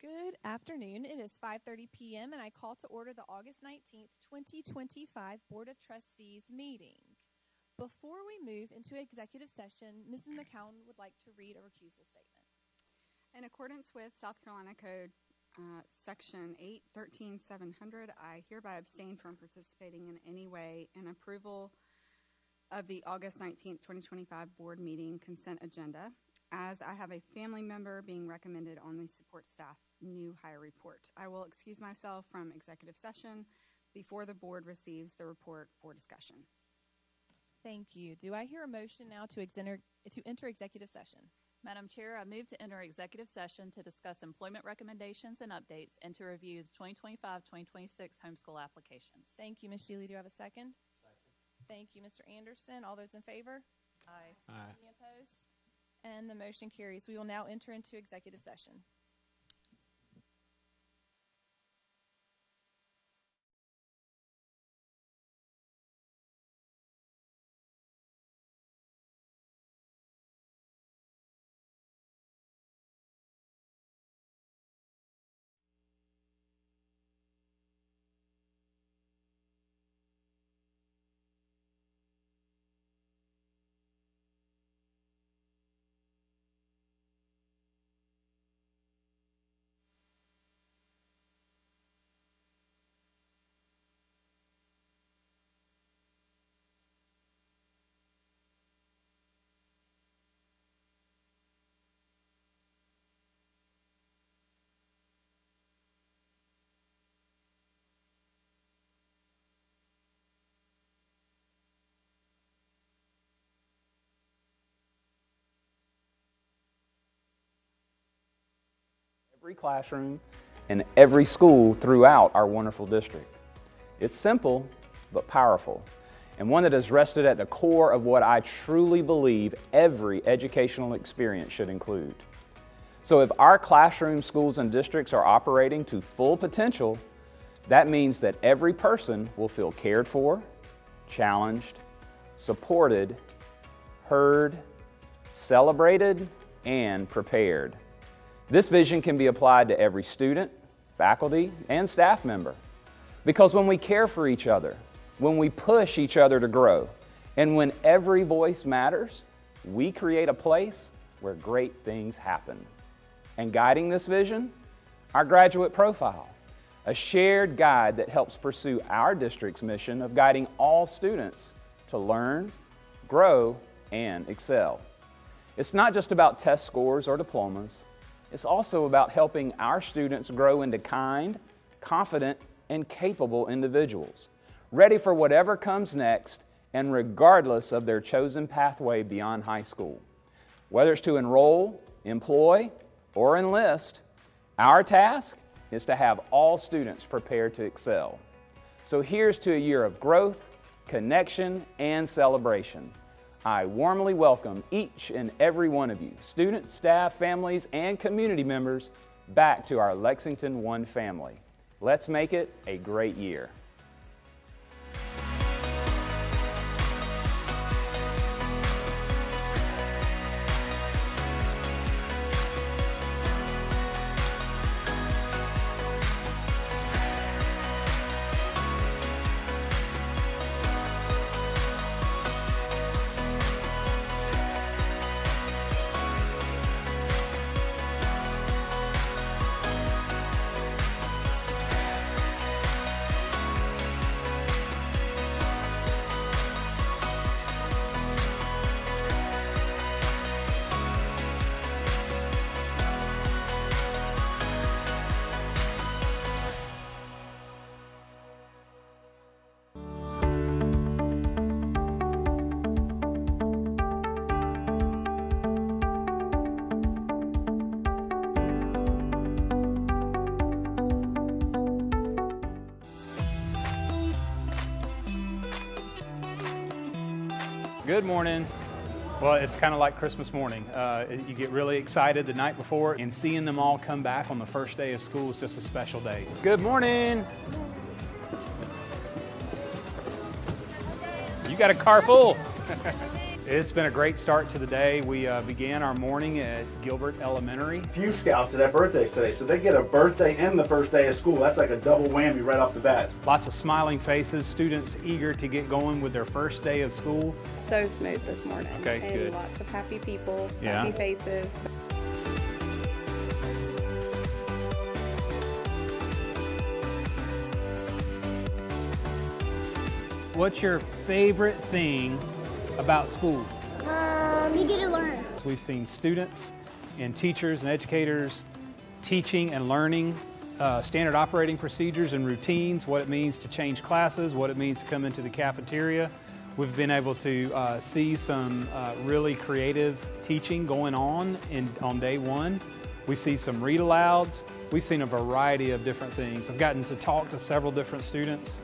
Good afternoon. It is 5:30 p.m. and I call to order the August 19th, 2025 Board of Trustees meeting. Before we move into executive session, Mrs. McCown would like to read a recusal statement. In accordance with South Carolina Code Section 813-700, I hereby abstain from participating in any way in approval of the August 19th, 2025 board meeting consent agenda, as I have a family member being recommended on the support staff new hire report. I will excuse myself from executive session before the board receives the report for discussion. Thank you. Do I hear a motion now to enter executive session? Madam Chair, I move to enter executive session to discuss employment recommendations and updates and to review the 2025-2026 homeschool applications. Thank you, Ms. Shealy. Do I have a second? Thank you, Mr. Anderson. All those in favor? Aye. Aye. Any opposed? And the motion carries. We will now enter into executive session. Every classroom in every school throughout our wonderful district. It's simple but powerful, and one that has rested at the core of what I truly believe every educational experience should include. So if our classrooms, schools, and districts are operating to full potential, that means that every person will feel cared for, challenged, supported, heard, celebrated, and prepared. This vision can be applied to every student, faculty, and staff member. Because when we care for each other, when we push each other to grow, and when every voice matters, we create a place where great things happen. And guiding this vision, our graduate profile, a shared guide that helps pursue our district's mission of guiding all students to learn, grow, and excel. It's not just about test scores or diplomas. It's also about helping our students grow into kind, confident, and capable individuals, ready for whatever comes next and regardless of their chosen pathway beyond high school. Whether it's to enroll, employ, or enlist, our task is to have all students prepared to excel. So here's to a year of growth, connection, and celebration. I warmly welcome each and every one of you, students, staff, families, and community members, back to our Lexington One family. Let's make it a great year. Good morning. Well, it's kind of like Christmas morning. You get really excited the night before, and seeing them all come back on the first day of school is just a special day. Good morning. You got a car full. It's been a great start to the day. We began our morning at Gilbert Elementary. Few scouts that have birthdays today, so they get a birthday and the first day of school. That's like a double whammy right off the bat. Lots of smiling faces, students eager to get going with their first day of school. So smooth this morning. Okay, and good. Lots of happy people, Yeah. happy faces. What's your favorite thing about school? You get to learn. We've seen students and teachers and educators teaching and learning standard operating procedures and routines, what it means to change classes, what it means to come into the cafeteria. We've been able to see some really creative teaching going on day one. We see some read alouds. We've seen a variety of different things. I've gotten to talk to several different students.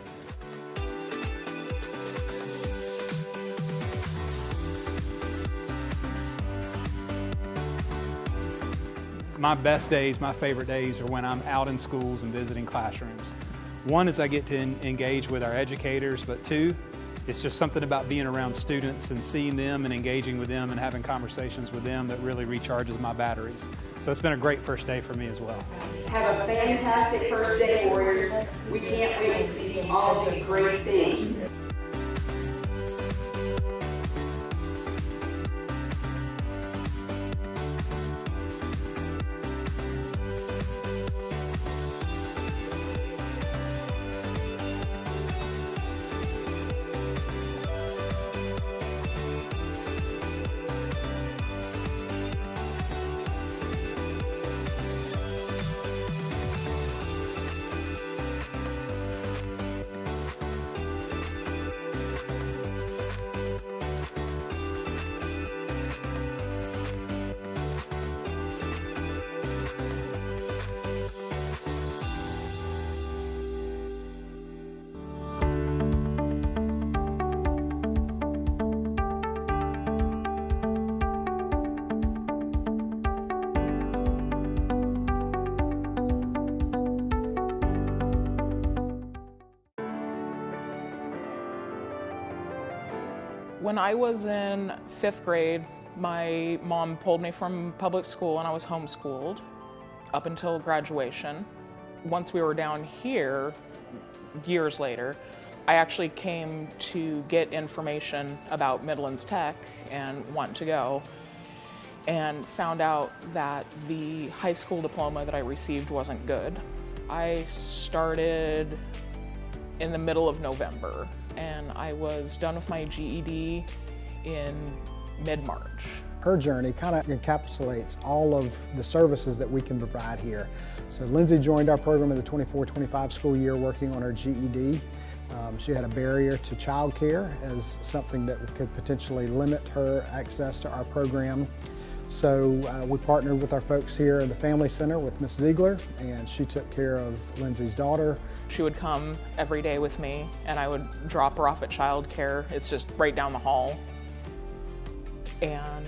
My best days, my favorite days are when I'm out in schools and visiting classrooms. One is I get to engage with our educators, but two, it's just something about being around students and seeing them and engaging with them and having conversations with them that really recharges my batteries. So it's been a great first day for me as well. Have a fantastic first day, Warriors. We can't wait to see you all do great things. When I was in 5th grade, my mom pulled me from public school and I was homeschooled up until graduation. Once we were down here, years later, I actually came to get information about Midlands Tech and want to go, and found out that the high school diploma that I received wasn't good. I started in the middle of November, and I was done with my GED in mid-March. Her journey kind of encapsulates all of the services that we can provide here. So Lindsay joined our program in the 24-25 school year working on her GED. She had a barrier to childcare as something that could potentially limit her access to our program. So we partnered with our folks here in the Family Center with Ms. Ziegler, and she took care of Lindsay's daughter. She would come every day with me, and I would drop her off at childcare. It's just right down the hall. And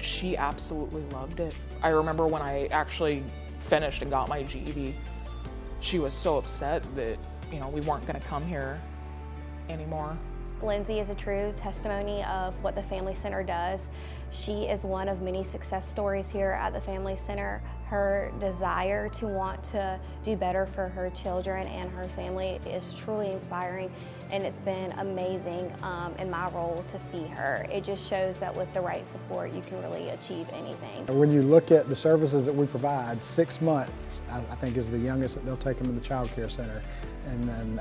she absolutely loved it. I remember when I actually finished and got my GED, she was so upset that, you know, we weren't going to come here anymore. Lindsay is a true testimony of what the Family Center does. She is one of many success stories here at the Family Center. Her desire to want to do better for her children and her family is truly inspiring, and it's been amazing in my role to see her. It just shows that with the right support, you can really achieve anything. When you look at the services that we provide, 6 months, I think, is the youngest that they'll take them in the Child Care Center. And then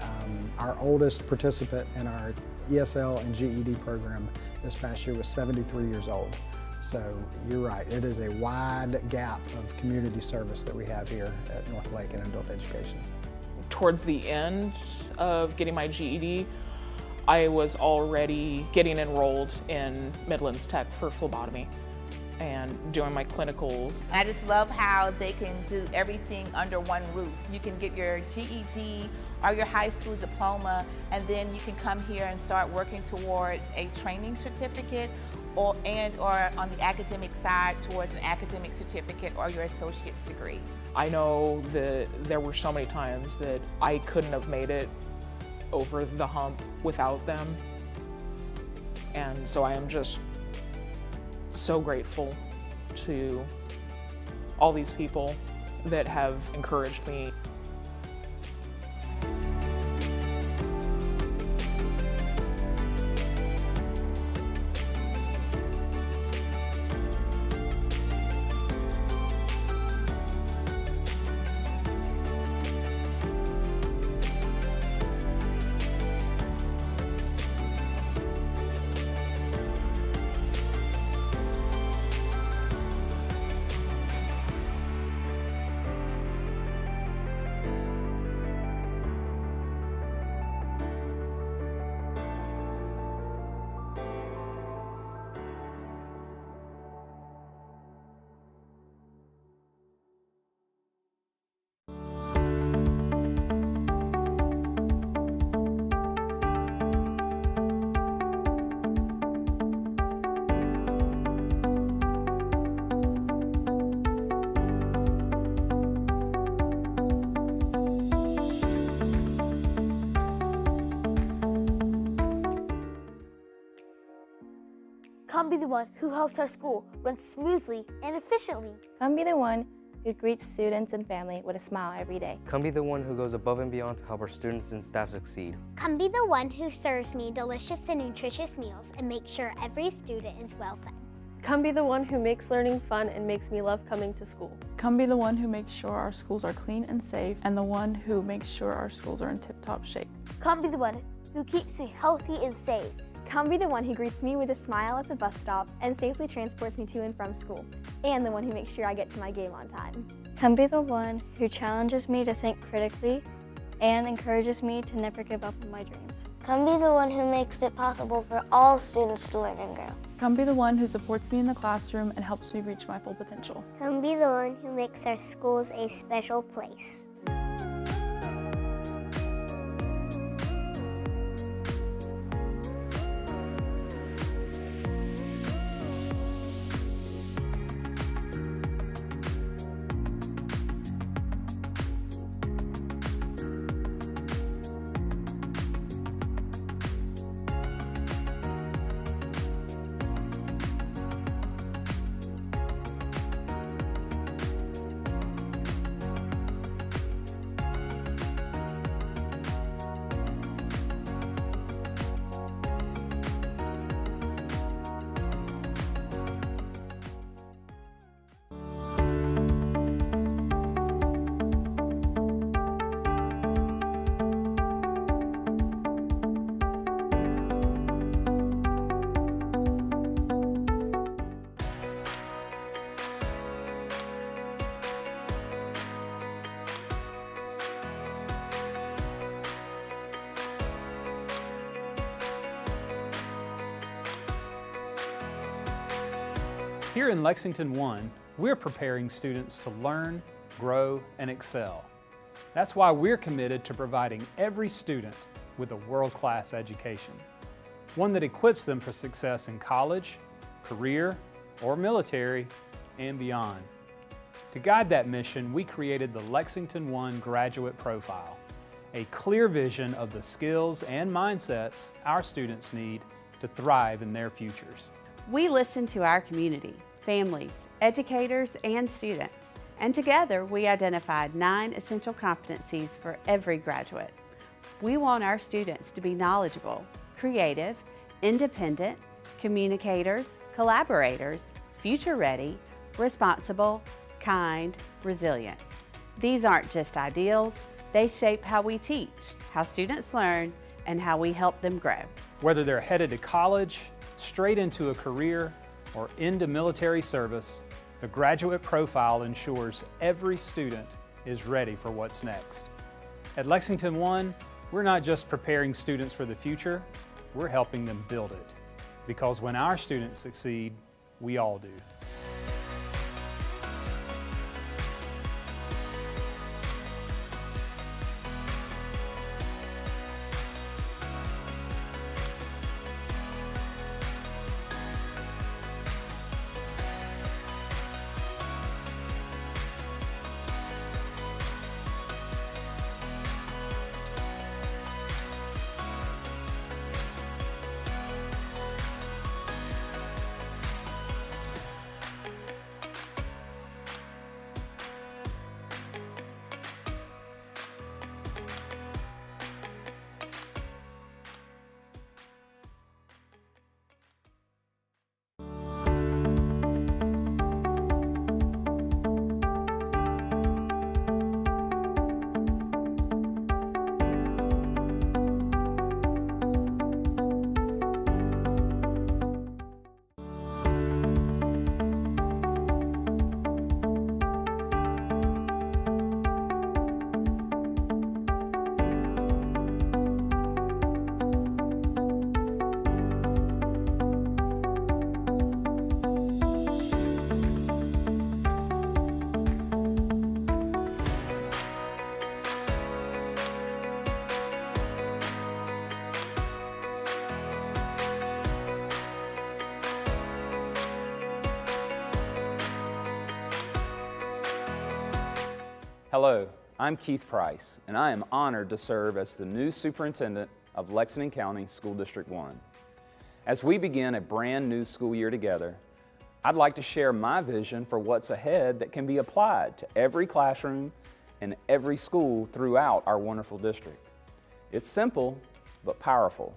our oldest participant in our ESL and GED program this past year was 73 years old. So you're right, it is a wide gap of community service that we have here at North Lake in adult education. Towards the end of getting my GED, I was already getting enrolled in Midlands Tech for phlebotomy and doing my clinicals. I just love how they can do everything under one roof. You can get your GED or your high school diploma, and then you can come here and start working towards a training certificate or on the academic side towards an academic certificate or your associate's degree. I know that there were so many times that I couldn't have made it over the hump without them. And so I am just so grateful to all these people that have encouraged me. Come be the one who helps our school run smoothly and efficiently. Come be the one who greets students and family with a smile every day. Come be the one who goes above and beyond to help our students and staff succeed. Come be the one who serves me delicious and nutritious meals and makes sure every student is well fed. Come be the one who makes learning fun and makes me love coming to school. Come be the one who makes sure our schools are clean and safe, and the one who makes sure our schools are in tip-top shape. Come be the one who keeps me healthy and safe. Come be the one who greets me with a smile at the bus stop and safely transports me to and from school, and the one who makes sure I get to my game on time. Come be the one who challenges me to think critically and encourages me to never give up on my dreams. Come be the one who makes it possible for all students to learn and grow. Come be the one who supports me in the classroom and helps me reach my full potential. Come be the one who makes our schools a special place. Here in Lexington 1, we're preparing students to learn, grow, and excel. That's why we're committed to providing every student with a world-class education, one that equips them for success in college, career, or military, and beyond. To guide that mission, we created the Lexington 1 Graduate Profile, a clear vision of the skills and mindsets our students need to thrive in their futures. We listen to our community, families, educators, and students, and together we identified 9 essential competencies for every graduate. We want our students to be knowledgeable, creative, independent, communicators, collaborators, future-ready, responsible, kind, resilient. These aren't just ideals, they shape how we teach, how students learn, and how we help them grow. Whether they're headed to college, straight into a career, or into military service, the Graduate Profile ensures every student is ready for what's next. At Lexington 1, we're not just preparing students for the future, we're helping them build it. Because when our students succeed, we all do. Hello, I'm Keith Price, and I am honored to serve as the new Superintendent of Lexington County School District 1. As we begin a brand new school year together, I'd like to share my vision for what's ahead that can be applied to every classroom and every school throughout our wonderful district. It's simple, but powerful,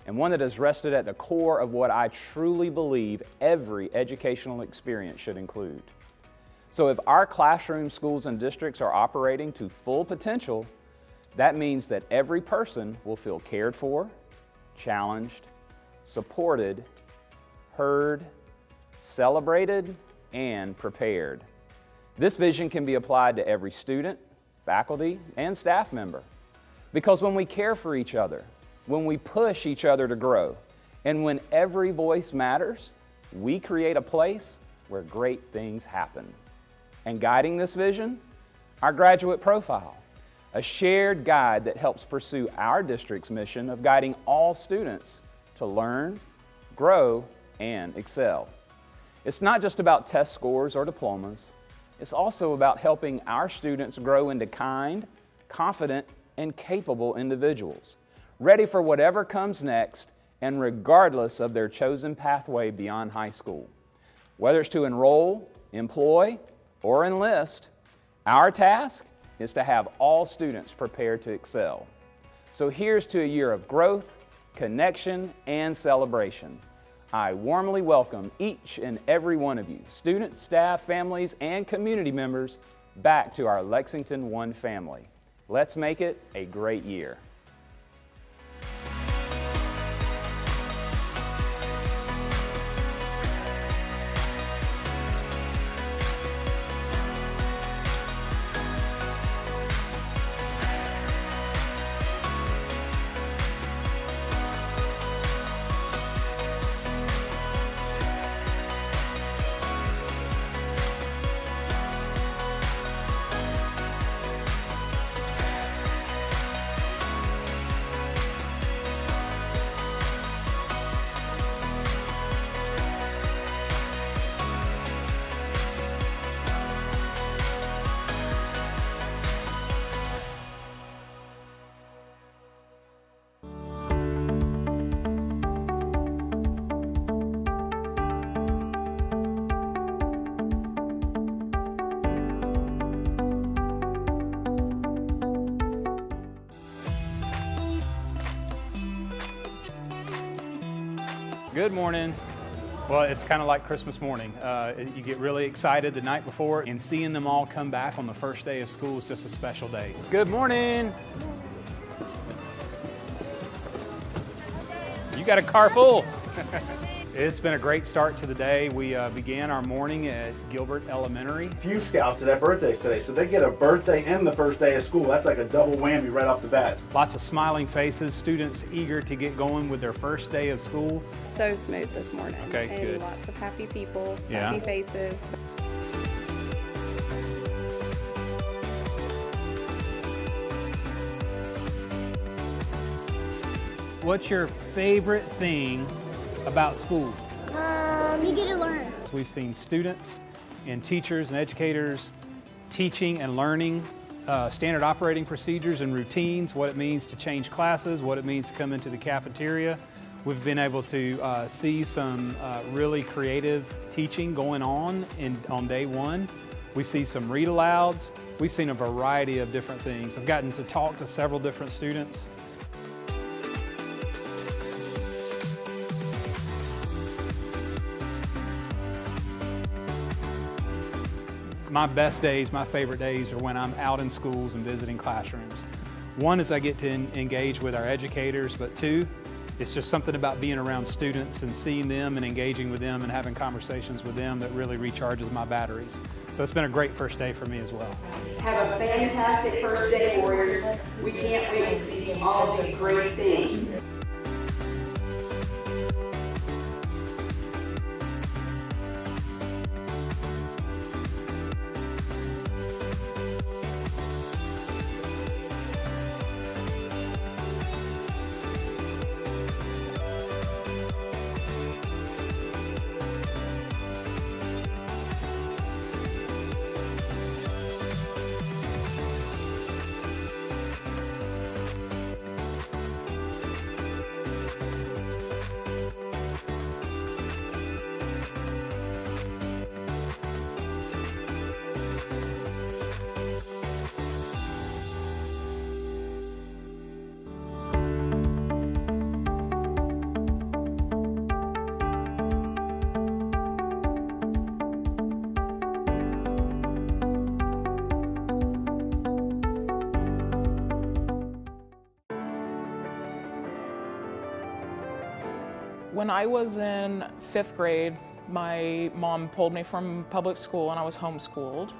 and one that has rested at the core of what I truly believe every educational experience should include. So if our classrooms, schools, and districts are operating to full potential, that means that every person will feel cared for, challenged, supported, heard, celebrated, and prepared. This vision can be applied to every student, faculty, and staff member. Because when we care for each other, when we push each other to grow, and when every voice matters, we create a place where great things happen. And guiding this vision, our graduate profile, a shared guide that helps pursue our district's mission of guiding all students to learn, grow, and excel. It's not just about test scores or diplomas. It's also about helping our students grow into kind, confident, and capable individuals, ready for whatever comes next and regardless of their chosen pathway beyond high school. Whether it's to enroll, employ, or enlist, our task is to have all students prepared to excel. So here's to a year of growth, connection, and celebration. I warmly welcome each and every one of you, students, staff, families, and community members, back to our Lexington One family. Let's make it a great year. Good morning. Well, it's kind of like Christmas morning. You get really excited the night before, and seeing them all come back on the first day of school is just a special day. Good morning. You got a car full. It's been a great start to the day. We began our morning at Gilbert Elementary. Few scouts that have birthdays today, so they get a birthday and the first day of school. That's like a double whammy right off the bat. Lots of smiling faces, students eager to get going with their first day of school. So smooth this morning. Okay, and good. Lots of happy people, Yeah. happy faces. What's your favorite thing about school? You get to learn. We've seen students and teachers and educators teaching and learning standard operating procedures and routines, what it means to change classes, what it means to come into the cafeteria. We've been able to see some really creative teaching going on day one. We've seen some read alouds. We've seen a variety of different things. I've gotten to talk to several different students. My best days, my favorite days are when I'm out in schools and visiting classrooms. One is I get to engage with our educators, but two, it's just something about being around students and seeing them and engaging with them and having conversations with them that really recharges my batteries. So it's been a great first day for me as well. Have a fantastic first day, Warriors. We can't wait to see you all do great things. When I was in 5th grade, my mom pulled me from public school and I was homeschooled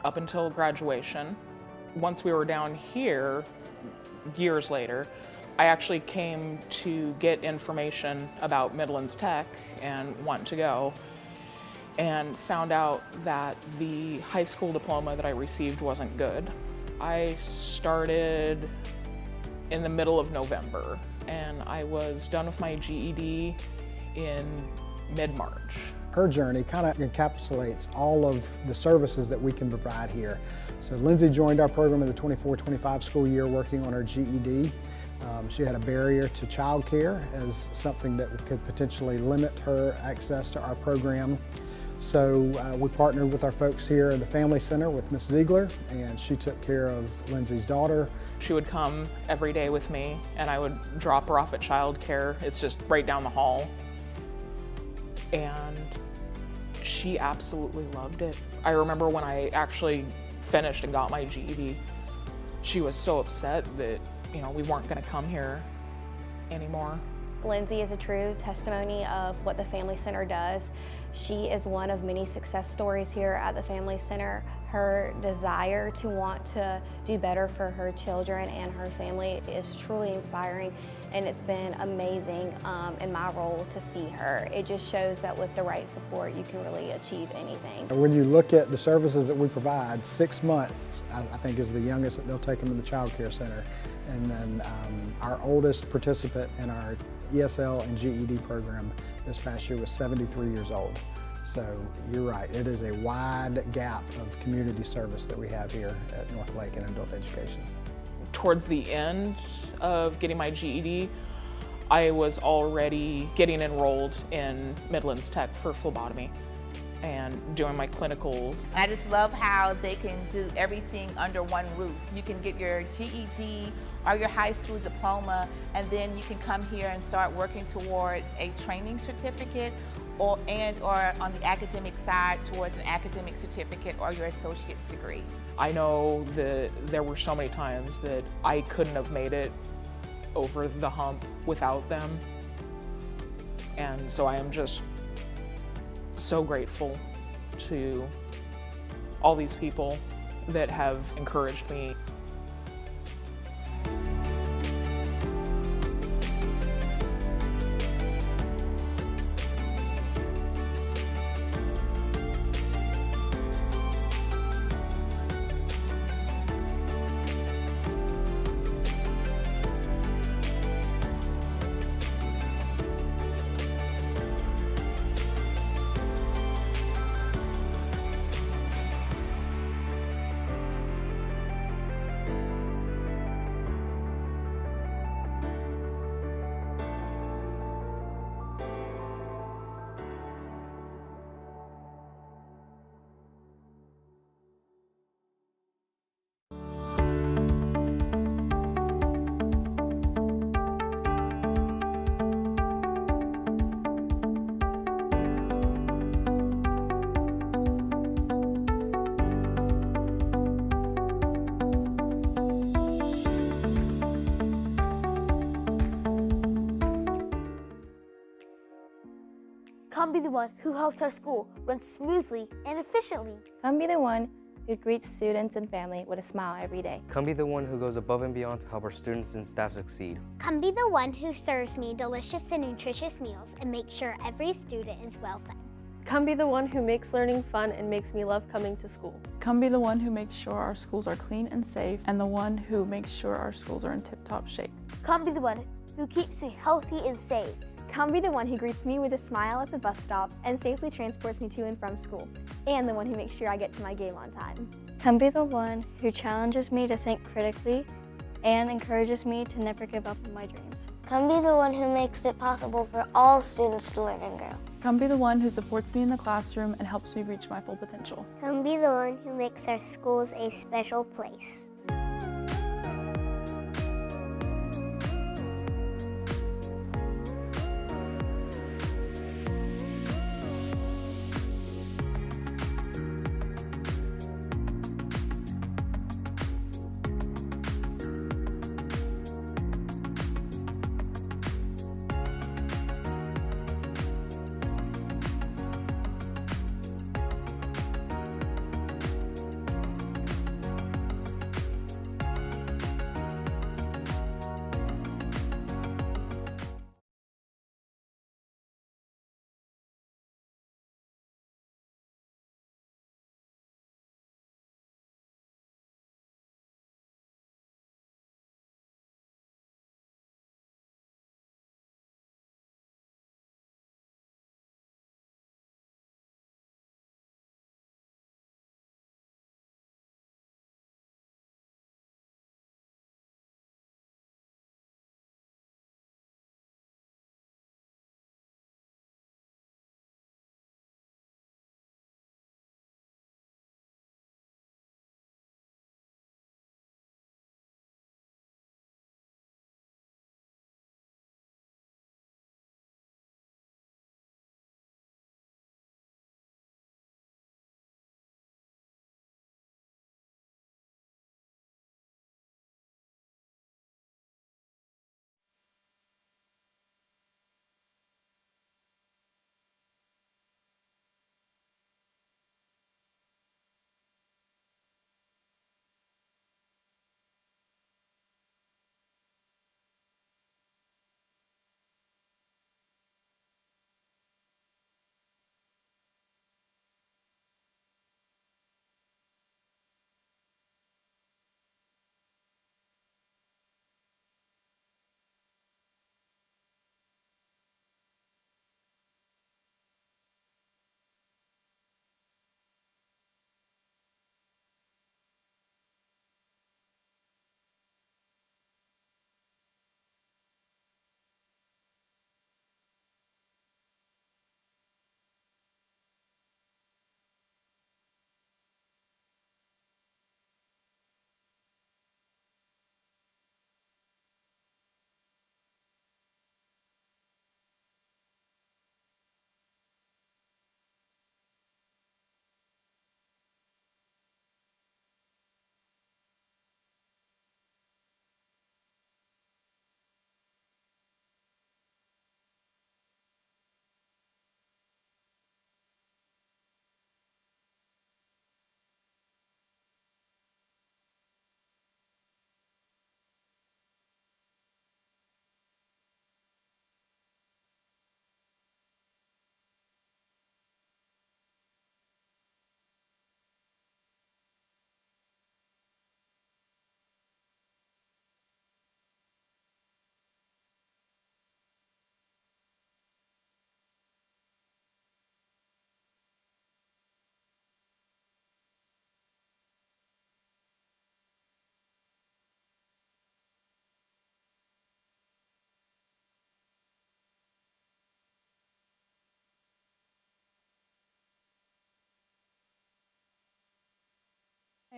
up until graduation. Once we were down here, years later, I actually came to get information about Midlands Tech and want to go, and found out that the high school diploma that I received wasn't good. I started in the middle of November, and I was done with my GED in mid-March. Her journey kind of encapsulates all of the services that we can provide here. So Lindsay joined our program in the 24-25 school year working on her GED. She had a barrier to childcare as something that could potentially limit her access to our program. So we partnered with our folks here in the Family Center with Miss Ziegler, and she took care of Lindsay's daughter. She would come every day with me, and I would drop her off at childcare. It's just right down the hall. And she absolutely loved it. I remember when I actually finished and got my GED, she was so upset that, you know, we weren't going to come here anymore. Lindsay is a true testimony of what the Family Center does. She is one of many success stories here at the Family Center. Her desire to want to do better for her children and her family is truly inspiring, and it's been amazing in my role to see her. It just shows that with the right support, you can really achieve anything. When you look at the services that we provide, 6 months, I think, is the youngest that they'll take them to the Child Care Center. And then our oldest participant in our ESL and GED program this past year was 73 years old. So you're right, it is a wide gap of community service that we have here at North Lake in adult education. Towards the end of getting my GED, I was already getting enrolled in Midlands Tech for phlebotomy and doing my clinicals. I just love how they can do everything under one roof. You can get your GED or your high school diploma, and then you can come here and start working towards a training certificate or on the academic side towards an academic certificate or your associate's degree. I know that there were so many times that I couldn't have made it over the hump without them. And so I am just so grateful to all these people that have encouraged me. Come be the one who helps our school run smoothly and efficiently. Come be the one who greets students and family with a smile every day. Come be the one who goes above and beyond to help our students and staff succeed. Come be the one who serves me delicious and nutritious meals and makes sure every student is well fed. Come be the one who makes learning fun and makes me love coming to school. Come be the one who makes sure our schools are clean and safe, and the one who makes sure our schools are in tip-top shape. Come be the one who keeps me healthy and safe. Come be the one who greets me with a smile at the bus stop and safely transports me to and from school, and the one who makes sure I get to my game on time. Come be the one who challenges me to think critically and encourages me to never give up on my dreams. Come be the one who makes it possible for all students to learn and grow. Come be the one who supports me in the classroom and helps me reach my full potential. Come be the one who makes our schools a special place.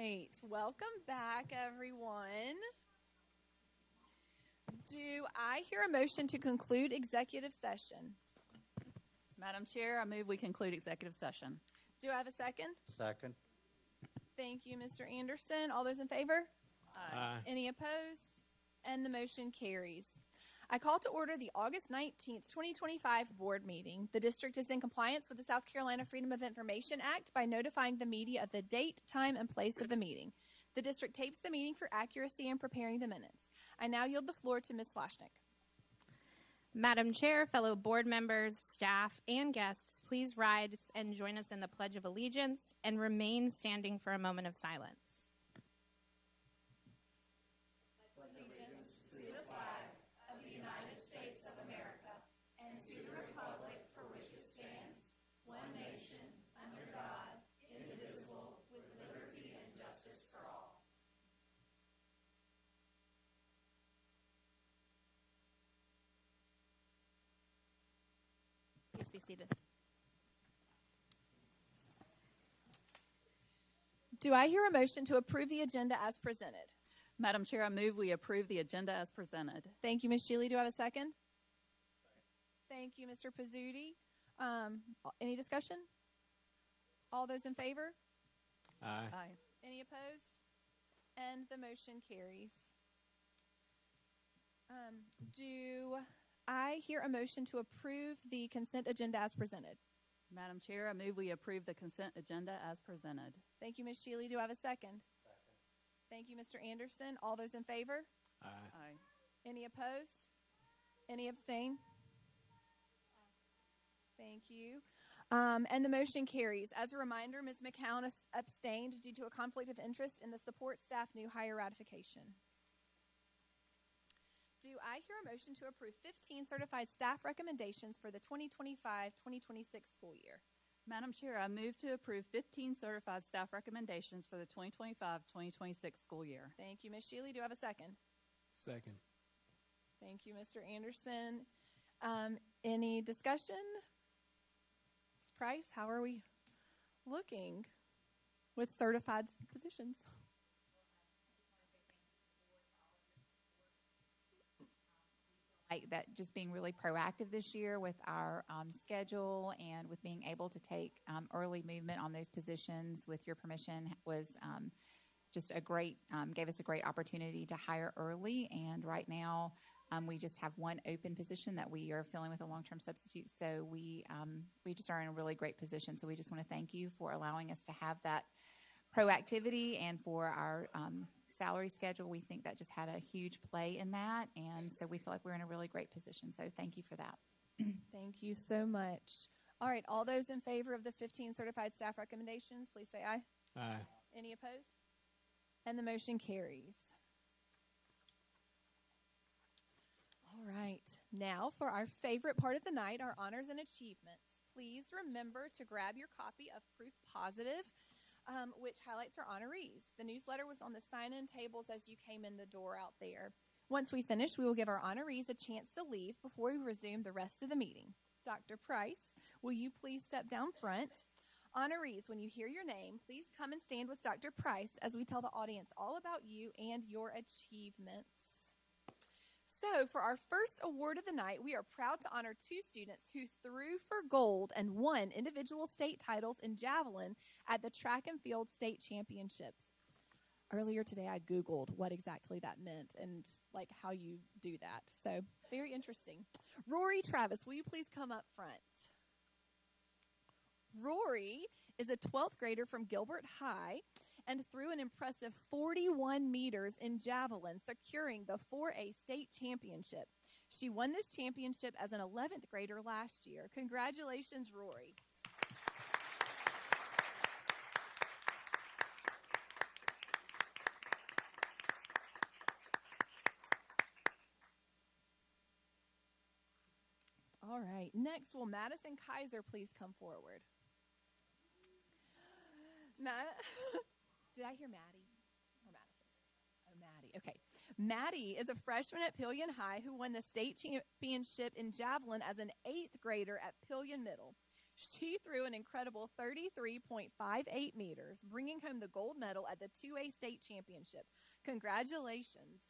right. Welcome back, everyone. Do I hear a motion to conclude executive session? Madam Chair, I move we conclude executive session. Do I have a second? Second. Thank you, Mr. Anderson. All those in favor? Aye. Any opposed? And the motion carries. I call to order the August 19th, 2025 board meeting. The district is in compliance with the South Carolina Freedom of Information Act by notifying the media of the date, time, and place of the meeting. The district tapes the meeting for accuracy and preparing the minutes. I now yield the floor to Ms. Flashnick. Madam Chair, fellow board members, staff, and guests, please rise and join us in the Pledge of Allegiance and remain standing for a moment of silence. Please be seated. Do I hear a motion to approve the agenda as presented? Madam Chair, I move we approve the agenda as presented. Thank you, Ms. Shealy. Do I have a second? Thank you, Mr. Pizzuti. Any discussion? All those in favor? Aye. Aye. Any opposed? And the motion carries. Do I hear a motion to approve the consent agenda as presented? Madam Chair, I move we approve the consent agenda as presented. Thank you, Ms. Shealy. Do I have a second? Thank you, Mr. Anderson. All those in favor? Aye. Aye. Any opposed? Any abstain? Thank you. And the motion carries. As a reminder, Ms. McCown abstained due to a conflict of interest in the support staff new hire ratification. Do I hear a motion to approve 15 certified staff recommendations for the 2025-2026 school year? Madam Chair, I move to approve 15 certified staff recommendations for the 2025-2026 school year. Thank you, Ms. Shealy. Do I have a second? Second. Thank you, Mr. Anderson. Any discussion? Ms. Price, how are we looking with certified positions? That just being really proactive this year with our schedule and with being able to take early movement on those positions with your permission was just a great, gave us a great opportunity to hire early. And right now we just have one open position that we are filling with a long-term substitute. So we just are in a really great position. So we just want to thank you for allowing us to have that proactivity and for our salary schedule. We think that just had a huge play in that, and so we feel like we're in a really great position. So thank you for that. Thank you so much. All right, all those in favor of the 15 certified staff recommendations, please say aye. Aye. Any opposed? And the motion carries. All right, now for our favorite part of the night, our honors and achievements. Please remember to grab your copy of Proof Positive, which highlights our honorees. The newsletter was on the sign-in tables as you came in the door out there. Once we finish, we will give our honorees a chance to leave before we resume the rest of the meeting. Dr. Price, will you please step down front? Honorees, when you hear your name, please come and stand with Dr. Price as we tell the audience all about you and your achievements. So, for our first award of the night, we are proud to honor two students who threw for gold and won individual state titles in javelin at the Track and Field State Championships. Earlier today, I Googled what exactly that meant and like how you do that. So, very interesting. Rory Travis, will you please come up front? Rory is a 12th grader from Gilbert High and threw an impressive 41 meters in javelin, securing the 4A state championship. She won this championship as an 11th grader last year. Congratulations, Rory. All right, next will Madison Kaiser please come forward? Did I hear Maddie or Madison? Oh, Maddie. Okay. Maddie is a freshman at Pelion High who won the state championship in javelin as an 8th grader at Pelion Middle. She threw an incredible 33.58 meters, bringing home the gold medal at the 2A state championship. Congratulations.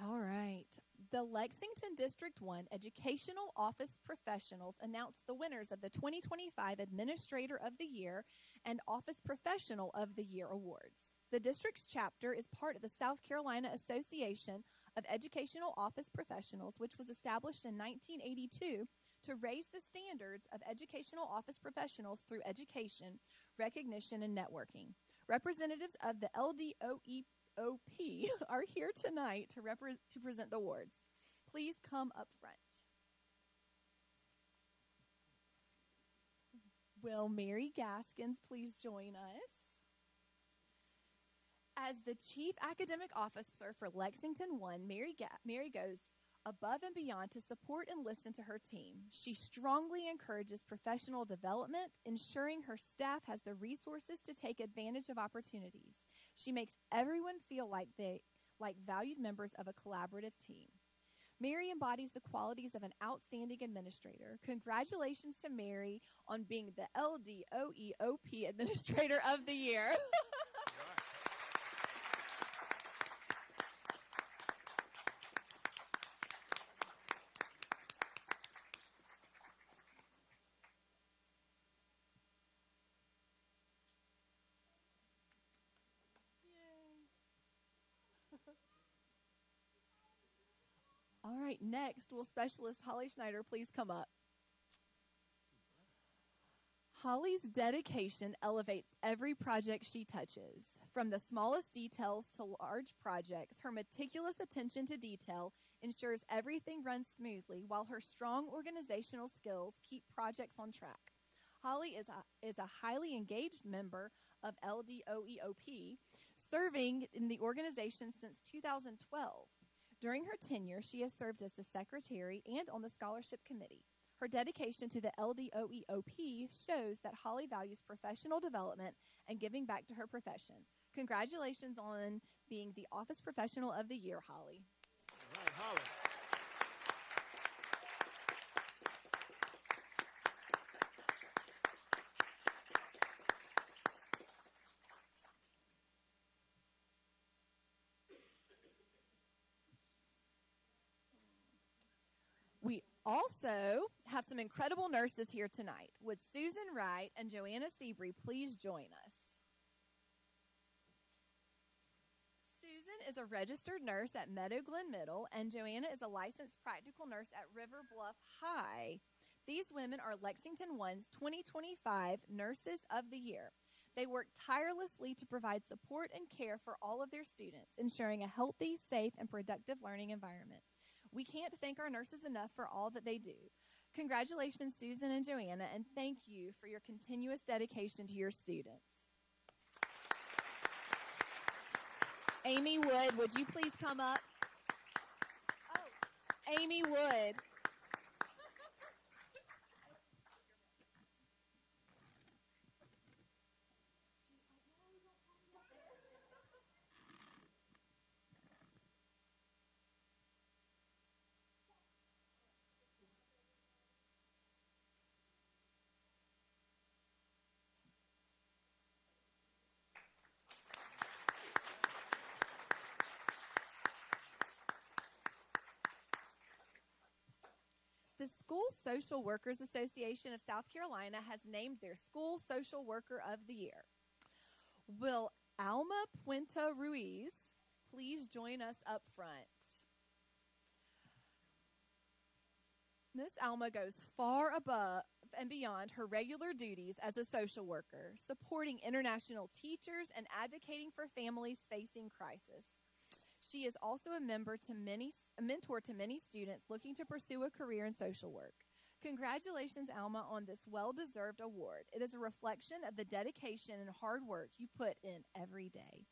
All right. The Lexington District 1 Educational Office Professionals announced the winners of the 2025 Administrator of the Year and Office Professional of the Year awards. The district's chapter is part of the South Carolina Association of Educational Office Professionals, which was established in 1982 to raise the standards of educational office professionals through education, recognition, and networking. Representatives of the LDOEOP are here tonight to present the awards. Please come up front. Will Mary Gaskins please join us? As the Chief Academic Officer for Lexington 1, Mary goes above and beyond to support and listen to her team. She strongly encourages professional development, ensuring her staff has the resources to take advantage of opportunities. She makes everyone feel like valued members of a collaborative team. Mary embodies the qualities of an outstanding administrator. Congratulations to Mary on being the LDOEOP Administrator of the Year. All right, next, will Specialist Holly Schneider please come up? Holly's dedication elevates every project she touches. From the smallest details to large projects, her meticulous attention to detail ensures everything runs smoothly, while her strong organizational skills keep projects on track. Holly is a highly engaged member of LDOEOP, serving in the organization since 2012. During her tenure, she has served as the secretary and on the scholarship committee. Her dedication to the LDOEOP shows that Holly values professional development and giving back to her profession. Congratulations on being the Office Professional of the Year, Holly. All right, Holly. We also have some incredible nurses here tonight. Would Susan Wright and Joanna Seabury please join us? Susan is a registered nurse at Meadow Glen Middle, and Joanna is a licensed practical nurse at River Bluff High. These women are Lexington 1's 2025 Nurses of the Year. They work tirelessly to provide support and care for all of their students, ensuring a healthy, safe, and productive learning environment. We can't thank our nurses enough for all that they do. Congratulations, Susan and Joanna, and thank you for your continuous dedication to your students. Amy Wood, would you please come up? Oh, Amy Wood. The School Social Workers Association of South Carolina has named their School Social Worker of the Year. Will Alma Puente Ruiz please join us up front? Miss Alma goes far above and beyond her regular duties as a social worker, supporting international teachers and advocating for families facing crisis. She is also a mentor to many students looking to pursue a career in social work. Congratulations, Alma, on this well-deserved award. It is a reflection of the dedication and hard work you put in every day.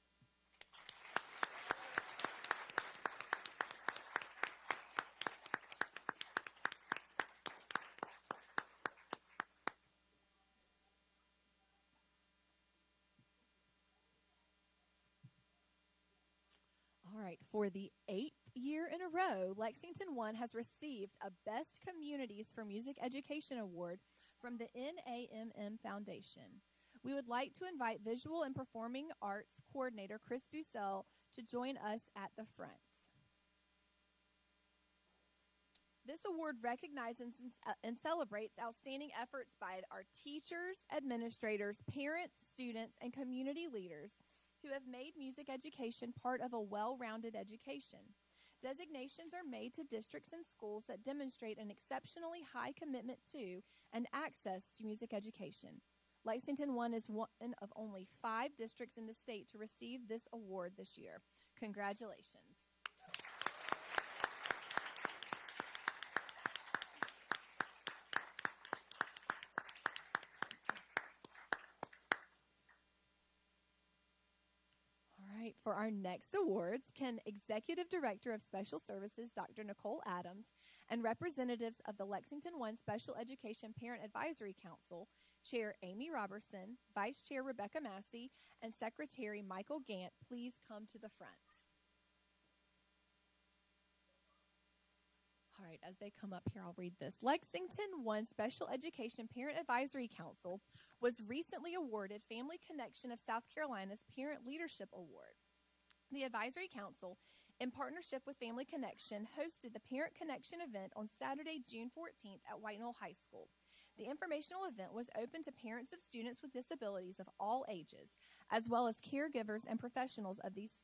right, for the 8th year in a row, Lexington One has received a Best Communities for Music Education Award from the NAMM Foundation. We would like to invite Visual and Performing Arts Coordinator Chris Bussell to join us at the front. This award recognizes and celebrates outstanding efforts by our teachers, administrators, parents, students, and community leaders who have made music education part of a well-rounded education. Designations are made to districts and schools that demonstrate an exceptionally high commitment to and access to music education. Lexington One is one of only 5 districts in the state to receive this award this year. Congratulations. For our next awards, can Executive Director of Special Services, Dr. Nicole Adams, and representatives of the Lexington One Special Education Parent Advisory Council, Chair Amy Robertson, Vice Chair Rebecca Massey, and Secretary Michael Gant, please come to the front. All right, as they come up here, I'll read this. Lexington One Special Education Parent Advisory Council was recently awarded Family Connection of South Carolina's Parent Leadership Award. The Advisory Council, in partnership with Family Connection, hosted the Parent Connection event on Saturday, June 14th at White Knoll High School. The informational event was open to parents of students with disabilities of all ages, as well as caregivers and professionals of these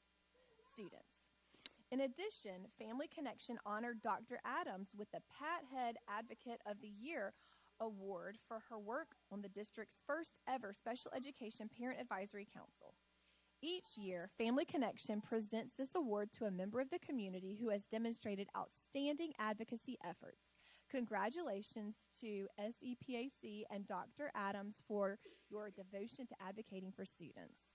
students. In addition, Family Connection honored Dr. Adams with the Pat Head Advocate of the Year Award for her work on the district's first ever Special Education Parent Advisory Council. Each year, Family Connection presents this award to a member of the community who has demonstrated outstanding advocacy efforts. Congratulations to SEPAC and Dr. Adams for your devotion to advocating for students.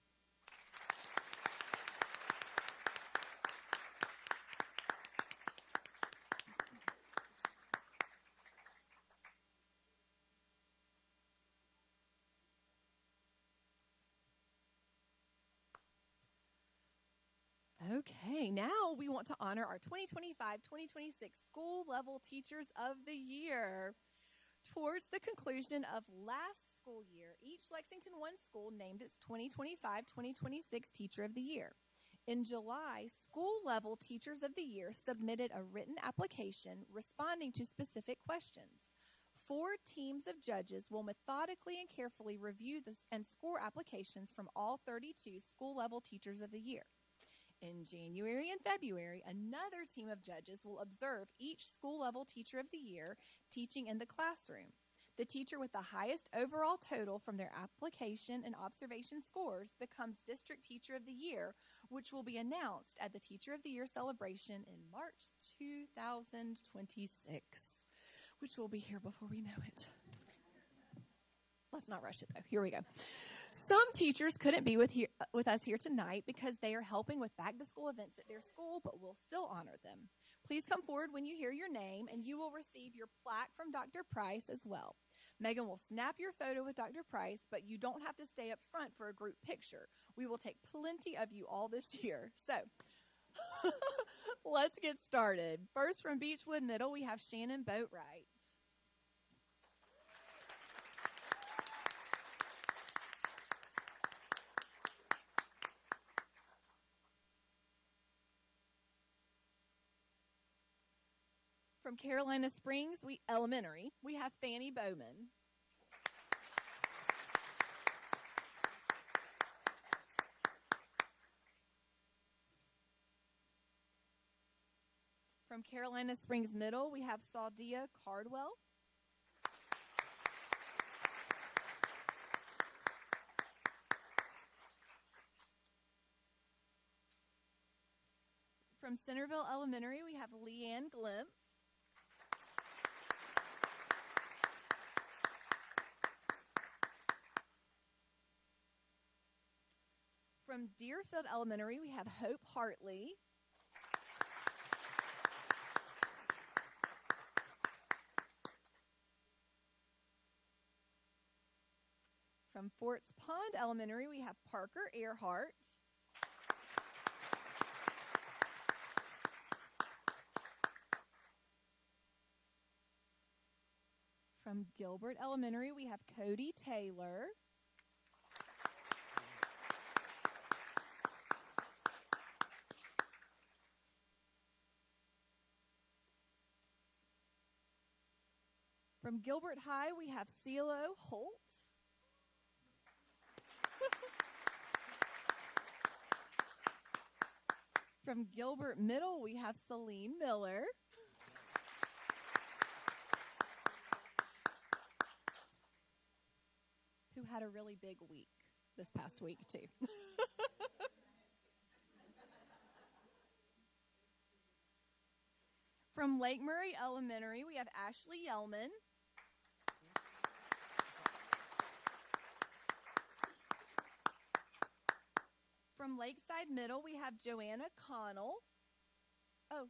Okay, now we want to honor our 2025-2026 School Level Teachers of the Year. Towards the conclusion of last school year, each Lexington One school named its 2025-2026 Teacher of the Year. In July, School Level Teachers of the Year submitted a written application responding to specific questions. 4 teams of judges will methodically and carefully review and score applications from all 32 School Level Teachers of the Year. In January and February, another team of judges will observe each school-level teacher of the year teaching in the classroom. The teacher with the highest overall total from their application and observation scores becomes District Teacher of the Year, which will be announced at the Teacher of the Year celebration in March 2026, which will be here before we know it. Let's not rush it, though. Here we go. Some teachers couldn't be with us here tonight because they are helping with back-to-school events at their school, but we'll still honor them. Please come forward when you hear your name, and you will receive your plaque from Dr. Price as well. Megan will snap your photo with Dr. Price, but you don't have to stay up front for a group picture. We will take plenty of you all this year. So, let's get started. First, from Beechwood Middle, we have Shannon Boatwright. From Carolina Springs Elementary, we have Fanny Bowman. From Carolina Springs Middle, we have Saudia Cardwell. From Centerville Elementary, we have Leanne Glimpf. From Deerfield Elementary, we have Hope Hartley. From Forts Pond Elementary, we have Parker Earhart. From Gilbert Elementary, we have Cody Taylor. From Gilbert High, we have CeeLo Holt. From Gilbert Middle, we have Celine Miller. Who had a really big week this past week, too. From Lake Murray Elementary, we have Ashley Yellman. From Lakeside Middle, we have Joanna Connell. Oh.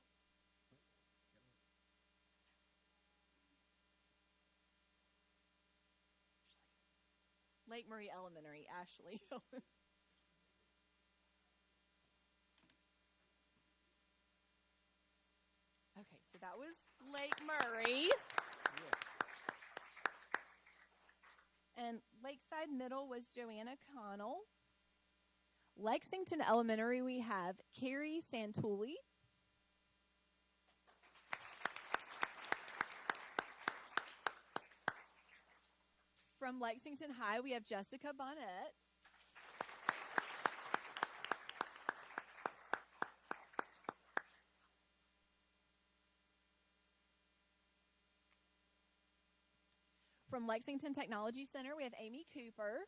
Lake Murray Elementary, Ashley. Okay, so that was Lake Murray. And Lakeside Middle was Joanna Connell. Lexington Elementary, we have Carrie Santulli. From Lexington High, we have Jessica Bonnet. From Lexington Technology Center, we have Amy Cooper.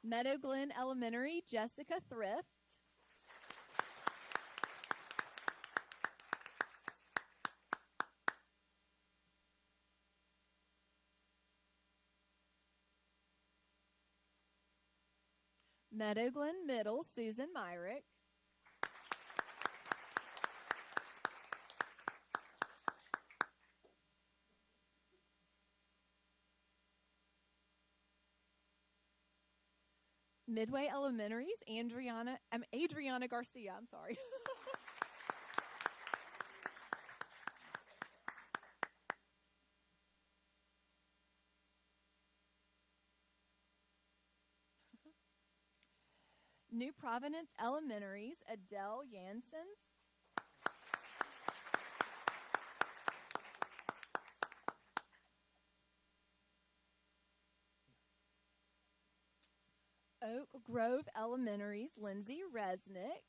Meadow Glen Elementary, Jessica Thrift. Meadow Glen Middle, Susan Myrick. Midway Elementary's Adriana Garcia, I'm sorry. New Providence Elementary's Adele Yansens. Oak Grove Elementary's Lindsay Resnick.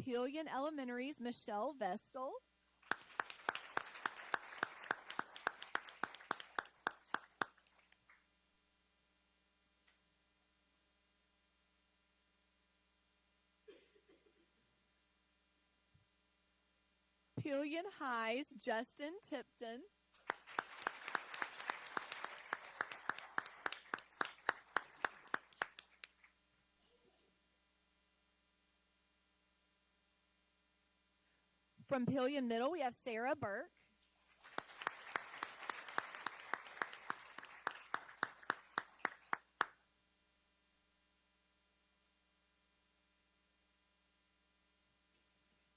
Pelion Elementary's Michelle Vestal. Pelion High's Justin Tipton. From Pelion Middle, we have Sarah Burke.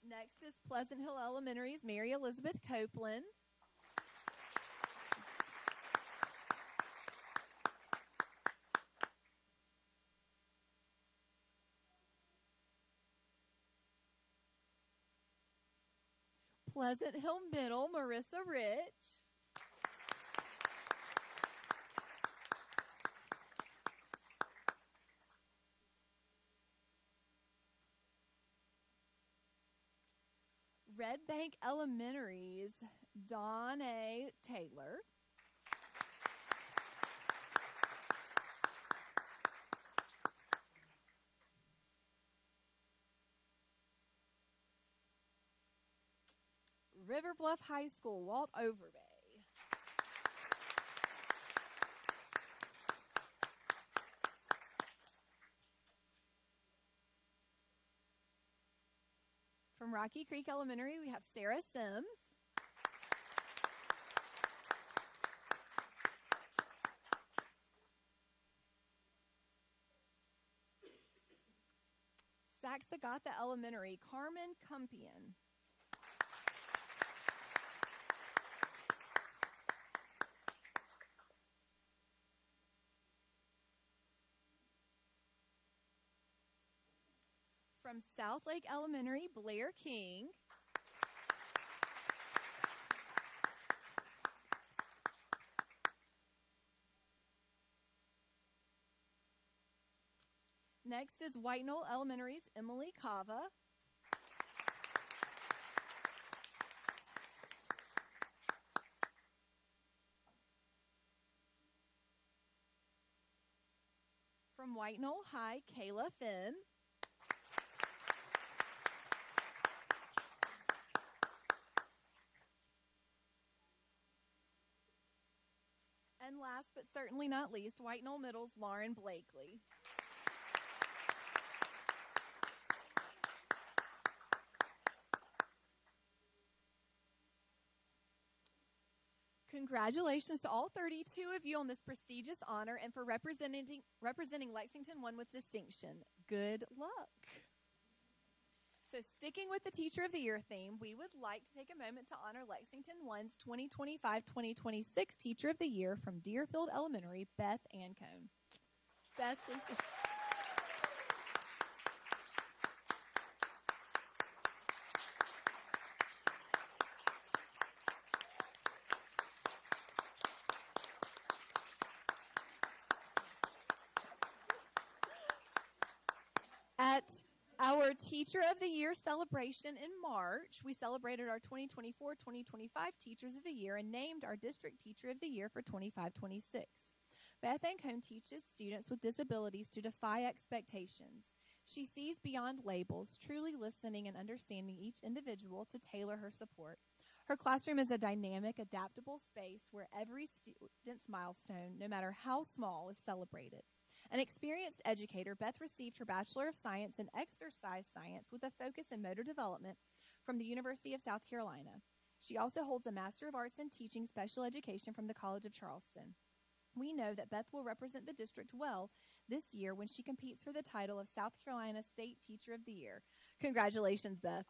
Next is Pleasant Hill Elementary's Mary Elizabeth Copeland. Pleasant Hill Middle, Marissa Rich. Red Bank Elementary's Dawn A. Taylor. River Bluff High School, Walt Overbay. From Rocky Creek Elementary, we have Sarah Sims. Axagatha Elementary, Carmen Cumpian. From South Lake Elementary, Blair King. Next is White Knoll Elementary's Emily Cava. From White Knoll High, Kayla Finn. And last but certainly not least, White Knoll Middle's Lauren Blakely. Congratulations to all 32 of you on this prestigious honor and for representing Lexington 1 with distinction. Good luck. So sticking with the Teacher of the Year theme, we would like to take a moment to honor Lexington 1's 2025-2026 Teacher of the Year from Deerfield Elementary, Beth Ancone. Beth, thank you. At our Teacher of the Year celebration in March, we celebrated our 2024-2025 Teachers of the Year and named our District Teacher of the Year for 25-26. Beth Ancone teaches students with disabilities to defy expectations. She sees beyond labels, truly listening and understanding each individual to tailor her support. Her classroom is a dynamic, adaptable space where every student's milestone, no matter how small, is celebrated. An experienced educator, Beth received her Bachelor of Science in Exercise Science with a focus in motor development from the University of South Carolina. She also holds a Master of Arts in Teaching Special Education from the College of Charleston. We know that Beth will represent the district well this year when she competes for the title of South Carolina State Teacher of the Year. Congratulations, Beth.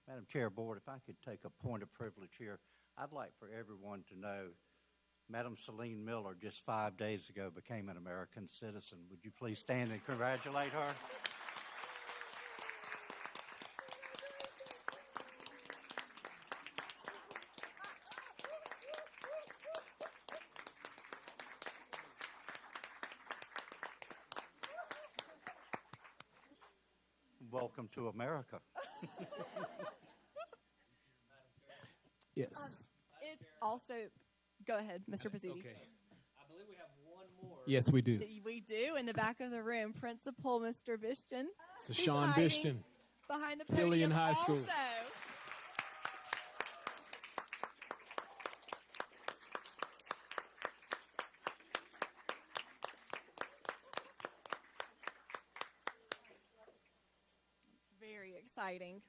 Madam Chair, Board, if I could take a point of privilege here, I'd like for everyone to know Madam Celine Miller just 5 days ago became an American citizen. Would you please stand and congratulate her? Welcome to America. Yes. It also, go ahead, Mr. Pizzuti. Okay. I believe we have one more. Yes, we do. We do in the back of the room. Principal Mr. Bishton. Mr. Sean Bishton. Behind the Pelion podium High School. Also. It's very exciting.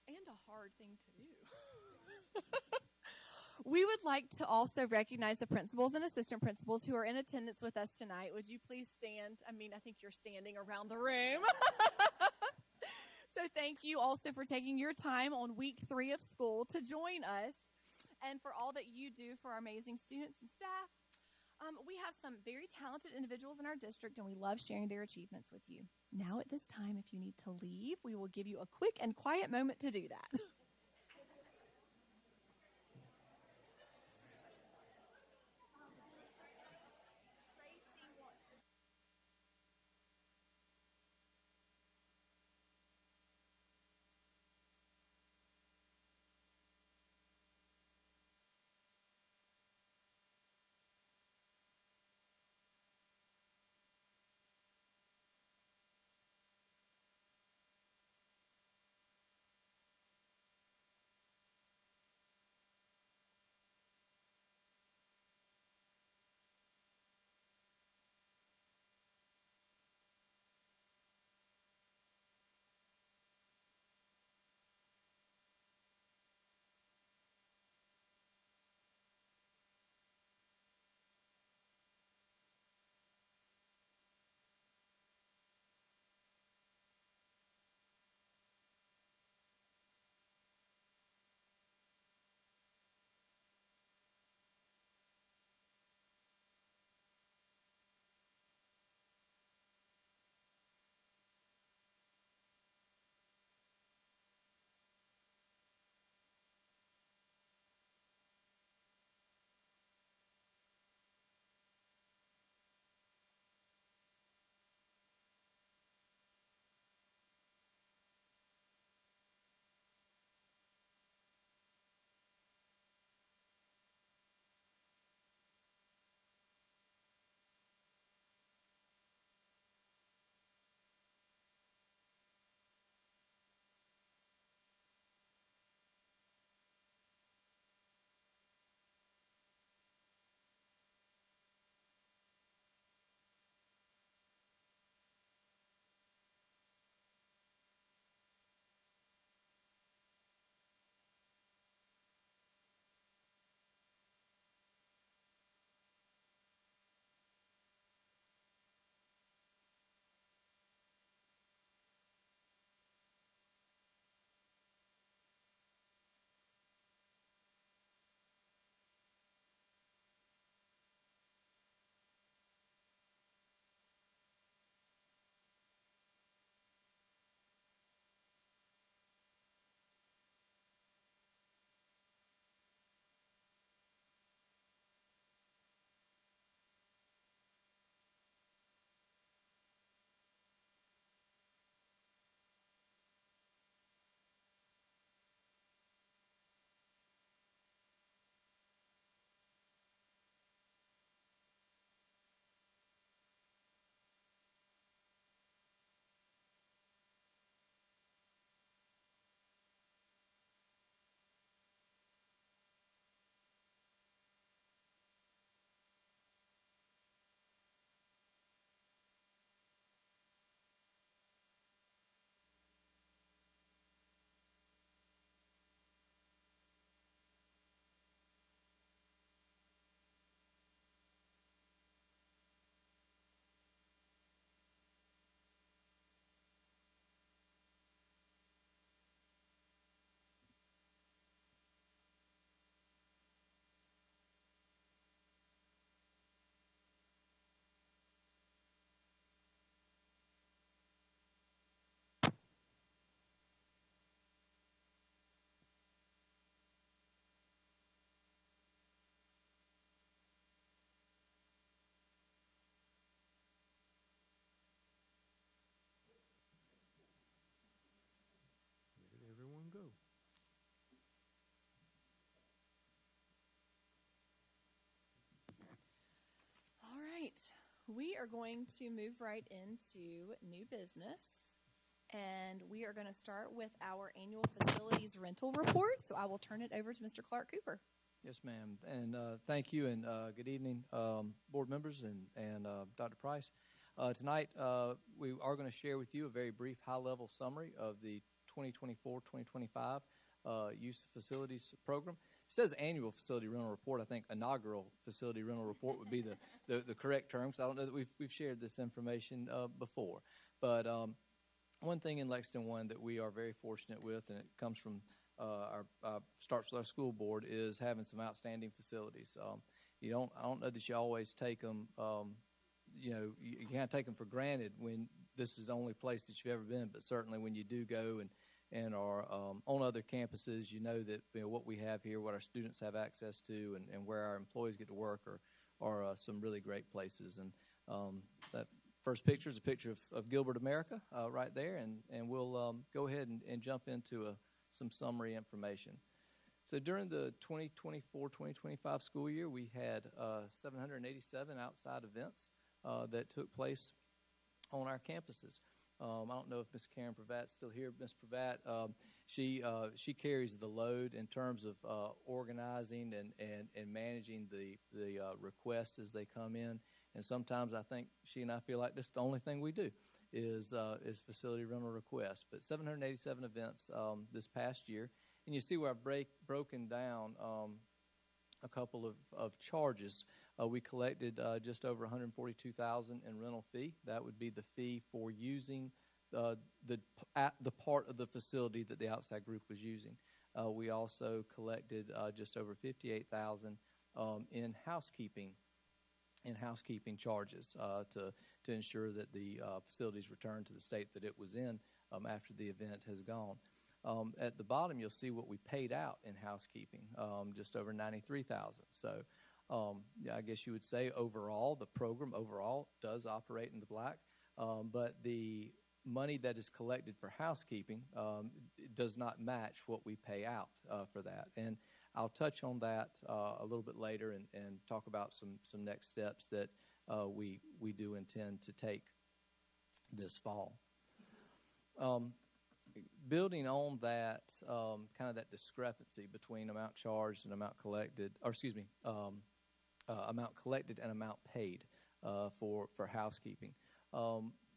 And a hard thing to do. We would like to also recognize the principals and assistant principals who are in attendance with us tonight. Would you please stand? I think you're standing around the room. So thank you also for taking your time on week 3 of school to join us and for all that you do for our amazing students and staff. We have some very talented individuals in our district, and we love sharing their achievements with you. Now at this time, if you need to leave, we will give you a quick and quiet moment to do that. We are going to move right into new business, and we are going to start with our annual facilities rental report. So I will turn it over to Mr. Clark Cooper. Yes, ma'am, and thank you, and good evening, board members and Dr. Price. Tonight, we are going to share with you a very brief high-level summary of the 2024-2025 Use of Facilities Program. It says annual facility rental report. I think inaugural facility rental report would be the correct term, because I don't know that we've shared this information before. But one thing in Lexington 1 that we are very fortunate with, and it comes from starts with our school board, is having some outstanding facilities. I don't know that you always take them. You can't take them for granted when this is the only place that you've ever been. But certainly when you do go and are on other campuses, you know that what we have here, what our students have access to, and where our employees get to work are some really great places. And that first picture is a picture of Gilbert, America, right there. And we'll go ahead and jump into some summary information. So during the 2024-2025 school year, we had 787 outside events that took place on our campuses. I don't know if Ms. Karen Pravat's still here. Ms. Pravat, she carries the load in terms of organizing and managing the requests as they come in. And sometimes I think she and I feel like this is the only thing we do is facility rental requests. But 787 events this past year. And you see where I've broken down a couple of charges. We collected just over $142,000 in rental fee. That would be the fee for using the part of the facility that the outside group was using. We also collected just over $58,000 in housekeeping charges to ensure that the facilities returned to the state that it was in after the event has gone. At the bottom, you'll see what we paid out in housekeeping, just over $93,000. So I guess you would say overall, the program overall does operate in the black, but the money that is collected for housekeeping does not match what we pay out for that. And I'll touch on that a little bit later and talk about some next steps that we do intend to take this fall. Building on that, kind of that discrepancy between amount charged and amount collected, amount collected and amount paid for housekeeping.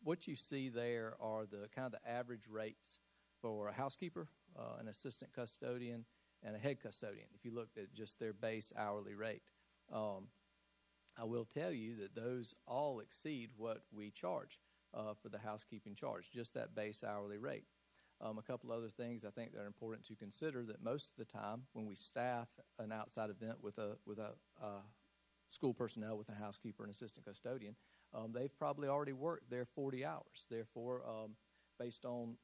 What you see there are the kind of the average rates for a housekeeper, an assistant custodian, and a head custodian, if you looked at just their base hourly rate. I will tell you that those all exceed what we charge for the housekeeping charge, just that base hourly rate. A couple other things I think that are important to consider, that most of the time when we staff an outside event with a school personnel, with a housekeeper and assistant custodian, they've probably already worked their 40 hours. Therefore, based on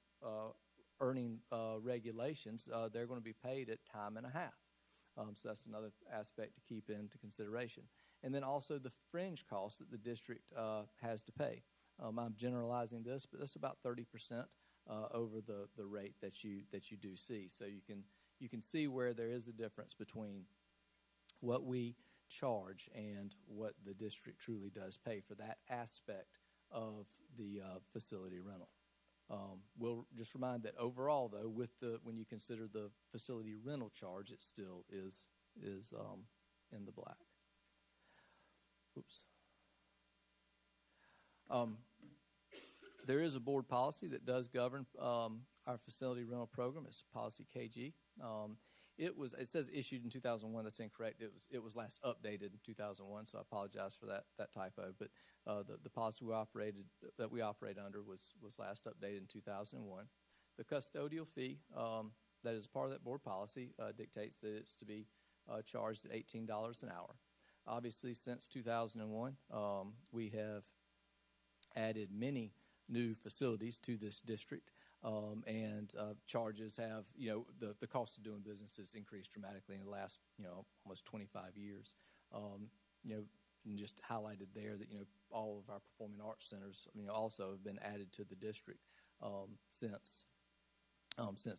earning regulations, they're going to be paid at time and a half. So that's another aspect to keep into consideration. And then also the fringe costs that the district has to pay. I'm generalizing this, but that's about 30% over the rate that you do see. So you can see where there is a difference between what we charge and what the district truly does pay for that aspect of the facility rental. We'll just remind that overall, though, when you consider the facility rental charge, it still is in the black. Oops. There is a board policy that does govern our facility rental program. It's policy KG. It says issued in 2001. That's incorrect. It was last updated in 2001. So I apologize for that typo. But the policy that we operate under was last updated in 2001. The custodial fee that is part of that board policy dictates that it's to be charged at $18 an hour. Obviously, since 2001, we have added many new facilities to this district, and charges have, the cost of doing business has increased dramatically in the last, almost 25 years. And just highlighted there that, all of our performing arts centers, also have been added to the district since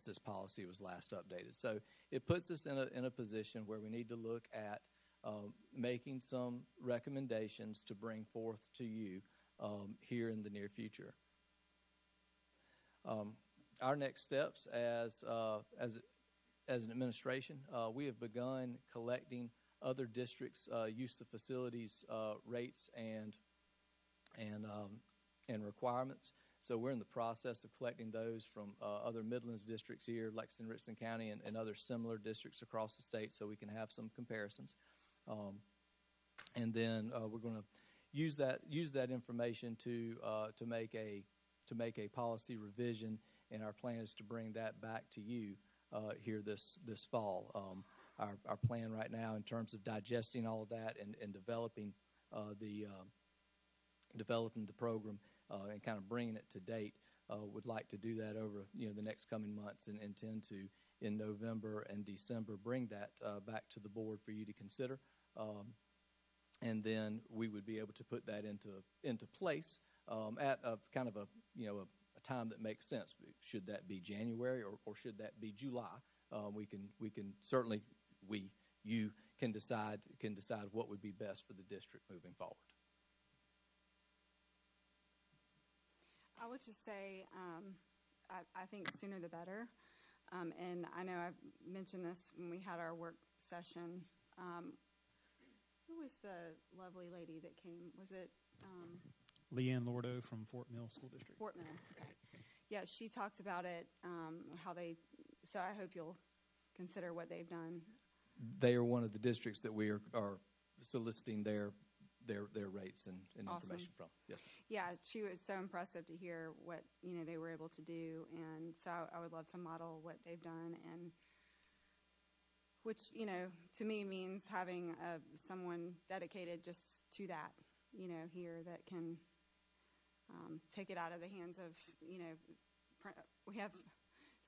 this policy was last updated. So it puts us in a position where we need to look at making some recommendations to bring forth to you here in the near future. Our next steps as an administration, we have begun collecting other districts' use of facilities rates and requirements. So we're in the process of collecting those from other Midlands districts here, Lexington, Richland County, and other similar districts across the state, so we can have some comparisons. And then we're going to use that information to make a policy revision, and our plan is to bring that back to you here this fall. Our plan right now in terms of digesting all of that and developing the program and kind of bringing it to date, would like to do that over the next coming months, and intend to in November and December bring that back to the board for you to consider, and then we would be able to put that into place at a kind of a time that makes sense. Should that be January or should that be July? We can certainly you can decide what would be best for the district moving forward. I would just say I think sooner the better. And I know I've mentioned this when we had our work session. Who was the lovely lady that came? Was it Leanne Lordo from Fort Mill School District? Fort Mill, okay. Yeah, she talked about it, so I hope you'll consider what they've done. They are one of the districts that we are soliciting their rates and Awesome. Information from. Yes. Yeah, she was so impressive to hear what they were able to do, and so I would love to model what they've done, and which to me means having someone dedicated just to that here that can take it out of the hands of we have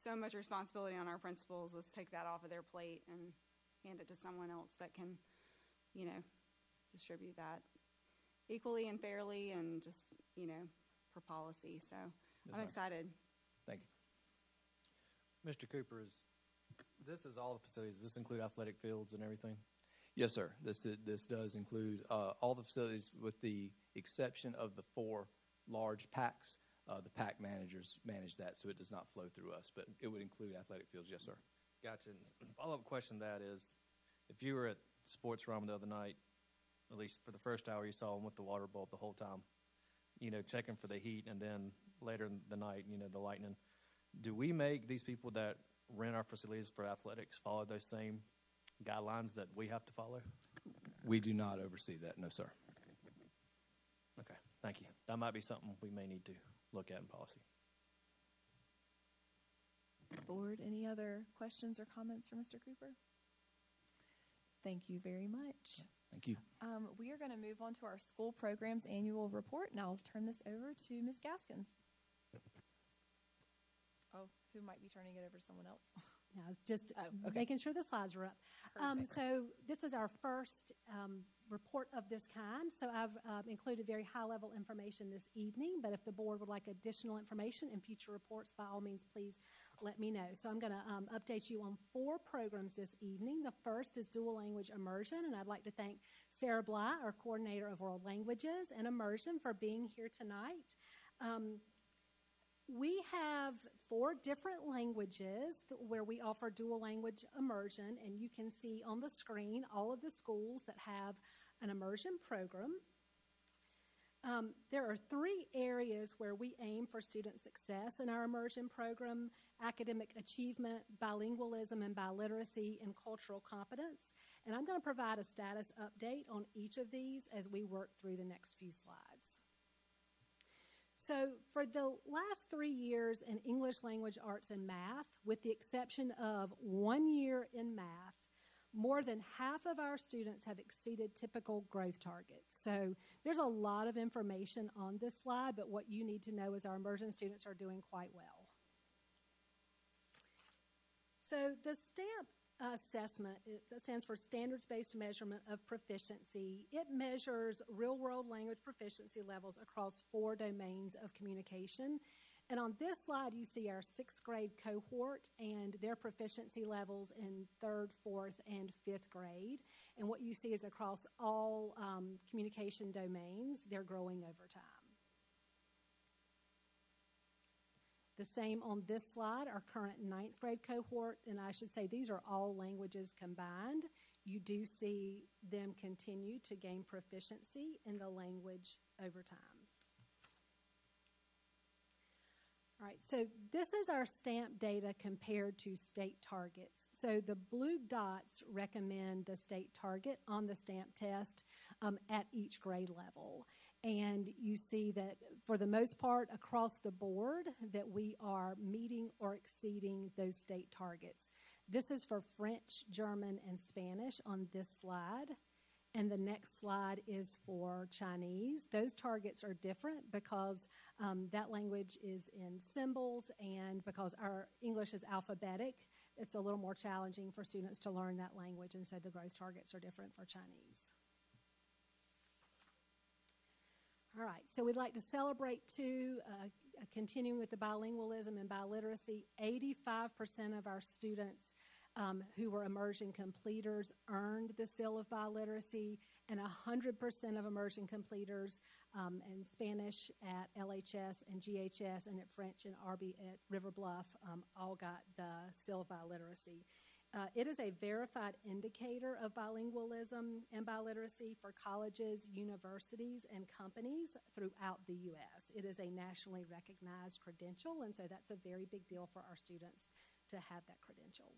so much responsibility on our principals. Let's take that off of their plate and hand it to someone else that can distribute that equally and fairly, and just for policy. So I'm excited. Thank you. Mr. Cooper, this is all the facilities. Does this include athletic fields and everything? Yes, sir. This does include all the facilities, with the exception of the 4 large PACs. The PAC managers manage that, so it does not flow through us, but it would include athletic fields. Yes, sir. Gotcha. And follow-up question to that is, if you were at Sports Room the other night, at least for the first hour, you saw them with the water bulb the whole time, checking for the heat, and then later in the night, the lightning. Do we make these people that rent our facilities for athletics follow those same guidelines that we have to follow? We do not oversee that, no, sir. Okay, thank you. That might be something we may need to look at in policy. Board, any other questions or comments for Mr. Cooper? Thank you very much. Thank you. We are going to move on to our school programs annual report, and I'll turn this over to Ms. Gaskins. Oh, who might be turning it over to someone else? No, just making sure the slides are up. So this is our first report of this kind. So I've included very high-level information this evening, but if the board would like additional information in future reports, by all means, please let me know. So I'm going to update you on 4 programs this evening. The first is dual language immersion, and I'd like to thank Sarah Bly, our coordinator of world languages and immersion, for being here tonight. We have 4 different languages where we offer dual language immersion, and you can see on the screen all of the schools that have an immersion program. There are 3 areas where we aim for student success in our immersion program: academic achievement, bilingualism and biliteracy, and cultural competence. And I'm going to provide a status update on each of these as we work through the next few slides. So for the last 3 years in English language arts and math, with the exception of 1 year in math, more than half of our students have exceeded typical growth targets. So there's a lot of information on this slide, but what you need to know is our immersion students are doing quite well. So the STAMP assessment, that stands for Standards-Based Measurement of Proficiency. It measures real-world language proficiency levels across 4 domains of communication. And on this slide, you see our 6th grade cohort and their proficiency levels in 3rd, 4th, and 5th grade. And what you see is across all communication domains, they're growing over time. The same on this slide, our current 9th grade cohort, and I should say these are all languages combined. You do see them continue to gain proficiency in the language over time. All right, so this is our stamp data compared to state targets. So the blue dots recommend the state target on the stamp test at each grade level. And you see that for the most part across the board that we are meeting or exceeding those state targets. This is for French, German, and Spanish on this slide. And the next slide is for Chinese. Those targets are different because that language is in symbols, and because our English is alphabetic, it's a little more challenging for students to learn that language, and so the growth targets are different for Chinese. All right, so we'd like to celebrate too, continuing with the bilingualism and biliteracy. 85% of our students who were immersion completers earned the seal of biliteracy, and 100% of immersion completers in Spanish at LHS and GHS and at French and RB at River Bluff all got the seal of biliteracy. It is a verified indicator of bilingualism and biliteracy for colleges, universities, and companies throughout the U.S. It is a nationally recognized credential, and so that's a very big deal for our students to have that credential.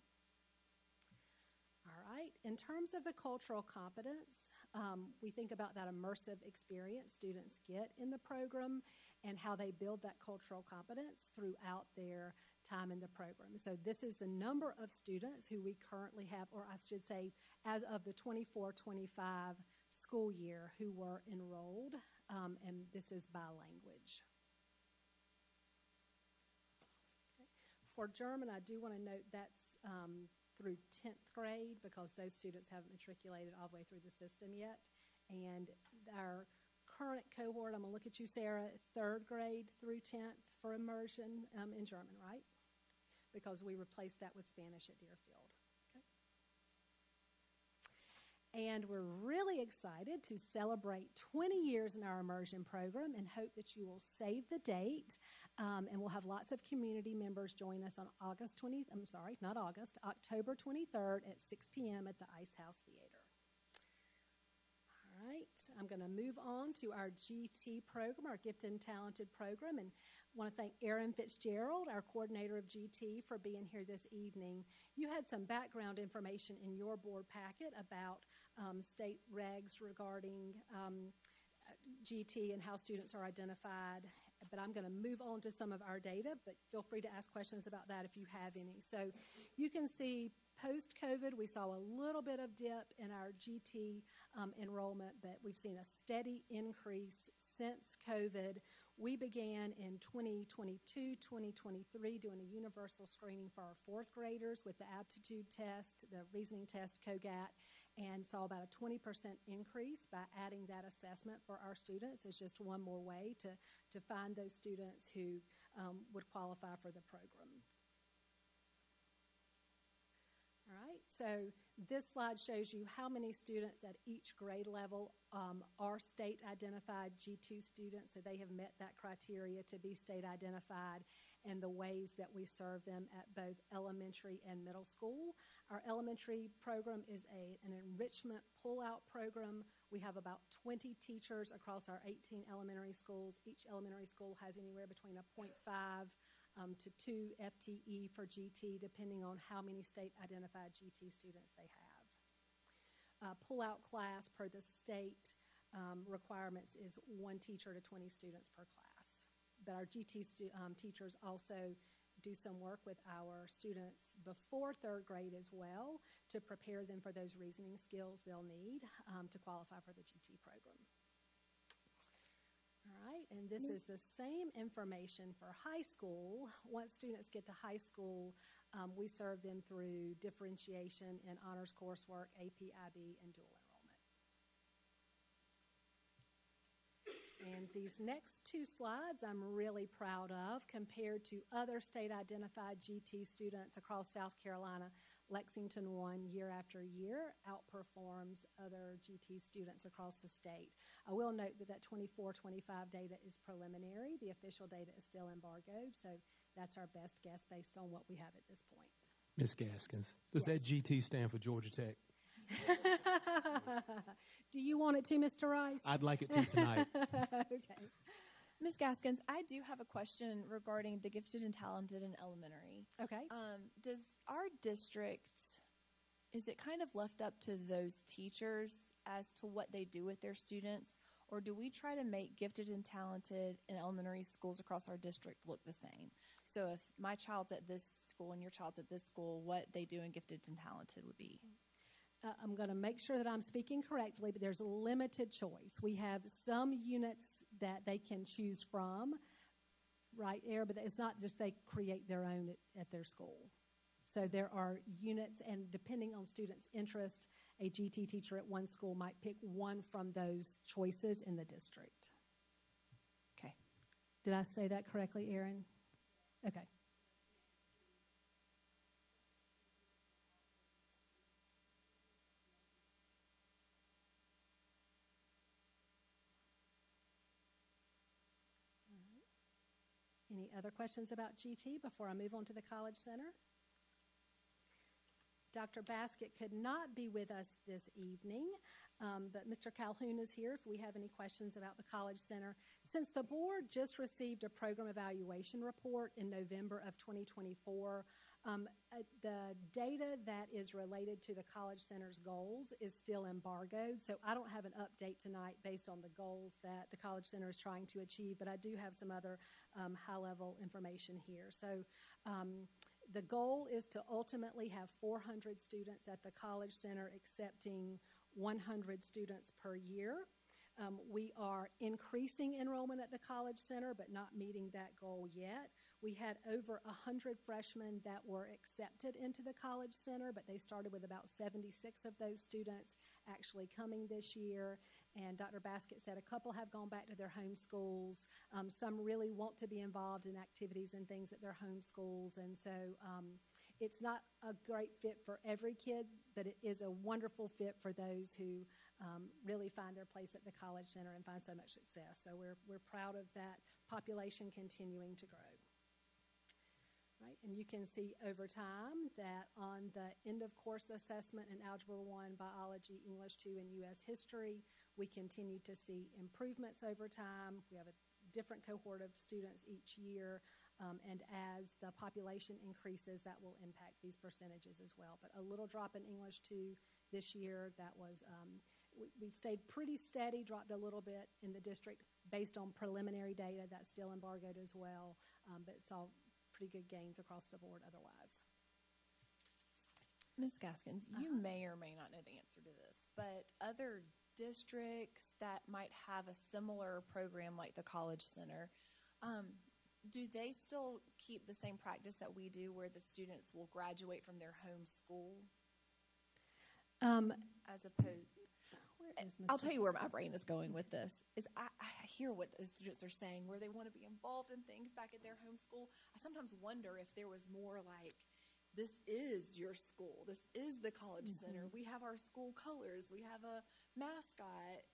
All right, in terms of the cultural competence, we think about that immersive experience students get in the program and how they build that cultural competence throughout their time in the program. So this is the number of students who we currently have, or I should say, as of the 24-25 school year who were enrolled, and this is by language. Okay. For German, I do want to note that's through 10th grade because those students haven't matriculated all the way through the system yet. And our current cohort, I'm going to look at you, Sarah, 3rd grade through 10th for immersion in German, right? Because we replaced that with Spanish at Deerfield. Okay. And we're really excited to celebrate 20 years in our immersion program and hope that you will save the date. And we'll have lots of community members join us on October 23rd at 6 p.m. at the Ice House Theater. All right, I'm going to move on to our GT program, our Gifted and Talented program, and I want to thank Erin Fitzgerald, our coordinator of GT, for being here this evening. You had some background information in your board packet about state regs regarding GT and how students are identified, but I'm going to move on to some of our data, but feel free to ask questions about that if you have any. So you can see post-COVID, we saw a little bit of dip in our GT enrollment, but we've seen a steady increase since COVID. We began in 2022, 2023 doing a universal screening for our 4th graders with the aptitude test, the reasoning test, COGAT, and saw about a 20% increase by adding that assessment for our students. It's just one more way to find those students who would qualify for the program. All right, so this slide shows you how many students at each grade level are state-identified G2 students, so they have met that criteria to be state-identified, and the ways that we serve them at both elementary and middle school. Our elementary program is an enrichment pull-out program. We have about 20 teachers across our 18 elementary schools. Each elementary school has anywhere between a 0.5 to 2 FTE for GT, depending on how many state-identified GT students they have. Pull-out class per the state requirements is 1 teacher to 20 students per class. But our GT teachers also do some work with our students before 3rd grade as well to prepare them for those reasoning skills they'll need to qualify for the GT program. All right, and this is the same information for high school. Once students get to high school, we serve them through differentiation in honors coursework, AP, IB, and dual enrollment. And these next 2 slides I'm really proud of compared to other state-identified GT students across South Carolina. Lexington 1 year after year outperforms other GT students across the state. I will note that that 24-25 data is preliminary. The official data is still embargoed, so that's our best guess based on what we have at this point. Ms. Gaskins, does that GT stand for Georgia Tech? Do you want it to, Mr. Rice? I'd like it to tonight. Okay. Ms. Gaskins, I do have a question regarding the gifted and talented in elementary. Okay. Does our district, is it kind of left up to those teachers as to what they do with their students, or do we try to make gifted and talented in elementary schools across our district look the same? So if my child's at this school and your child's at this school, what they do in gifted and talented would be? I'm going to make sure that I'm speaking correctly, but there's a limited choice. We have some units that they can choose from, right there, but it's not just they create their own at their school. So there are units, and depending on students' interest, a GT teacher at one school might pick one from those choices in the district. Okay. Did I say that correctly, Erin? Okay. Any other questions about GT before I move on to the College Center? Dr. Baskett could not be with us this evening, but Mr. Calhoun is here if we have any questions about the College Center. Since the board just received a program evaluation report in November of 2024, the data that is related to the College Center's goals is still embargoed, so I don't have an update tonight based on the goals that the College Center is trying to achieve, but I do have some other high-level information here. So the goal is to ultimately have 400 students at the College Center, accepting 100 students per year. We are increasing enrollment at the College Center, but not meeting that goal yet. We had over 100 freshmen that were accepted into the College Center, but they started with about 76 of those students actually coming this year. And Dr. Baskett said a couple have gone back to their home schools. Some really want to be involved in activities and things at their home schools. And so it's not a great fit for every kid, but it is a wonderful fit for those who really find their place at the College Center and find so much success. So we're proud of that population continuing to grow. Right, and you can see over time that on the end-of-course assessment in Algebra 1, Biology, English 2, and U.S. History, we continue to see improvements over time. We have a different cohort of students each year, and as the population increases, that will impact these percentages as well. But a little drop in English 2 this year, that was, we stayed pretty steady, dropped a little bit in the district based on preliminary data. That's still embargoed as well, but saw pretty good gains across the board otherwise. Ms. Gaskins, you may or may not know the answer to this, but other districts that might have a similar program like the College Center, do they still keep the same practice that we do where the students will graduate from their home school? As opposed, I'll tell you where my brain is going with this. Is I hear what those students are saying, where they want to be involved in things back at their home school. I sometimes wonder if there was more like, this is your school. This is the College Center. We have our school colors. We have a mascot.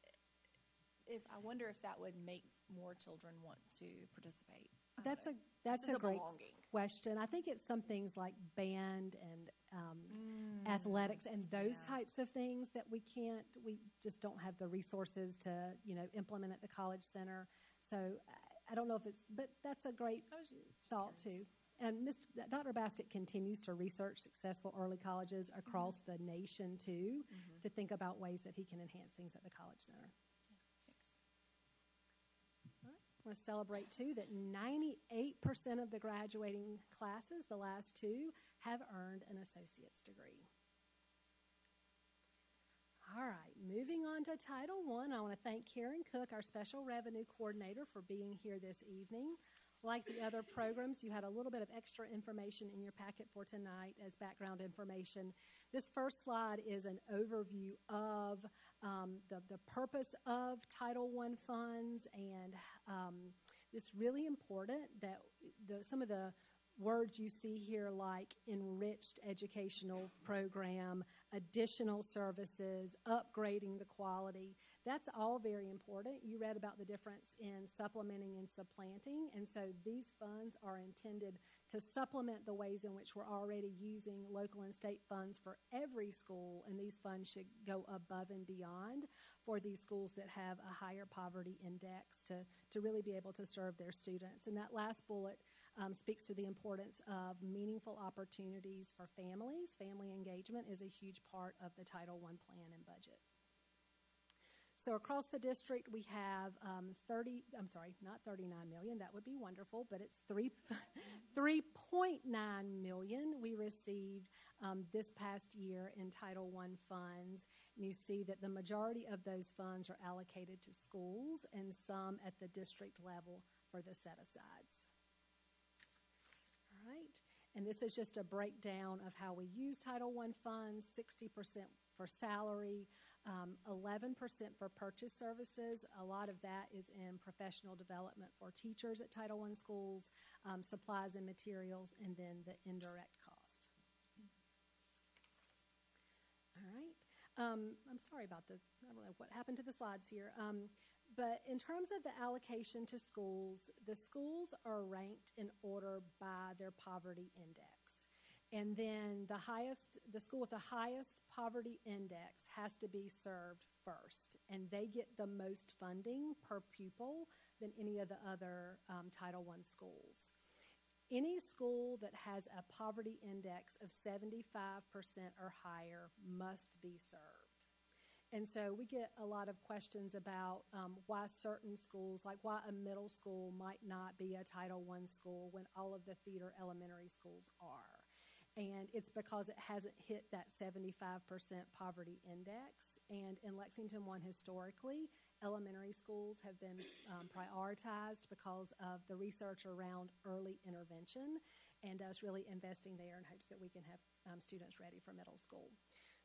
I wonder if that would make more children want to participate. That's a great question. I think it's some things like band and athletics and those types of things that we just don't have the resources to, implement at the College Center. So I don't know if but that's a great thought too. And Dr. Baskett continues to research successful early colleges across the nation too, to think about ways that he can enhance things at the College Center. I want to celebrate, too, that 98% of the graduating classes, the last two, have earned an associate's degree. All right, moving on to Title I, I want to thank Karen Cook, our Special Revenue Coordinator, for being here this evening. Like the other programs, you had a little bit of extra information in your packet for tonight as background information. This first slide is an overview of the purpose of Title I funds, and it's really important that some of the words you see here like enriched educational program, additional services, upgrading the quality, that's all very important. You read about the difference in supplementing and supplanting, and so these funds are intended to supplement the ways in which we're already using local and state funds for every school, and these funds should go above and beyond for these schools that have a higher poverty index to really be able to serve their students. And that last bullet speaks to the importance of meaningful opportunities for families. Family engagement is a huge part of the Title I plan and budget. So across the district, we have not 39 million, that would be wonderful, but it's 3.9 million we received this past year in Title I funds. And you see that the majority of those funds are allocated to schools and some at the district level for the set-asides. All right, and this is just a breakdown of how we use Title I funds, 60% for salary, 11% for purchase services. A lot of that is in professional development for teachers at Title I schools, supplies and materials, and then the indirect cost. All right. I'm sorry about the, I don't know what happened to the slides here. But in terms of the allocation to schools, the schools are ranked in order by their poverty index. And then the school with the highest poverty index has to be served first. And they get the most funding per pupil than any of the other Title I schools. Any school that has a poverty index of 75% or higher must be served. And so we get a lot of questions about why certain schools, like why a middle school might not be a Title I school when all of the feeder elementary schools are. And it's because it hasn't hit that 75% poverty index. And in Lexington I historically, elementary schools have been prioritized because of the research around early intervention and us really investing there in hopes that we can have students ready for middle school.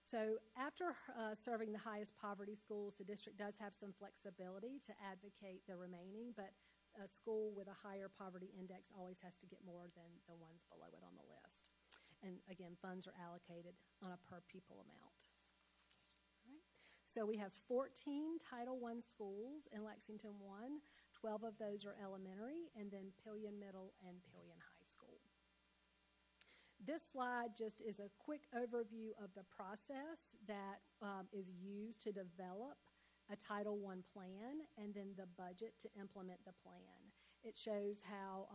So after serving the highest poverty schools, the district does have some flexibility to advocate the remaining, but a school with a higher poverty index always has to get more than the ones below it on the list. And again, funds are allocated on a per pupil amount. All right. So we have 14 Title I schools in Lexington I. 12 of those are elementary, and then Pelion Middle and Pelion High School. This slide just is a quick overview of the process that is used to develop a Title I plan and then the budget to implement the plan. It shows how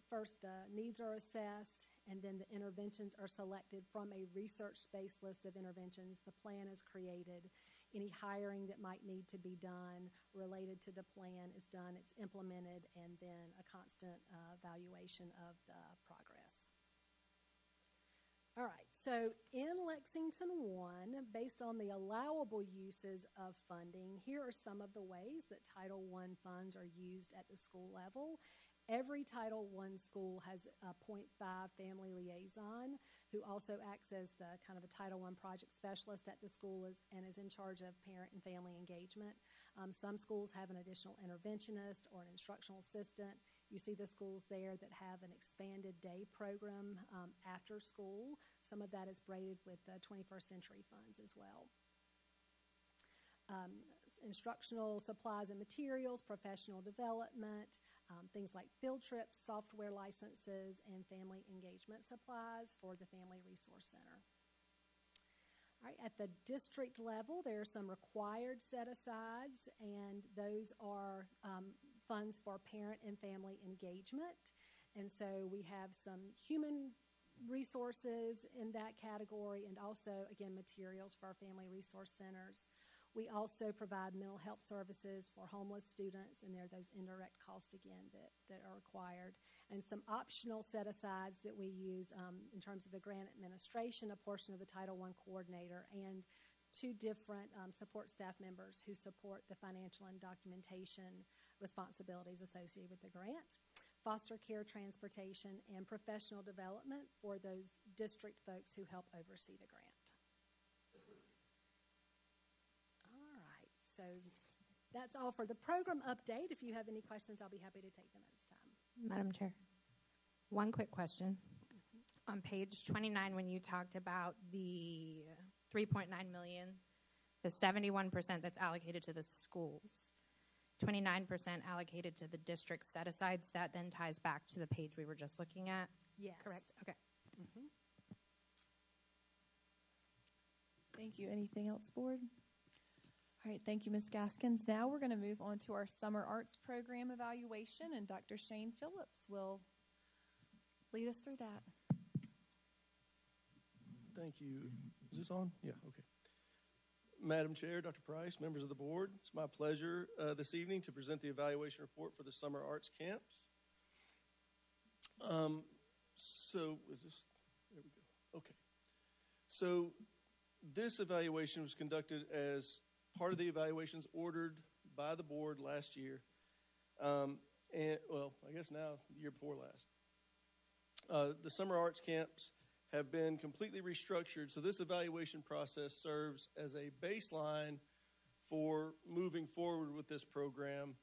first the needs are assessed and then the interventions are selected from a research-based list of interventions. The plan is created. Any hiring that might need to be done related to the plan is done. It's implemented, and then a constant evaluation of the progress. All right, so in Lexington I, based on the allowable uses of funding, here are some of the ways that Title I funds are used at the school level. Every Title I school has a .5 family liaison who also acts as the kind of a Title I project specialist at the school and is in charge of parent and family engagement. Some schools have an additional interventionist or an instructional assistant. You see the schools there that have an expanded day program after school. Some of that is braided with the 21st Century funds as well. Instructional supplies and materials, professional development, things like field trips, software licenses, and family engagement supplies for the Family Resource Center. All right, at the district level, there are some required set-asides, and those are funds for parent and family engagement. And so we have some human resources in that category and also, again, materials for our family resource centers. We also provide mental health services for homeless students, and there are those indirect costs, again, that are required. And some optional set-asides that we use in terms of the grant administration, a portion of the Title I coordinator, and 2 different support staff members who support the financial and documentation responsibilities associated with the grant. Foster care transportation and professional development for those district folks who help oversee the grant. So that's all for the program update. If you have any questions, I'll be happy to take them at this time. Madam Chair. One quick question. On page 29, when you talked about the 3.9 million, the 71% that's allocated to the schools, 29% allocated to the district set-asides, that then ties back to the page we were just looking at? Yes. Correct? Okay. Mm-hmm. Thank you. Anything else, board? All right, thank you, Ms. Gaskins. Now we're going to move on to our summer arts program evaluation, and Dr. Shane Phillips will lead us through that. Thank you. Is this on? Yeah, okay. Madam Chair, Dr. Price, members of the board, it's my pleasure this evening to present the evaluation report for the summer arts camps. So is this, there we go. Okay. So this evaluation was conducted as part of the evaluations ordered by the board last year. And well, I guess now the year before last. The summer arts camps have been completely restructured, so this evaluation process serves as a baseline for moving forward with this program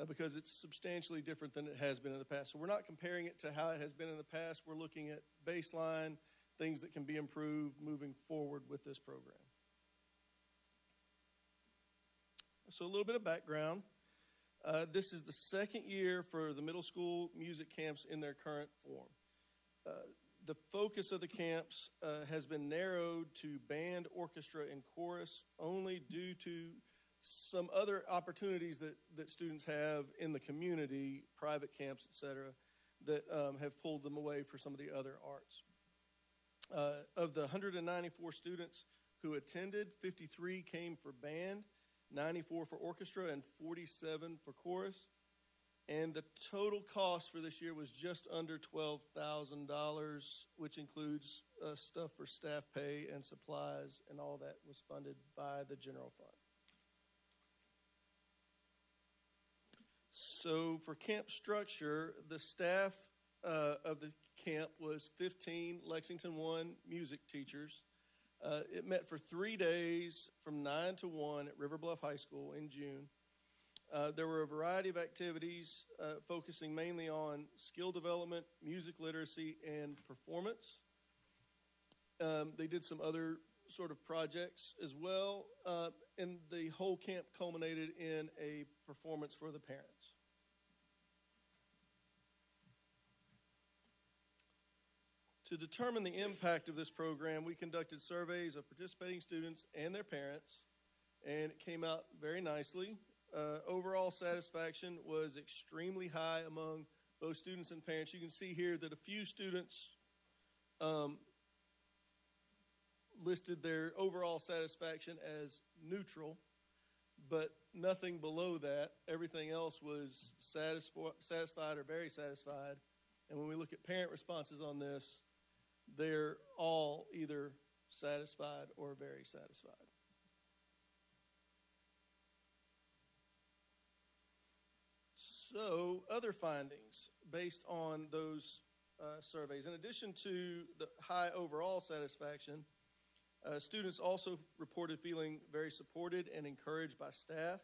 because it's substantially different than it has been in the past. So we're not comparing it to how it has been in the past. We're looking at baseline, things that can be improved moving forward with this program. So a little bit of background. This is the second year for the middle school music camps in their current form. The focus of the camps has been narrowed to band, orchestra, and chorus only due to some other opportunities that students have in the community, private camps, et cetera, that have pulled them away for some of the other arts. Of the 194 students who attended, 53 came for band, 94 for orchestra, and 47 for chorus. And the total cost for this year was just under $12,000, which includes stuff for staff pay and supplies, and all that was funded by the general fund. So for camp structure, the staff of the camp was 15 Lexington 1 music teachers. It met for 3 days from 9 to 1 at River Bluff High School in June. There were a variety of activities focusing mainly on skill development, music literacy, and performance. They did some other sort of projects as well, and the whole camp culminated in a performance for the parents. To determine the impact of this program, we conducted surveys of participating students and their parents, and it came out very nicely. Overall satisfaction was extremely high among both students and parents. You can see here that a few students listed their overall satisfaction as neutral, but nothing below that. Everything else was satisfied or very satisfied. And when we look at parent responses on this, they're all either satisfied or very satisfied. So, other findings based on those surveys. In addition to the high overall satisfaction, students also reported feeling very supported and encouraged by staff,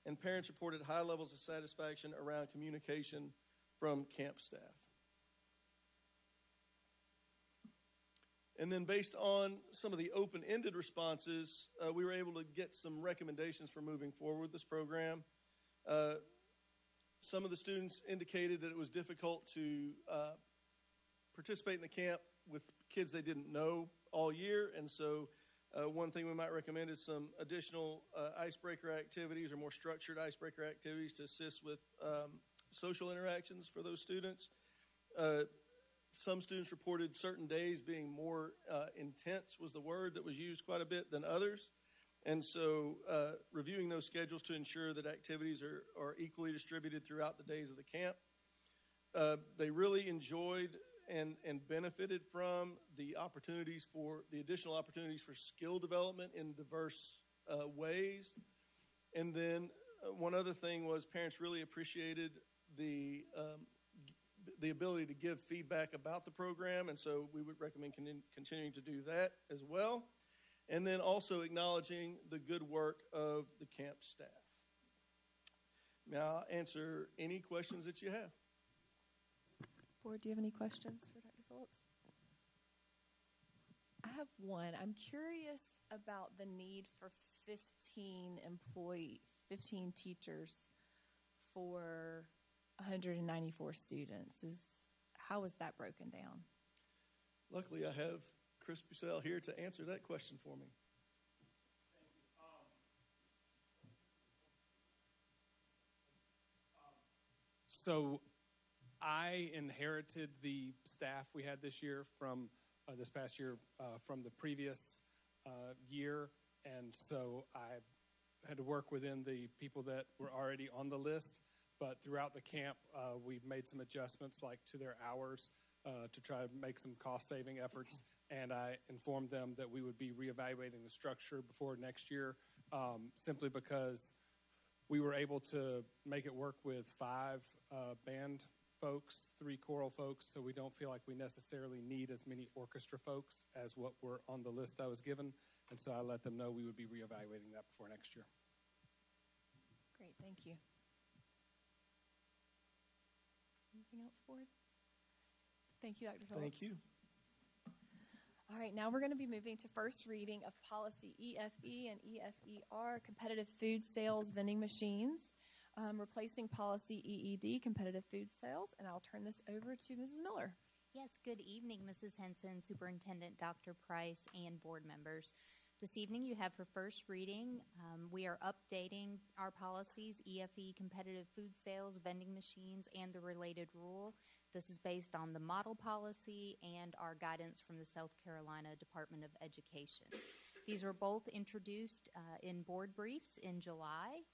and parents reported high levels of satisfaction around communication from camp staff. And then based on some of the open-ended responses, we were able to get some recommendations for moving forward with this program. Some of the students indicated that it was difficult to participate in the camp with kids they didn't know all year, and so one thing we might recommend is some additional icebreaker activities or more structured icebreaker activities to assist with social interactions for those students. Some students reported certain days being more intense was the word that was used quite a bit than others. And so reviewing those schedules to ensure that activities are equally distributed throughout the days of the camp. They really enjoyed and benefited from the opportunities the additional opportunities for skill development in diverse ways. And then one other thing was parents really appreciated the ability to give feedback about the program, and so we would recommend continuing to do that as well. And then also acknowledging the good work of the camp staff. Now, I'll answer any questions that you have. Board, do you have any questions for Dr. Phillips? I have one. I'm curious about the need for 15 teachers for 194 students. How is that broken down? Luckily, I have Chris Bussell here to answer that question for me. So I inherited the staff we had this year from this past year from the previous year, and so I had to work within the people that were already on the list. But throughout the camp, we've made some adjustments, like to their hours, to try to make some cost-saving efforts. And I informed them that we would be reevaluating the structure before next year, simply because we were able to make it work with 5 band folks, 3 choral folks, so we don't feel like we necessarily need as many orchestra folks as what were on the list I was given. And so I let them know we would be reevaluating that before next year. Great, thank you. Anything else, Board? Thank you, Dr. Phillips. Thank you. All right, now we're going to be moving to first reading of policy EFE and EFE-R, competitive food sales vending machines, replacing policy EED, competitive food sales, and I'll turn this over to Mrs. Miller. Yes, good evening, Mrs. Henson, Superintendent Dr. Price, and board members. This evening you have for first reading, we are updating our policies, EFE, competitive food sales, vending machines, and the related rule. This is based on the model policy and our guidance from the South Carolina Department of Education. These were both introduced in board briefs in July.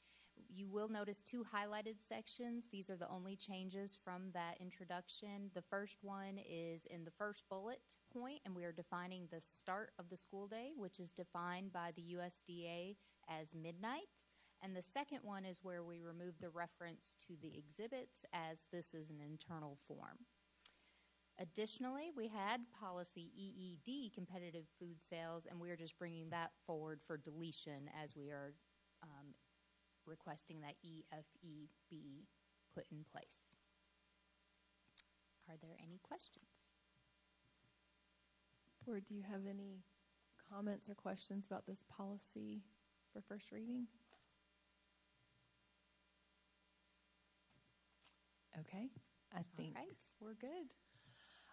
You will notice 2 highlighted sections. These are the only changes from that introduction. The first one is in the first bullet point, and we are defining the start of the school day, which is defined by the USDA as midnight. And the second one is where we remove the reference to the exhibits, as this is an internal form. Additionally, we had policy EED, competitive food sales, and we are just bringing that forward for deletion as we are requesting that EFE be put in place. Are there any questions? Board, do you have any comments or questions about this policy for first reading? Okay, I think we're good.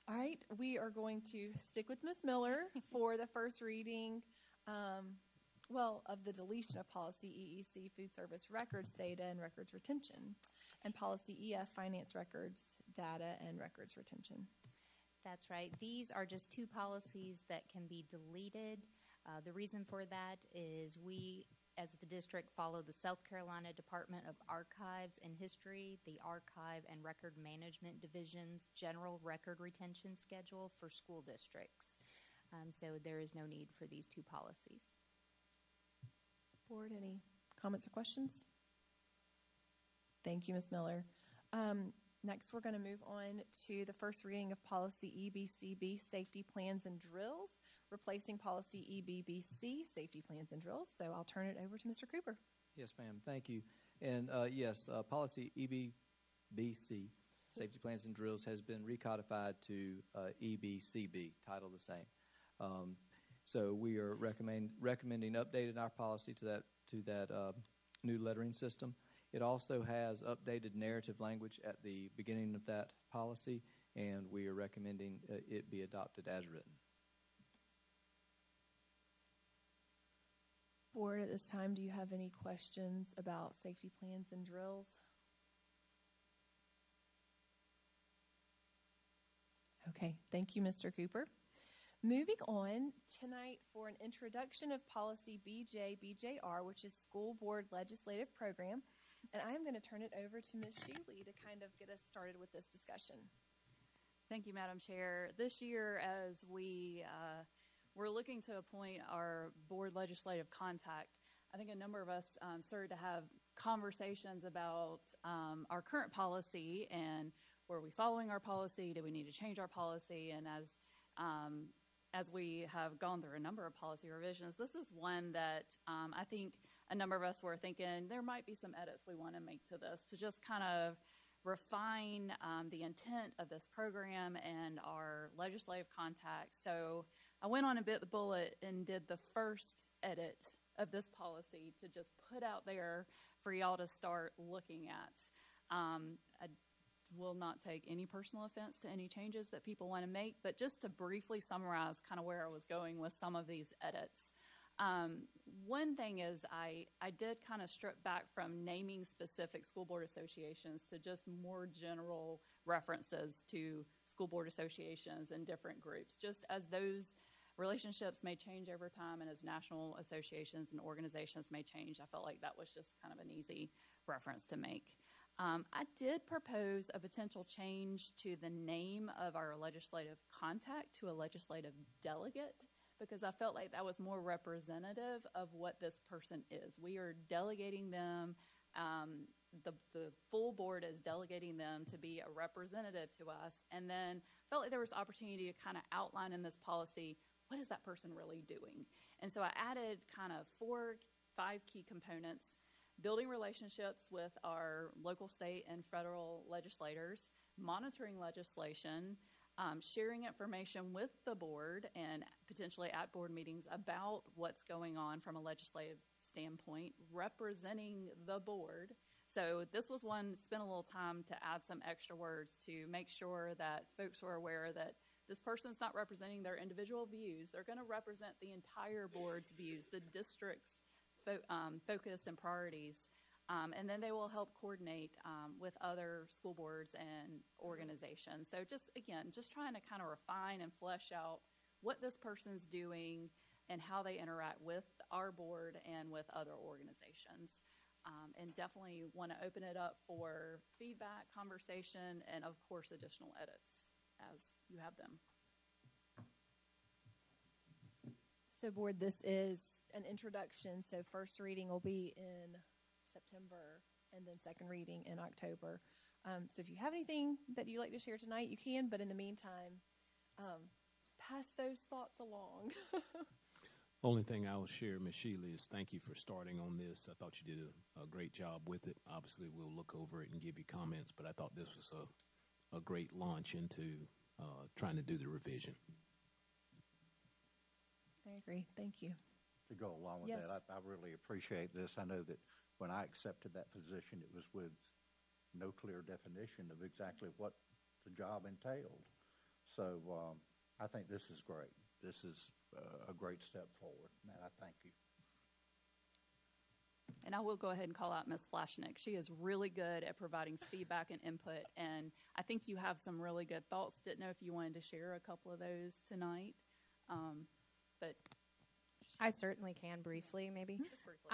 All right, we are going to stick with Ms. Miller for the first reading of the deletion of policy EEC, food service records data and records retention, and policy EF, finance records data and records retention. That's right. These are just 2 policies that can be deleted. The reason for that is we, as the district, follow the South Carolina Department of Archives and History, the Archive and Record Management Division's general record retention schedule for school districts. So there is no need for these 2 policies. Board, any comments or questions? Thank you, Ms. Miller. Next, we're going to move on to the first reading of policy EBCB, safety plans and drills, replacing policy EBBC, safety plans and drills. So I'll turn it over to Mr. Cooper. Yes, ma'am. Thank you. And yes, policy EBBC, safety plans and drills, has been recodified to EBCB, title the same. So we are recommending updating our policy to that new lettering system. It also has updated narrative language at the beginning of that policy, and we are recommending it be adopted as written. Board, at this time, do you have any questions about safety plans and drills? Okay, thank you, Mr. Cooper. Moving on tonight for an introduction of policy BJR, which is School Board Legislative Program. And I'm going to turn it over to Ms. Shealy to kind of get us started with this discussion. Thank you, Madam Chair. This year, as we're looking to appoint our board legislative contact, I think a number of us started to have conversations about our current policy and were we following our policy? Do we need to change our policy? And as we have gone through a number of policy revisions, this is one that I think a number of us were thinking there might be some edits we want to make to this to just kind of refine the intent of this program and our legislative contacts. So I went on and bit the bullet and did the first edit of this policy to just put out there for y'all to start looking at. I will not take any personal offense to any changes that people want to make, but just to briefly summarize kind of where I was going with some of these edits. One thing is I did kind of strip back from naming specific school board associations to just more general references to school board associations and different groups, just as those relationships may change over time and as national associations and organizations may change. I felt like that was just kind of an easy reference to make. I did propose a potential change to the name of our legislative contact to a legislative delegate, because I felt like that was more representative of what this person is. We are delegating them, the full board is delegating them to be a representative to us, and then felt like there was opportunity to kind of outline in this policy, what is that person really doing? And so I added kind of 5 key components: building relationships with our local, state, and federal legislators, monitoring legislation, sharing information with the board and potentially at board meetings about what's going on from a legislative standpoint, representing the board. So this was one, spent a little time to add some extra words to make sure that folks were aware that this person's not representing their individual views. They're going to represent the entire board's views, the district's focus and priorities. And then they will help coordinate with other school boards and organizations. So just, again, just trying to kind of refine and flesh out what this person's doing and how they interact with our board and with other organizations. And definitely want to open it up for feedback, conversation, and, of course, additional edits as you have them. So, board, this is an introduction. So first reading will be in September, and then second reading in October. So if you have anything that you'd like to share tonight, you can. But in the meantime, pass those thoughts along. Only thing I will share, Ms. Sheila, is thank you for starting on this. I thought you did a great job with it. Obviously, we'll look over it and give you comments, but I thought this was a great launch into trying to do the revision. I agree. Thank you. To go along with that, I really appreciate this. I know that when I accepted that position, it was with no clear definition of exactly what the job entailed. So I think this is great. This is a great step forward, and I thank you. And I will go ahead and call out Ms. Flashnick. She is really good at providing feedback and input, and I think you have some really good thoughts. Didn't know if you wanted to share a couple of those tonight, but I certainly can briefly, maybe. Just briefly.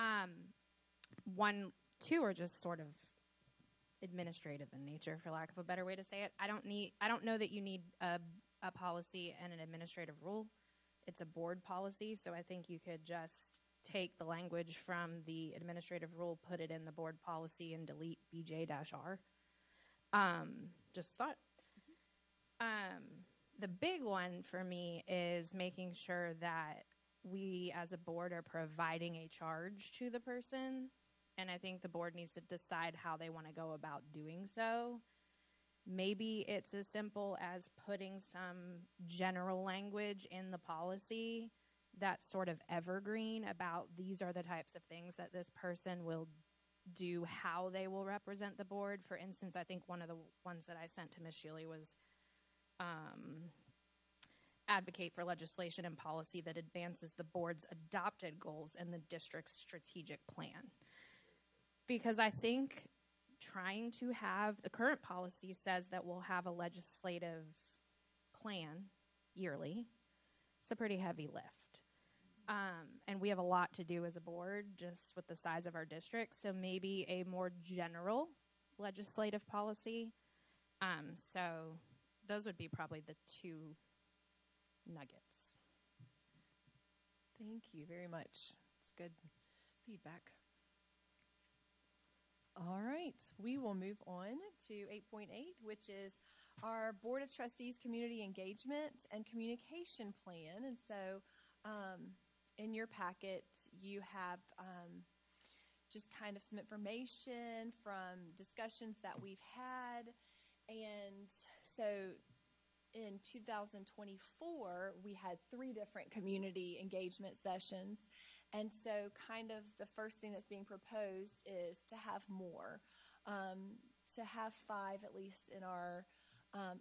1, 2 are just sort of administrative in nature, for lack of a better way to say it. I don't know that you need a policy and an administrative rule. It's a board policy, so I think you could just take the language from the administrative rule, put it in the board policy, and delete BJ-R. Just thought. The big one for me is making sure that we as a board are providing a charge to the person, and I think the board needs to decide how they want to go about doing so. Maybe it's as simple as putting some general language in the policy that's sort of evergreen about these are the types of things that this person will do, how they will represent the board. For instance, I think one of the ones that I sent to Ms. Shealy was advocate for legislation and policy that advances the board's adopted goals and the district's strategic plan. Because I think trying to have, the current policy says that we'll have a legislative plan yearly. It's a pretty heavy lift. And we have a lot to do as a board just with the size of our district. So maybe a more general legislative policy. So those would be probably the 2 nuggets. Thank you very much. It's good feedback. All right, we will move on to 8.8, which is our Board of Trustees Community Engagement and Communication Plan. And so in your packet, you have just kind of some information from discussions that we've had. And so in 2024, we had 3 different community engagement sessions. And so kind of the first thing that's being proposed is to have more, to have 5 at least in our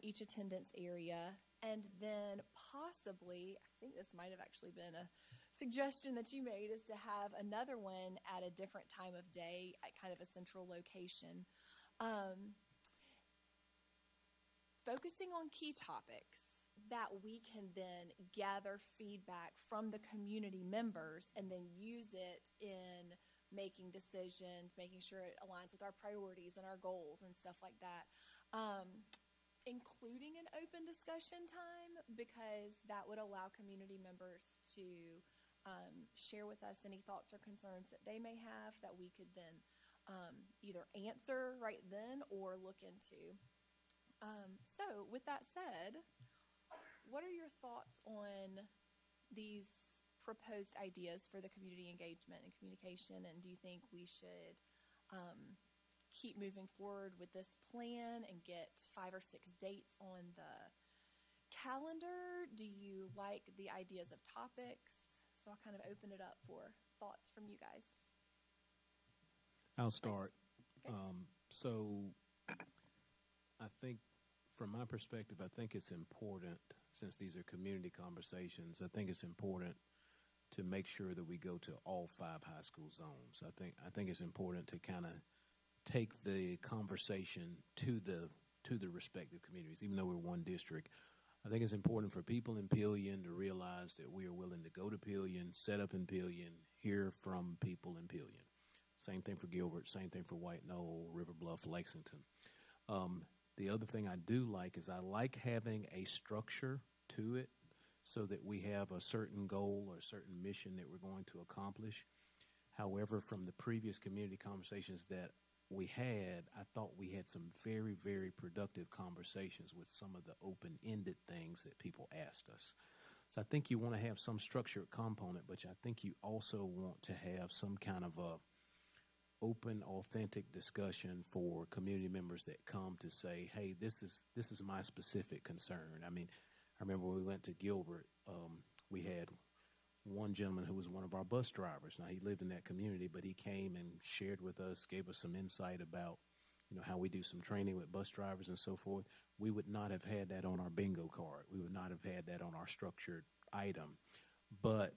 each attendance area. And then possibly, I think this might have actually been a suggestion that you made, is to have another one at a different time of day at kind of a central location. Focusing on key topics that we can then gather feedback from the community members and then use it in making decisions, making sure it aligns with our priorities and our goals and stuff like that. Including an open discussion time, because that would allow community members to share with us any thoughts or concerns that they may have that we could then either answer right then or look into. So with that said, what are your thoughts on these proposed ideas for the community engagement and communication, and do you think we should keep moving forward with this plan and get 5 or 6 dates on the calendar? Do you like the ideas of topics? So I'll kind of open it up for thoughts from you guys. I'll start. Okay. So I think from my perspective, I think it's important, since these are community conversations, I think it's important to make sure that we go to all 5 high school zones. I think it's important to kind of take the conversation to the respective communities, even though we're one district. I think it's important for people in Pelion to realize that we are willing to go to Pelion, set up in Pelion, hear from people in Pelion. Same thing for Gilbert, same thing for White Knoll, River Bluff, Lexington. The other thing I do like is I like having a structure to it so that we have a certain goal or a certain mission that we're going to accomplish. However, from the previous community conversations that we had, I thought we had some very, very productive conversations with some of the open-ended things that people asked us. So I think you want to have some structured component, but I think you also want to have some kind of a open, authentic discussion for community members that come to say, hey, this is my specific concern. I mean, I remember when we went to Gilbert, we had one gentleman who was one of our bus drivers. Now, he lived in that community, but he came and shared with us, gave us some insight about, how we do some training with bus drivers and so forth. We would not have had that on our bingo card. We would not have had that on our structured item. But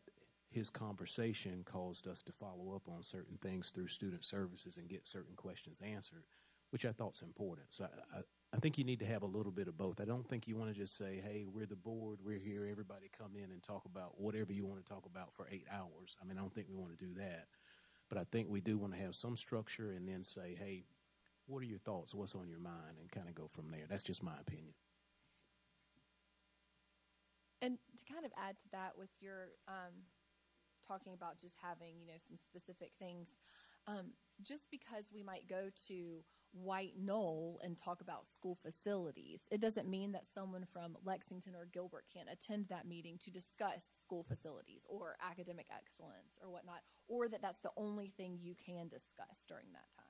his conversation caused us to follow up on certain things through student services and get certain questions answered, which I thought is important. So I think you need to have a little bit of both. I don't think you want to just say, hey, we're the board, we're here, everybody come in and talk about whatever you want to talk about for 8 hours. I mean, I don't think we want to do that. But I think we do want to have some structure and then say, hey, what are your thoughts? What's on your mind? And kind of go from there. That's just my opinion. And to kind of add to that with your talking about just having, some specific things, just because we might go to White Knoll and talk about school facilities, it doesn't mean that someone from Lexington or Gilbert can't attend that meeting to discuss school facilities or academic excellence or whatnot, or that that's the only thing you can discuss during that time.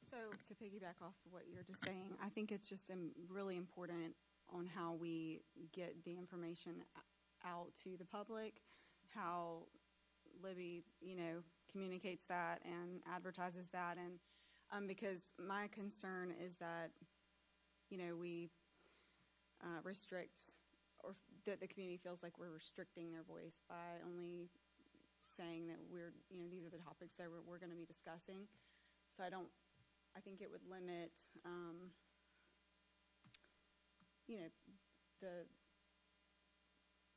So to piggyback off of what you're just saying, I think it's just really important on how we get the information out to the public, how Libby, communicates that and advertises that, and because my concern is that, we restrict, or that the community feels like we're restricting their voice by only saying that we're, these are the topics that we're going to be discussing. So I think it would limit,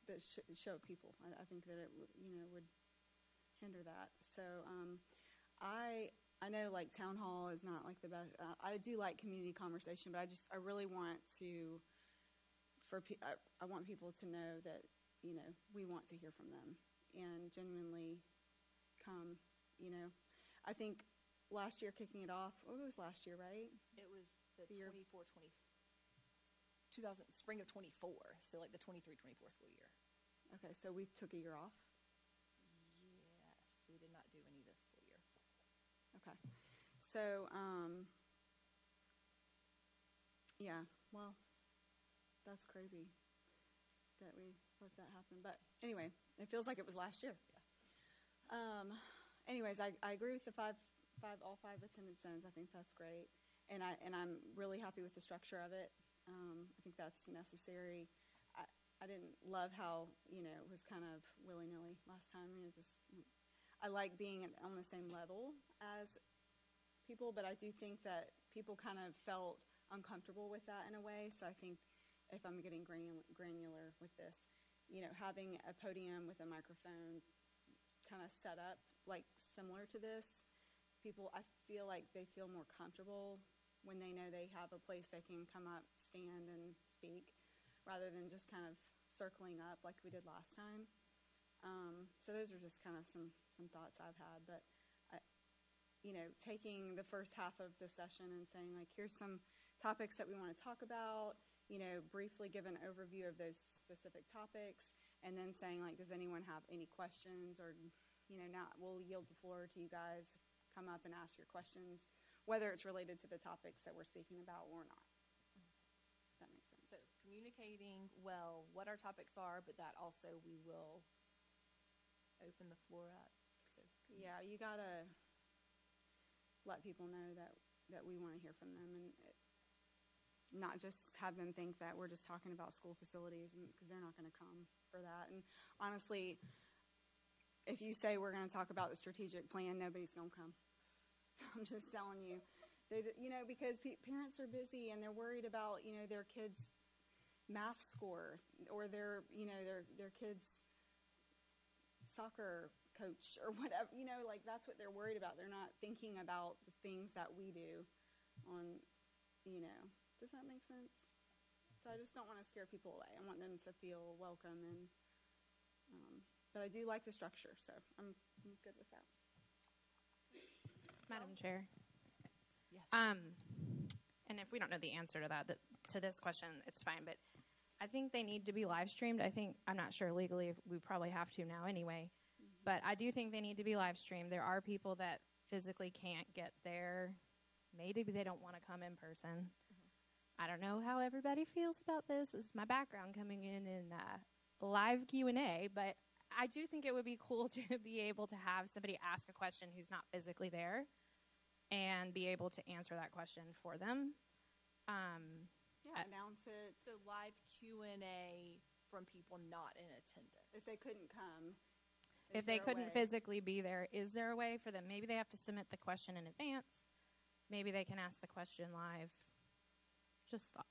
the show of people. I think that it would hinder that. So I know like town hall is not like the best. I do like community conversation, but I really want to I want people to know that we want to hear from them and genuinely come. I think last year kicking it off. It was last year, right? It was the spring of 24, so like the 23-24 school year. Okay, so we took a year off? Yes, we did not do any this school year. Okay. So, yeah, well, that's crazy that we let that happen. But anyway, it feels like it was last year. Yeah. Anyways, I agree with the all five attendance zones. I think that's great. And I'm really happy with the structure of it. I think that's necessary. I didn't love how, it was kind of willy-nilly last time. I like being on the same level as people, but I do think that people kind of felt uncomfortable with that in a way. So I think if I'm getting granular with this, having a podium with a microphone kind of set up like similar to this, I feel like they feel more comfortable when they know they have a place they can come up, stand, and speak, rather than just kind of circling up like we did last time. So those are just kind of some thoughts I've had. But, taking the first half of the session and saying, like, here's some topics that we want to talk about, briefly give an overview of those specific topics, and then saying, like, does anyone have any questions? Or, now we'll yield the floor to you guys. Come up and ask your questions, whether it's related to the topics that we're speaking about or not. That makes sense. So communicating well what our topics are, but that also we will open the floor up. So yeah, you gotta let people know that we want to hear from them, and not just have them think that we're just talking about school facilities, because they're not going to come for that. And honestly, if you say we're going to talk about the strategic plan, nobody's going to come. I'm just telling you. Because parents are busy and they're worried about, their kids' math score or their kids' soccer coach or whatever, that's what they're worried about. They're not thinking about the things that we do on, does that make sense? So I just don't want to scare people away. I want them to feel welcome, and but I do like the structure, so I'm good with that. Madam Chair. Yes. And if we don't know the answer to that, to this question, it's fine. But I think they need to be live streamed. I'm not sure legally if we probably have to now anyway. Mm-hmm. But I do think they need to be live streamed. There are people that physically can't get there. Maybe they don't want to come in person. Mm-hmm. I don't know how everybody feels about this. This is my background coming in live Q&A, but I do think it would be cool to be able to have somebody ask a question who's not physically there and be able to answer that question for them. Announce it. So live Q&A from people not in attendance. If they couldn't come. If they couldn't physically be there, is there a way for them? Maybe they have to submit the question in advance. Maybe they can ask the question live. Just thought.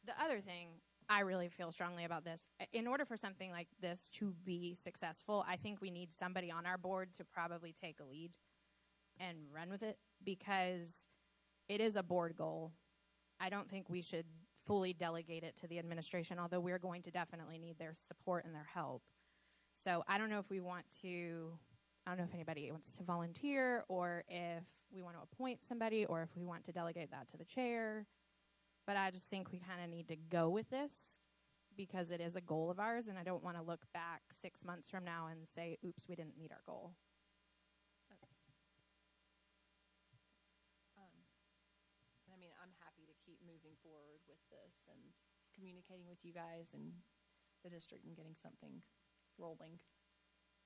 The other thing I really feel strongly about this, in order for something like this to be successful, I think we need somebody on our board to probably take a lead and run with it, because it is a board goal. I don't think we should fully delegate it to the administration, although we're going to definitely need their support and their help. So I don't know if anybody wants to volunteer, or if we want to appoint somebody, or if we want to delegate that to the chair. But I just think we kind of need to go with this, because it is a goal of ours, and I don't want to look back 6 months from now and say, oops, we didn't meet our goal. I'm happy to keep moving forward with this and communicating with you guys and the district and getting something rolling.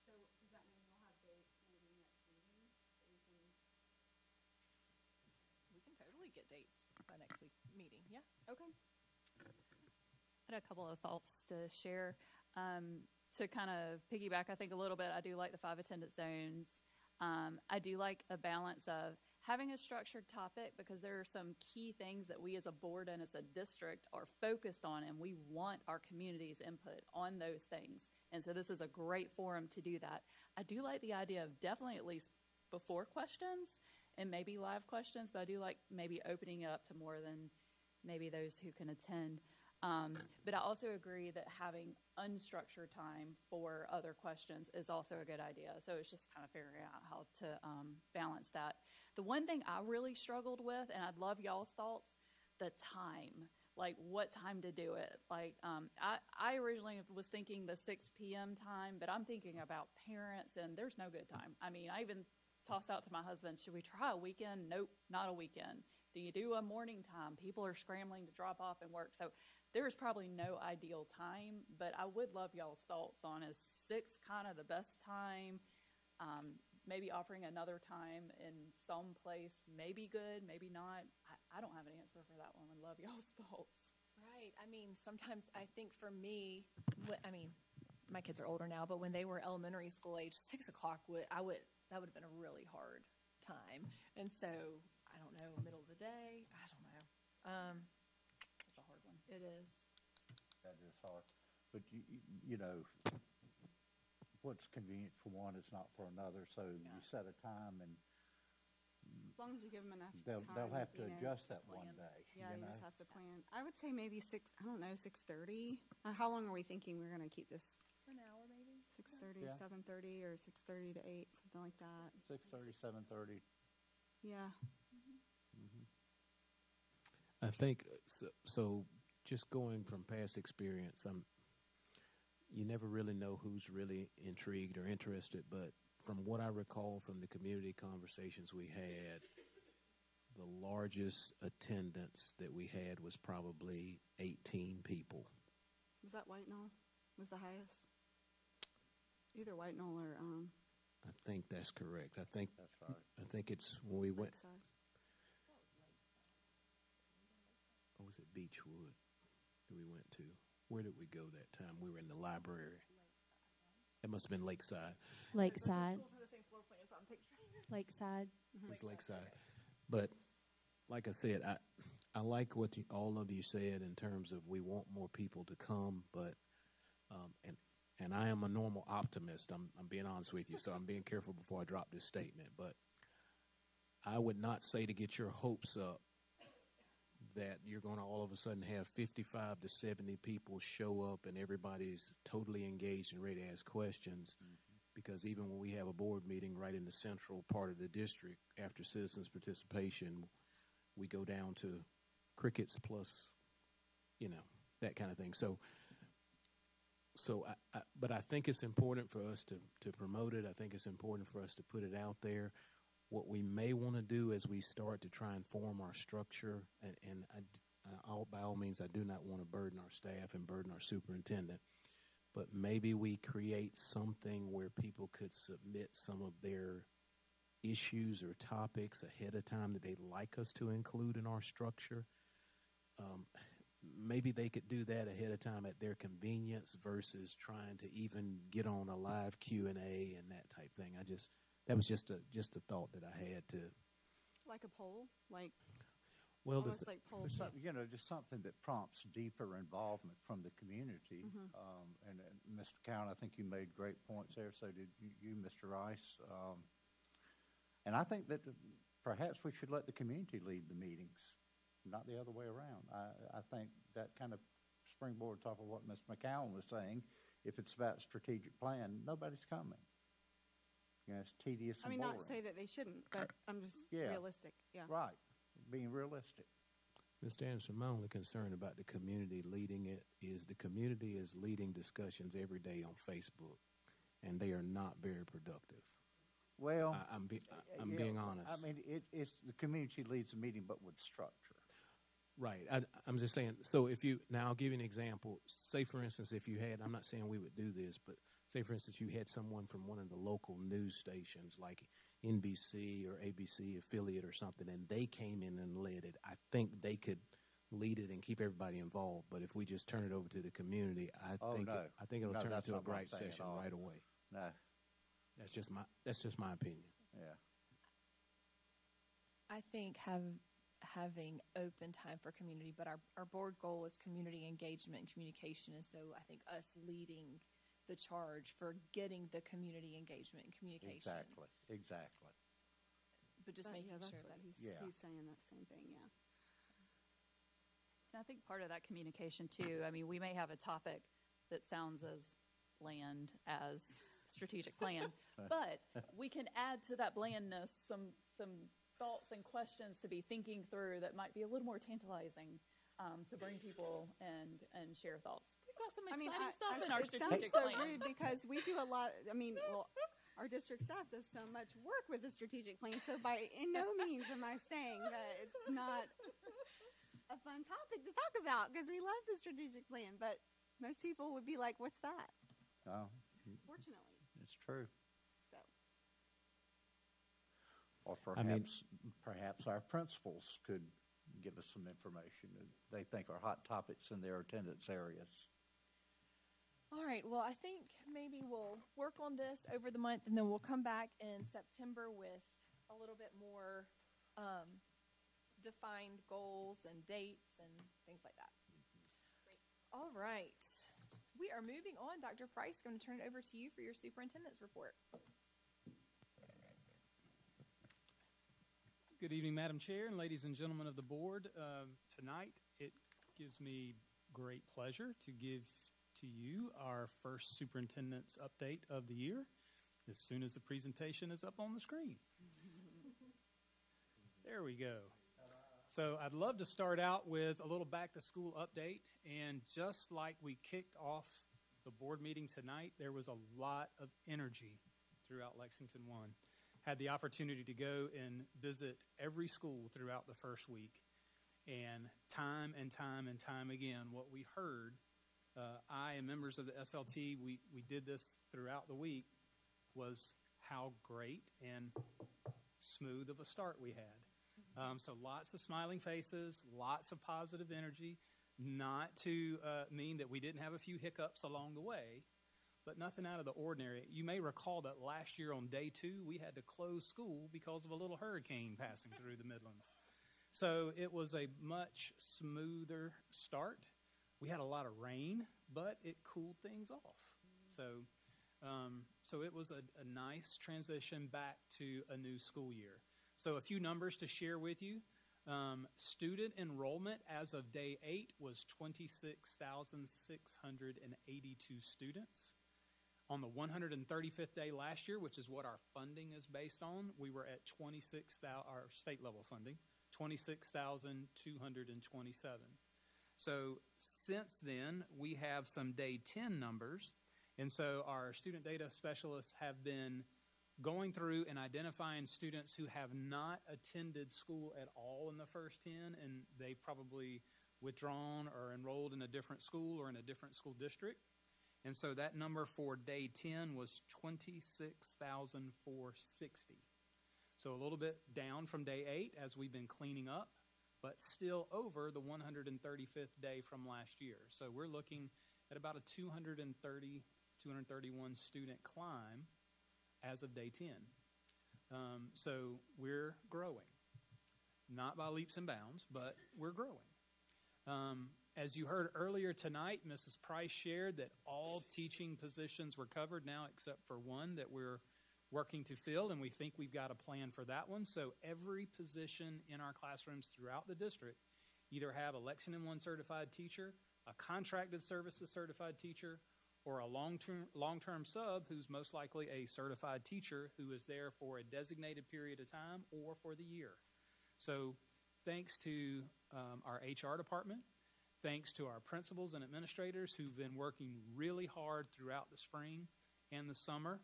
So does that mean we'll have dates maybe next meeting? We can totally get dates by next week meeting. Yeah. Okay. I had a couple of thoughts to share. To kind of piggyback, I think a little bit, I do like the 5 attendance zones. I do like a balance of having a structured topic, because there are some key things that we as a board and as a district are focused on, and we want our community's input on those things. And so this is a great forum to do that. I do like the idea of definitely at least before questions and maybe live questions, but I do like maybe opening up to more than maybe those who can attend. But I also agree that having unstructured time for other questions is also a good idea. So it's just kind of figuring out how to balance that. The one thing I really struggled with, and I'd love y'all's thoughts, the time. Like, what time to do it? Like, I originally was thinking the 6 p.m. time, but I'm thinking about parents, and there's no good time. I mean, I even tossed out to my husband, should we try a weekend? Nope, not a weekend. Do you do a morning time? People are scrambling to drop off and work. So there is probably no ideal time, but I would love y'all's thoughts on, is 6 kind of the best time? Maybe offering another time in some place may be good, maybe not. I don't have an answer for that one. Would love y'all's thoughts. Right. I mean, sometimes I think for me, my kids are older now, but when they were elementary school age, 6 o'clock that would have been a really hard time. And so, I don't know, middle of the day, I don't know. It's a hard one. It is. That is hard. But, you know, what's convenient for one is not for another, so you set a time and as long as you give them enough they'll time. Have to you know, adjust that one day. Yeah, you just have to plan. I would say maybe 6:30. How long are we thinking we're going to keep this? An hour, maybe. 6:30, 7:30, or 6:30 to 8, something like that. 6:30, 7:30. Yeah. I think so. Just going from past experience, you never really know who's really intrigued or interested, but from what I recall from the community conversations we had, the largest attendance that we had was probably 18 people. Was that White Knoll? Was the highest? Either White Knoll or I think that's correct. I think that's right. I think it's when we went. Lakeside. Or was it Beechwood that we went to? Where did we go that time? We were in the library. It must have been Lakeside. Lakeside. Lakeside. It was Lakeside. But like I said, I like what all of you said in terms of we want more people to come, but and I am a normal optimist. I'm being honest with you, so I'm being careful before I drop this statement. But I would not say to get your hopes up that you're going to all of a sudden have 55 to 70 people show up and everybody's totally engaged and ready to ask questions. Because even when we have a board meeting right in the central part of the district, after citizens' participation, we go down to crickets plus, that kind of thing. But I think it's important for us to promote it. I think it's important for us to put it out there. What we may want to do as we start to try and form our structure, and by all means, I do not want to burden our staff and burden our superintendent, but maybe we create something where people could submit some of their issues or topics ahead of time that they'd like us to include in our structure. Maybe they could do that ahead of time at their convenience versus trying to even get on a live Q&A and that type thing. That was just a thought that I had to. Like a poll, like. Well, almost like poll. Just something that prompts deeper involvement from the community. And Mr. Cowan, I think you made great points there. So did you, Mr. Rice. And I think that perhaps we should let the community lead the meetings, not the other way around. I think that kind of springboards off of what Ms. McCowan was saying. If it's about strategic plan, nobody's coming. It's tedious and boring. Not to say that they shouldn't, but I'm just realistic. Yeah. Right. Being realistic. Mr. Anderson, my only concern about the community leading it is the community is leading discussions every day on Facebook, and they are not very productive. Well, I'm being honest. I mean, it's the community leads the meeting, but with structure. Right. I'm just saying, so I'll give you an example. Say, for instance, if you had, I'm not saying we would do this, but say, for instance, you had someone from one of the local news stations like NBC or ABC affiliate or something, and they came in and led it. I think they could lead it and keep everybody involved. But if we just turn it over to the community, I think it'll turn into a gripe session right away. No. That's just my opinion. Yeah. I think having open time for community, but our board goal is community engagement and communication, and so I think us leading the charge for getting the community engagement and communication. Exactly. But just making that's sure what that he's saying that same thing. Yeah. And I think part of that communication too. I mean, we may have a topic that sounds as bland as strategic plan, but we can add to that blandness some thoughts and questions to be thinking through that might be a little more tantalizing to bring people and share thoughts. We've got some exciting stuff in our strategic plan. It sounds so rude because we do a lot. I mean, well, our district staff does so much work with the strategic plan. So by in no means am I saying that it's not a fun topic to talk about, because we love the strategic plan, but most people would be like, what's that? Oh, Fortunately. it's true. So. Or perhaps, perhaps our principals could give us some information that they think are hot topics in their attendance areas. All right, well, I think maybe we'll work on this over the month, and then we'll come back in September with a little bit more defined goals and dates and things like that. Great. All right. We are moving on. Dr. Price, going to turn it over to you for your superintendent's report. Good evening, Madam Chair and ladies and gentlemen of the board. Tonight, it gives me great pleasure to give to you our first superintendent's update of the year as soon as the presentation is up on the screen. There we go. So I'd love to start out with a little back-to-school update, and just like we kicked off the board meeting tonight, there was a lot of energy throughout Lexington 1. Had the opportunity to go and visit every school throughout the first week, and time and time and time again, what we heard, I and members of the SLT, we did this throughout the week, was how great and smooth of a start we had. So lots of smiling faces, lots of positive energy, not to mean that we didn't have a few hiccups along the way, but nothing out of the ordinary. You may recall that last year on day 2, we had to close school because of a little hurricane passing through the Midlands. So it was a much smoother start. We had a lot of rain, but it cooled things off. So it was a nice transition back to a new school year. So a few numbers to share with you. Student enrollment as of day 8 was 26,682 students. On the 135th day last year, which is what our funding is based on, we were at 26,000, our state level funding, 26,227. So since then, we have some day 10 numbers. And so our student data specialists have been going through and identifying students who have not attended school at all in the first 10, and they've probably withdrawn or enrolled in a different school or in a different school district. And so that number for day 10 was 26,460. So a little bit down from day 8 as we've been cleaning up, but still over the 135th day from last year. So we're looking at about a 231 student climb as of day 10. So we're growing. Not by leaps and bounds, but we're growing. As you heard earlier tonight, Mrs. Price shared that all teaching positions were covered now except for one that we're working to fill, and we think we've got a plan for that one. So every position in our classrooms throughout the district either have a Lexington 1 certified teacher, a contracted services certified teacher, or a long-term sub who's most likely a certified teacher who is there for a designated period of time or for the year. So thanks to our HR department, thanks to our principals and administrators who've been working really hard throughout the spring and the summer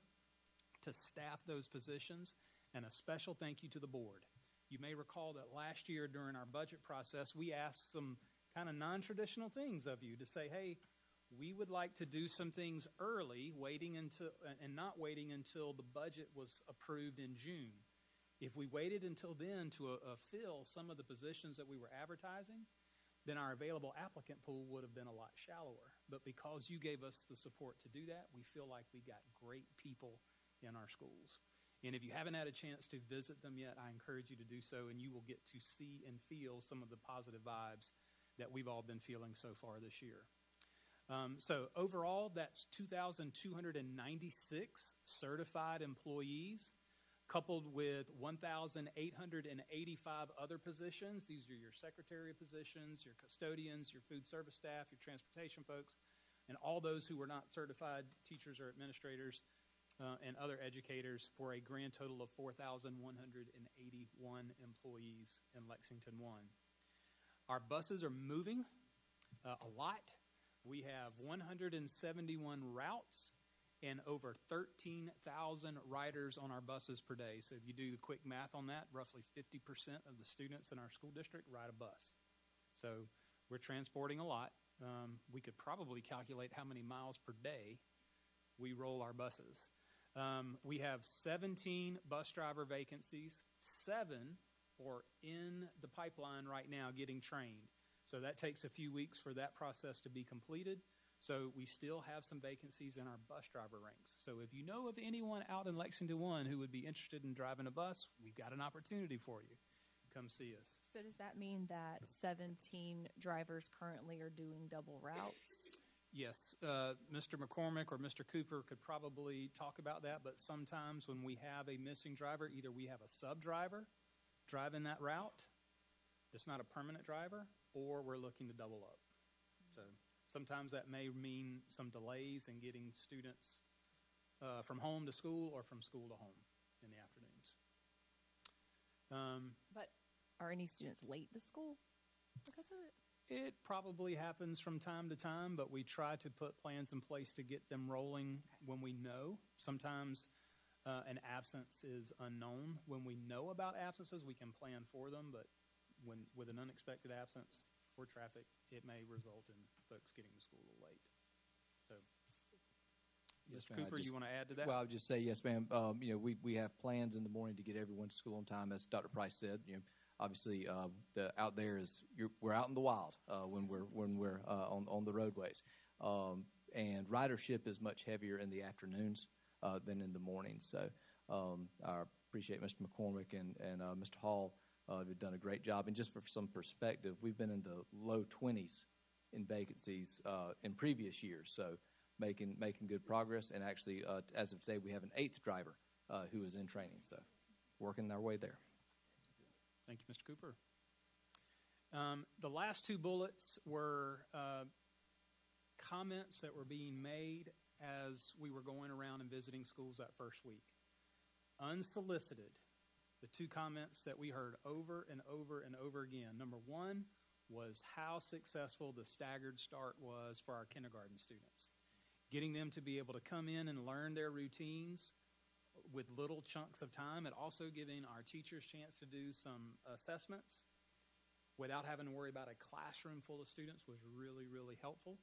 to staff those positions, and a special thank you to the board. You may recall that last year during our budget process, we asked some kind of non-traditional things of you to say, hey, we would like to do some things early, not waiting until the budget was approved in June. If we waited until then to fill some of the positions that we were advertising, then our available applicant pool would have been a lot shallower. But because you gave us the support to do that, we feel like we got great people in our schools. And if you haven't had a chance to visit them yet, I encourage you to do so, and you will get to see and feel some of the positive vibes that we've all been feeling so far this year. So overall, that's 2,296 certified employees, coupled with 1,885 other positions. These are your secretary positions, your custodians, your food service staff, your transportation folks, and all those who were not certified teachers or administrators and other educators, for a grand total of 4,181 employees in Lexington 1. Our buses are moving a lot. We have 171 routes and over 13,000 riders on our buses per day. So if you do the quick math on that, roughly 50% of the students in our school district ride a bus. So we're transporting a lot. We could probably calculate how many miles per day we roll our buses. We have 17 bus driver vacancies. 7 are in the pipeline right now getting trained. So that takes a few weeks for that process to be completed. So we still have some vacancies in our bus driver ranks. So if you know of anyone out in Lexington 1 who would be interested in driving a bus, we've got an opportunity for you. Come see us. So does that mean that 17 drivers currently are doing double routes? Yes. Mr. McCormick or Mr. Cooper could probably talk about that, but sometimes when we have a missing driver, either we have a sub-driver driving that route that's not a permanent driver, or we're looking to double up. So sometimes that may mean some delays in getting students from home to school or from school to home in the afternoons. But are any students late to school because of it? It probably happens from time to time, but we try to put plans in place to get them rolling when we know. Sometimes an absence is unknown. When we know about absences, we can plan for them, but when with an unexpected absence or traffic, it may result in folks getting to school a little late. So, Yes, Mr. Cooper, you want to add to that? Well, I would just say, yes, ma'am. We have plans in the morning to get everyone to school on time, as Dr. Price said. Obviously, out there we're out in the wild when we're on the roadways, and ridership is much heavier in the afternoons than in the mornings. So, I appreciate Mr. McCormick and Mr. Hall. Have done a great job. And just for some perspective, we've been in the low 20s in vacancies in previous years. So, making good progress. And actually, as of today, we have an 8th driver who is in training. So, working our way there. Thank you, Mr. Cooper. The last 2 bullets were comments that were being made as we were going around and visiting schools that first week. Unsolicited, the 2 comments that we heard over and over and over again. Number 1 was how successful the staggered start was for our kindergarten students. Getting them to be able to come in and learn their routines with little chunks of time, and also giving our teachers a chance to do some assessments without having to worry about a classroom full of students was really, really helpful.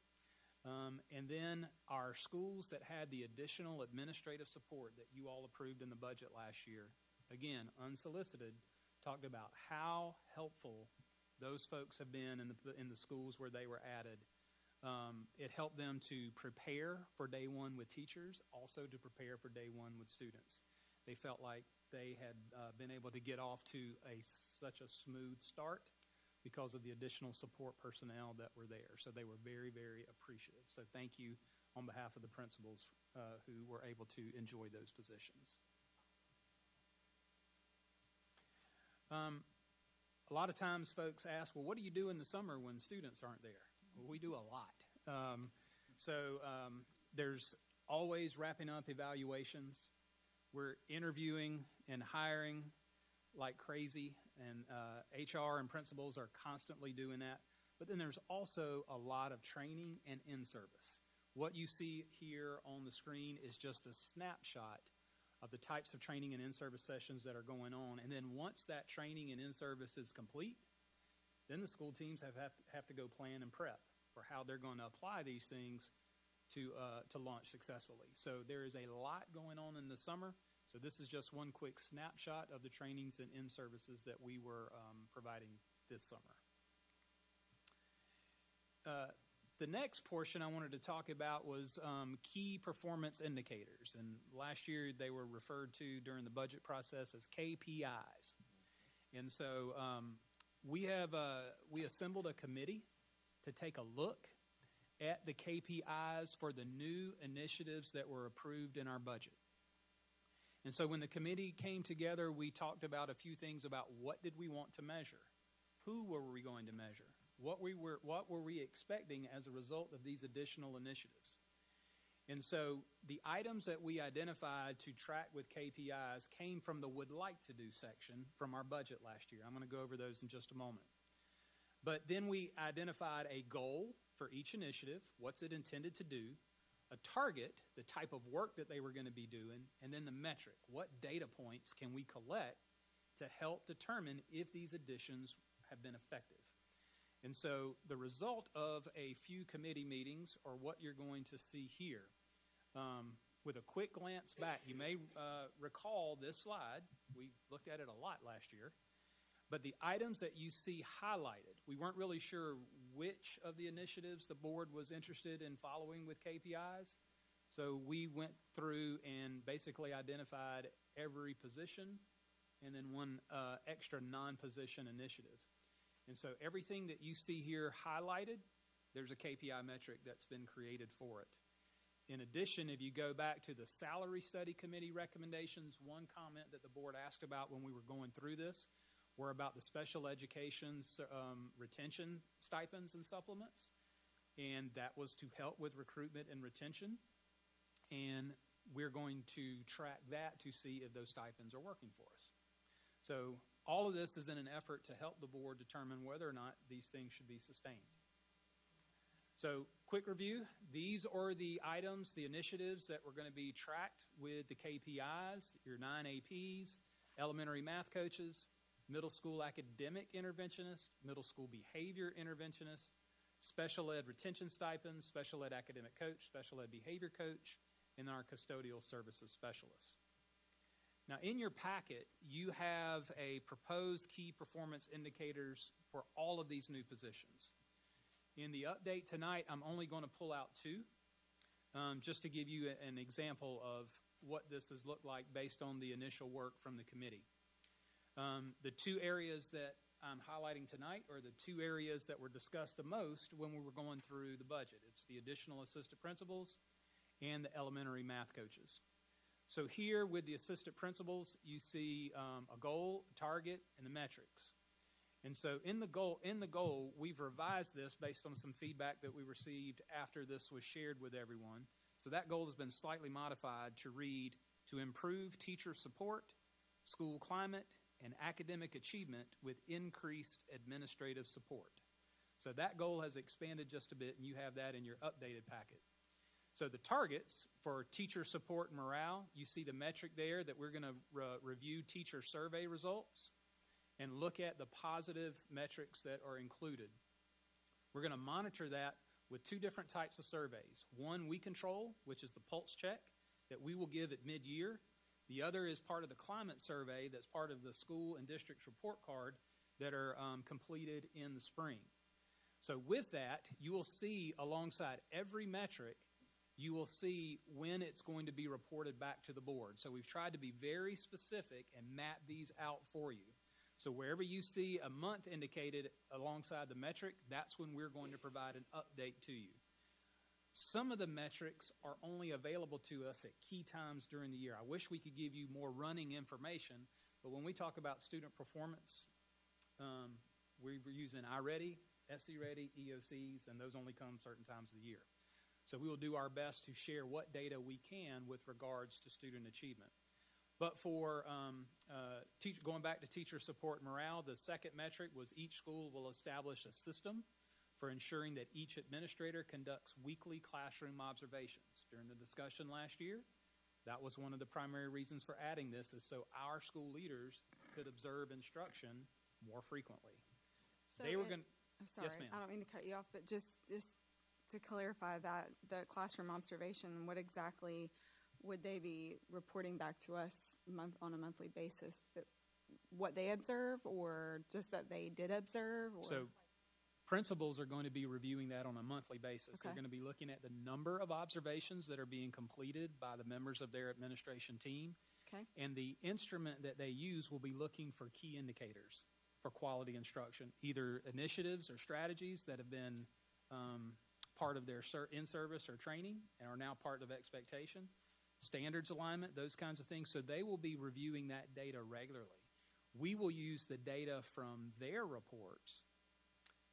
And then our schools that had the additional administrative support that you all approved in the budget last year, again, unsolicited, talked about how helpful those folks have been in the schools where they were added. It helped them to prepare for day 1 with teachers, also to prepare for day 1 with students. They felt like they had been able to get off to such a smooth start because of the additional support personnel that were there. So they were very, very appreciative. So thank you on behalf of the principals who were able to enjoy those positions. A lot of times folks ask, well, what do you do in the summer when students aren't there? Well, we do a lot. There's always wrapping up evaluations. We're interviewing and hiring like crazy, and HR and principals are constantly doing that. But then there's also a lot of training and in-service. What you see here on the screen is just a snapshot of the types of training and in-service sessions that are going on. And then once that training and in-service is complete, then the school teams have to go plan and prep for how they're going to apply these things to launch successfully. So there is a lot going on in the summer. So this is just one quick snapshot of the trainings and in-services that we were providing this summer. The next portion I wanted to talk about was key performance indicators. And last year they were referred to during the budget process as KPIs. And so we assembled a committee to take a look at the KPIs for the new initiatives that were approved in our budget. And so when the committee came together, we talked about a few things about what did we want to measure? Who were we going to measure? What were we expecting as a result of these additional initiatives? And so the items that we identified to track with KPIs came from the would like to do section from our budget last year. I'm going to go over those in just a moment. But then we identified a goal for each initiative. What's it intended to do? a target, the type of work that they were going to be doing, and then the metric. What data points can we collect to help determine if these additions have been effective? And so the result of a few committee meetings are what you're going to see here. With a quick glance back, you may recall this slide. We looked at it a lot last year. But the items that you see highlighted, we weren't really sure which of the initiatives the board was interested in following with KPIs. So we went through and basically identified every position and then one extra non-position initiative. And so everything that you see here highlighted, there's a KPI metric that's been created for it. In addition, if you go back to the Salary Study Committee recommendations, one comment that the board asked about when we were going through this were about the special education retention stipends and supplements. And that was to help with recruitment and retention. And we're going to track that to see if those stipends are working for us. So all of this is in an effort to help the board determine whether or not these things should be sustained. So quick review, these are the items, the initiatives that were going to be tracked with the KPIs, your 9 APs, elementary math coaches, middle school academic interventionist, middle school behavior interventionist, special ed retention stipends, special ed academic coach, special ed behavior coach, and our custodial services specialist. Now, in your packet, you have a proposed key performance indicators for all of these new positions. In the update tonight, I'm only going to pull out 2, just to give you an example of what this has looked like based on the initial work from the committee. The 2 areas that I'm highlighting tonight are the 2 areas that were discussed the most when we were going through the budget. It's the additional assistant principals and the elementary math coaches. So here with the assistant principals, you see a goal, a target, and the metrics. And so in the goal, we've revised this based on some feedback that we received after this was shared with everyone. So that goal has been slightly modified to read, to improve teacher support, school climate, and academic achievement with increased administrative support. So that goal has expanded just a bit, and you have that in your updated packet. So the targets for teacher support and morale, you see the metric there that we're going to review teacher survey results and look at the positive metrics that are included. We're going to monitor that with 2 different types of surveys. One we control, which is the pulse check that we will give at mid-year. The other is part of the climate survey that's part of the school and district's report card that are completed in the spring. So with that, you will see alongside every metric, you will see when it's going to be reported back to the board. So we've tried to be very specific and map these out for you. So wherever you see a month indicated alongside the metric, that's when we're going to provide an update to you. Some of the metrics are only available to us at key times during the year. I wish we could give you more running information, but when we talk about student performance, we're using iReady, SE Ready, EOCs, and those only come certain times of the year. So we will do our best to share what data we can with regards to student achievement. But for going back to teacher support and morale, the second metric was each school will establish a system for ensuring that each administrator conducts weekly classroom observations. During the discussion last year, that was one of the primary reasons for adding this, is so our school leaders could observe instruction more frequently. So they were going. I'm sorry, yes, ma'am. I don't mean to cut you off, but just to clarify that, the classroom observation, what exactly would they be reporting back to us on a monthly basis? What they observe, or just that they did observe? Or? So principals are going to be reviewing that on a monthly basis. Okay. They're going to be looking at the number of observations that are being completed by the members of their administration team. Okay. And the instrument that they use will be looking for key indicators for quality instruction, either initiatives or strategies that have been part of their in-service or training and are now part of expectation, standards alignment, those kinds of things. So they will be reviewing that data regularly. We will use the data from their reports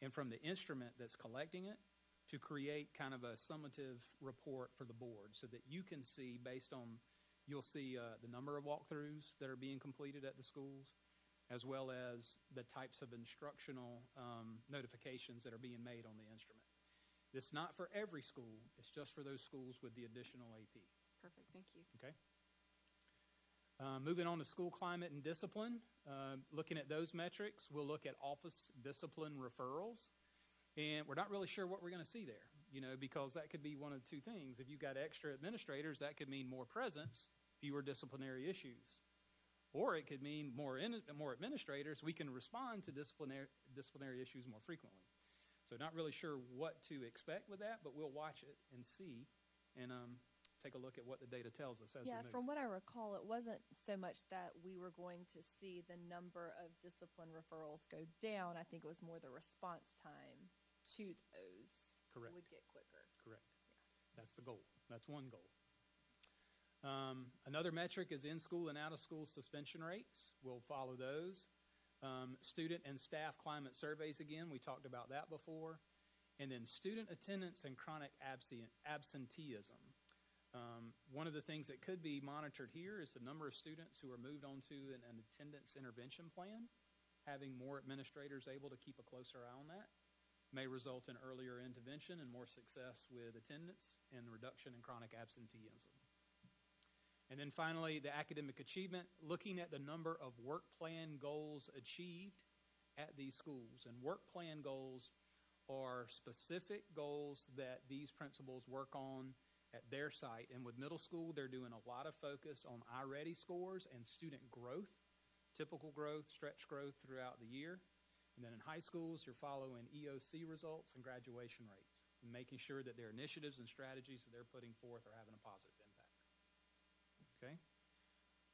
and from the instrument that's collecting it to create kind of a summative report for the board so that you can see based on, you'll see the number of walkthroughs that are being completed at the schools, as well as the types of instructional notifications that are being made on the instrument. It's not for every school. It's just for those schools with the additional AP. Perfect. Thank you. Okay. Moving on to school climate and discipline. Looking at those metrics, we'll look at office discipline referrals. And we're not really sure what we're going to see there, because that could be one of two things. If you've got extra administrators, that could mean more presence, fewer disciplinary issues. Or it could mean more administrators. We can respond to disciplinary issues more frequently. So not really sure what to expect with that, but we'll watch it and see and take a look at what the data tells us as we move. From what I recall, it wasn't so much that we were going to see the number of discipline referrals go down. I think it was more the response time to those Correct. would get quicker. Correct. Yeah. That's the goal. That's one goal. Another metric is in-school and out-of-school suspension rates. We'll follow those. Student and staff climate surveys again. We talked about that before. And then student attendance and chronic absenteeism. One of the things that could be monitored here is the number of students who are moved onto an attendance intervention plan. Having more administrators able to keep a closer eye on that may result in earlier intervention and more success with attendance and the reduction in chronic absenteeism. And then finally, the academic achievement, looking at the number of work plan goals achieved at these schools. And work plan goals are specific goals that these principals work on at their site. And with middle school, they're doing a lot of focus on iReady scores and student growth, typical growth, stretch growth throughout the year. And then in high schools, you're following EOC results and graduation rates, and making sure that their initiatives and strategies that they're putting forth are having a positive impact. Okay?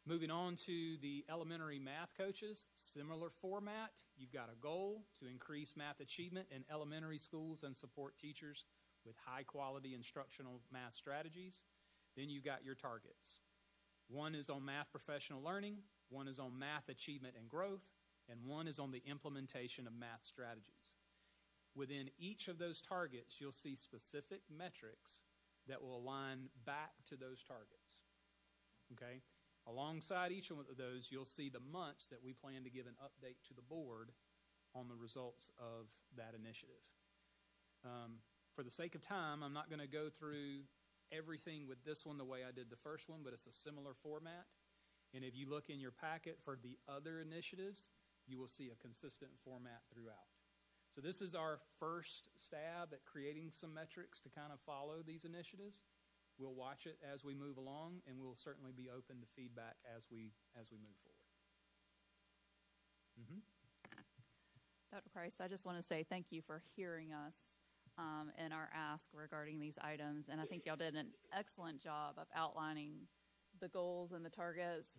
Moving on to the elementary math coaches, similar format. You've got a goal to increase math achievement in elementary schools and support teachers with high-quality instructional math strategies. Then you got your targets. One is on math professional learning, one is on math achievement and growth, and one is on the implementation of math strategies. Within each of those targets, you'll see specific metrics that will align back to those targets. Okay? Alongside each one of those, you'll see the months that we plan to give an update to the board on the results of that initiative. For the sake of time, I'm not going to go through everything with this one the way I did the first one, but it's a similar format. And if you look in your packet for the other initiatives, you will see a consistent format throughout. So this is our first stab at creating some metrics to kind of follow these initiatives. We'll watch it as we move along, and we'll certainly be open to feedback as we move forward. Mm-hmm. Dr. Price, I just want to say thank you for hearing us in our ask regarding these items. And I think y'all did an excellent job of outlining the goals and the targets,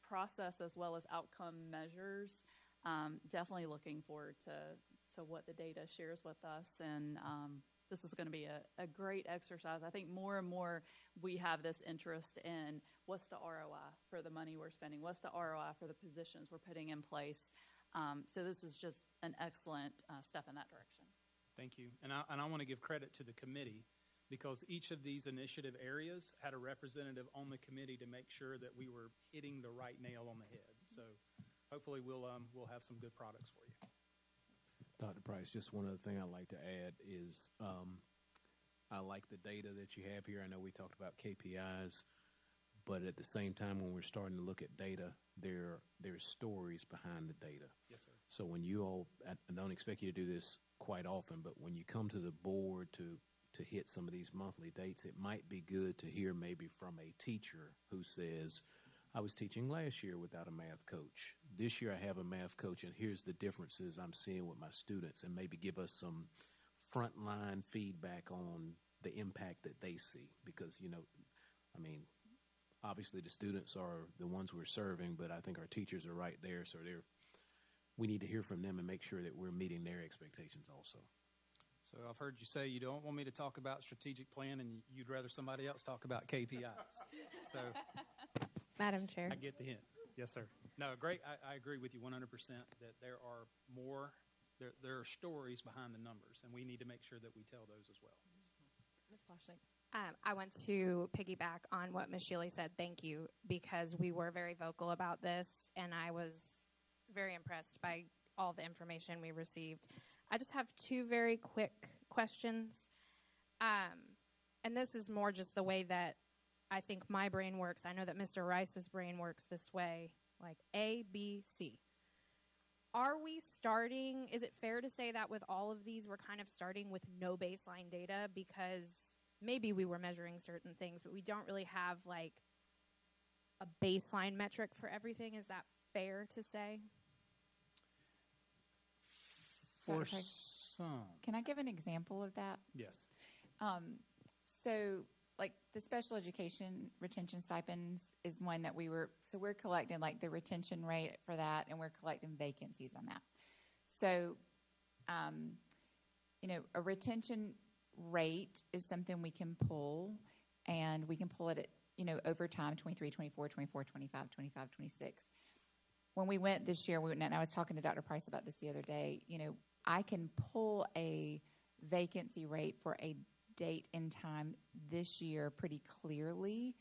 process as well as outcome measures. Definitely looking forward to what the data shares with us. And this is going to be a great exercise. I think more and more we have this interest in what's the ROI for the money we're spending, what's the ROI for the positions we're putting in place. So this is just an excellent step in that direction. Thank you. And I want to give credit to the committee, because each of these initiative areas had a representative on the committee to make sure that we were hitting the right nail on the head. So hopefully we'll have some good products for you. Dr. Price, just one other thing I'd like to add is I like the data that you have here. I know we talked about KPIs, but at the same time, when we're starting to look at data, there's stories behind the data. Yes, sir. So when you all, I don't expect you to do this quite often, but when you come to the board to hit some of these monthly dates, it might be good to hear maybe from a teacher who says, I was teaching last year without a math coach. This year I have a math coach, and here's the differences I'm seeing with my students, and maybe give us some frontline feedback on the impact that they see. Because, obviously the students are the ones we're serving, but I think our teachers are right there, so we need to hear from them and make sure that we're meeting their expectations also. So I've heard you say you don't want me to talk about strategic plan, and you'd rather somebody else talk about KPIs. So Madam Chair. I get the hint. Yes, sir. No, great. I agree with you 100% that there are stories behind the numbers, and we need to make sure that we tell those as well. Ms. Flashnick. I want to piggyback on what Ms. Shealy said. Thank you, because we were very vocal about this, and I was very impressed by all the information we received. I just have two very quick questions. And this is more just the way that I think my brain works. I know that Mr. Rice's brain works this way, like A, B, C. Are we starting, is it fair to say that with all of these, we're kind of starting with no baseline data because maybe we were measuring certain things, but we don't really have like a baseline metric for everything? Is that fair to say? For some. Can I give an example of that? Yes. So, like the special education retention stipends is one that we're collecting like the retention rate for that, and we're collecting vacancies on that. So, a retention rate is something we can pull, and we can pull it at, over time, 23, 24, 24, 25, 25, 26. When we went this year, and I was talking to Dr. Price about this the other day, I can pull a vacancy rate for a date and time this year pretty clearly,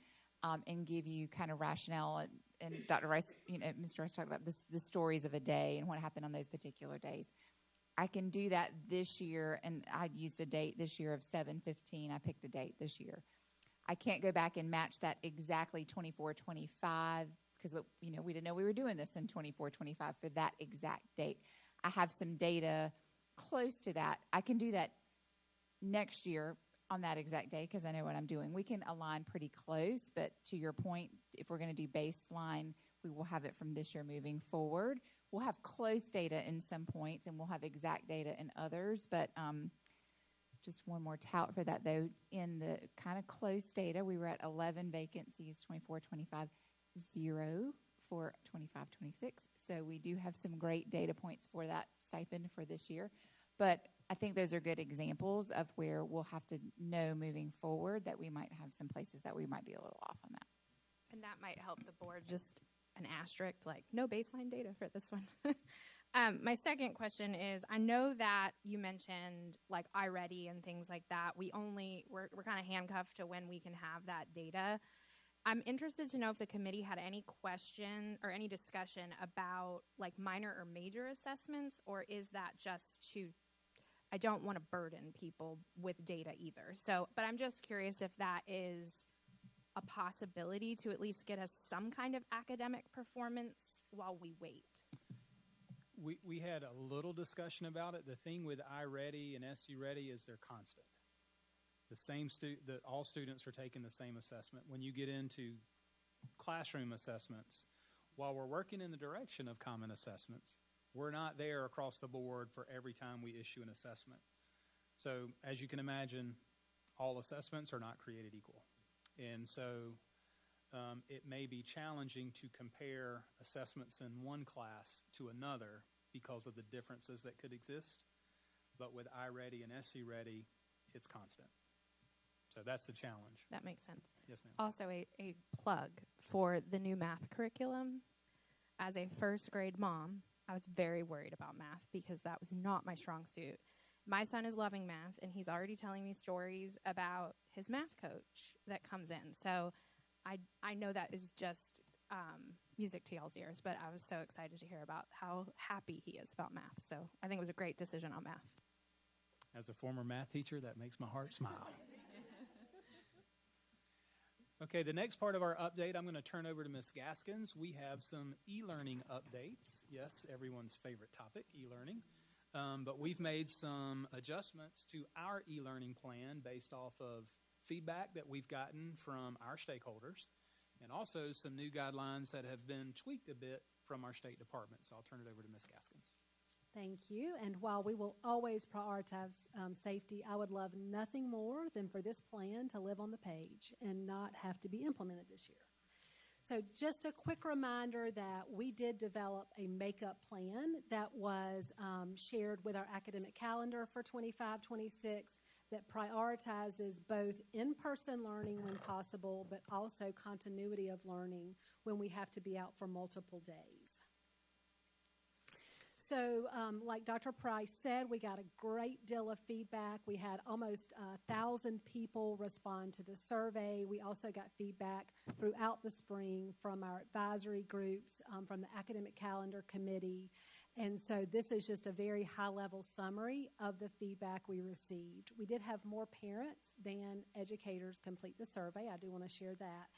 and give you kind of rationale. And Dr. Rice, Mr. Rice talked about the stories of a day and what happened on those particular days. I can do that this year, and I used a date this year of 7/15. I picked a date this year. I can't go back and match that exactly 24-25 because we didn't know we were doing this in 24-25 for that exact date. I have some data close to that. I can do that next year on that exact day because I know what I'm doing. We can align pretty close, but to your point, if we're going to do baseline, we will have it from this year moving forward. We'll have close data in some points, and we'll have exact data in others, but just one more tout for that, though. In the kind of close data, we were at 11 vacancies, 24-25, 0 for 25-26. So we do have some great data points for that stipend for this year. But I think those are good examples of where we'll have to know moving forward that we might have some places that we might be a little off on that. And that might help the board, just an asterisk, like no baseline data for this one. My second question is, I know that you mentioned like iReady and things like that. We're kind of handcuffed to when we can have that data. I'm interested to know if the committee had any question or any discussion about like minor or major assessments, or is that just I don't want to burden people with data either. So, but I'm just curious if that is a possibility to at least get us some kind of academic performance while we wait. We had a little discussion about it. The thing with iReady and SC Ready is they're constant. The same all students are taking the same assessment. When you get into classroom assessments, while we're working in the direction of common assessments, we're not there across the board for every time we issue an assessment. So as you can imagine, all assessments are not created equal. And so it may be challenging to compare assessments in one class to another because of the differences that could exist. But with iReady and SC Ready, it's constant. So that's the challenge. That makes sense. Yes, ma'am. Also, a plug for the new math curriculum. As a first grade mom, I was very worried about math because that was not my strong suit. My son is loving math, and he's already telling me stories about his math coach that comes in. So I know that is just music to y'all's ears, but I was so excited to hear about how happy he is about math. So I think it was a great decision on math. As a former math teacher, that makes my heart smile. Okay, the next part of our update, I'm going to turn over to Ms. Gaskins. We have some e-learning updates. Yes, everyone's favorite topic, e-learning. But we've made some adjustments to our e-learning plan based off of feedback that we've gotten from our stakeholders, and also some new guidelines that have been tweaked a bit from our State Department. So I'll turn it over to Ms. Gaskins. Thank you. And while we will always prioritize safety, I would love nothing more than for this plan to live on the page and not have to be implemented this year. So just a quick reminder that we did develop a makeup plan that was shared with our academic calendar for 25-26 that prioritizes both in-person learning when possible, but also continuity of learning when we have to be out for multiple days. So like Dr. Price said, we got a great deal of feedback. We had almost 1,000 people respond to the survey. We also got feedback throughout the spring from our advisory groups, from the Academic Calendar Committee. And so this is just a very high-level summary of the feedback we received. We did have more parents than educators complete the survey. I do want to share that.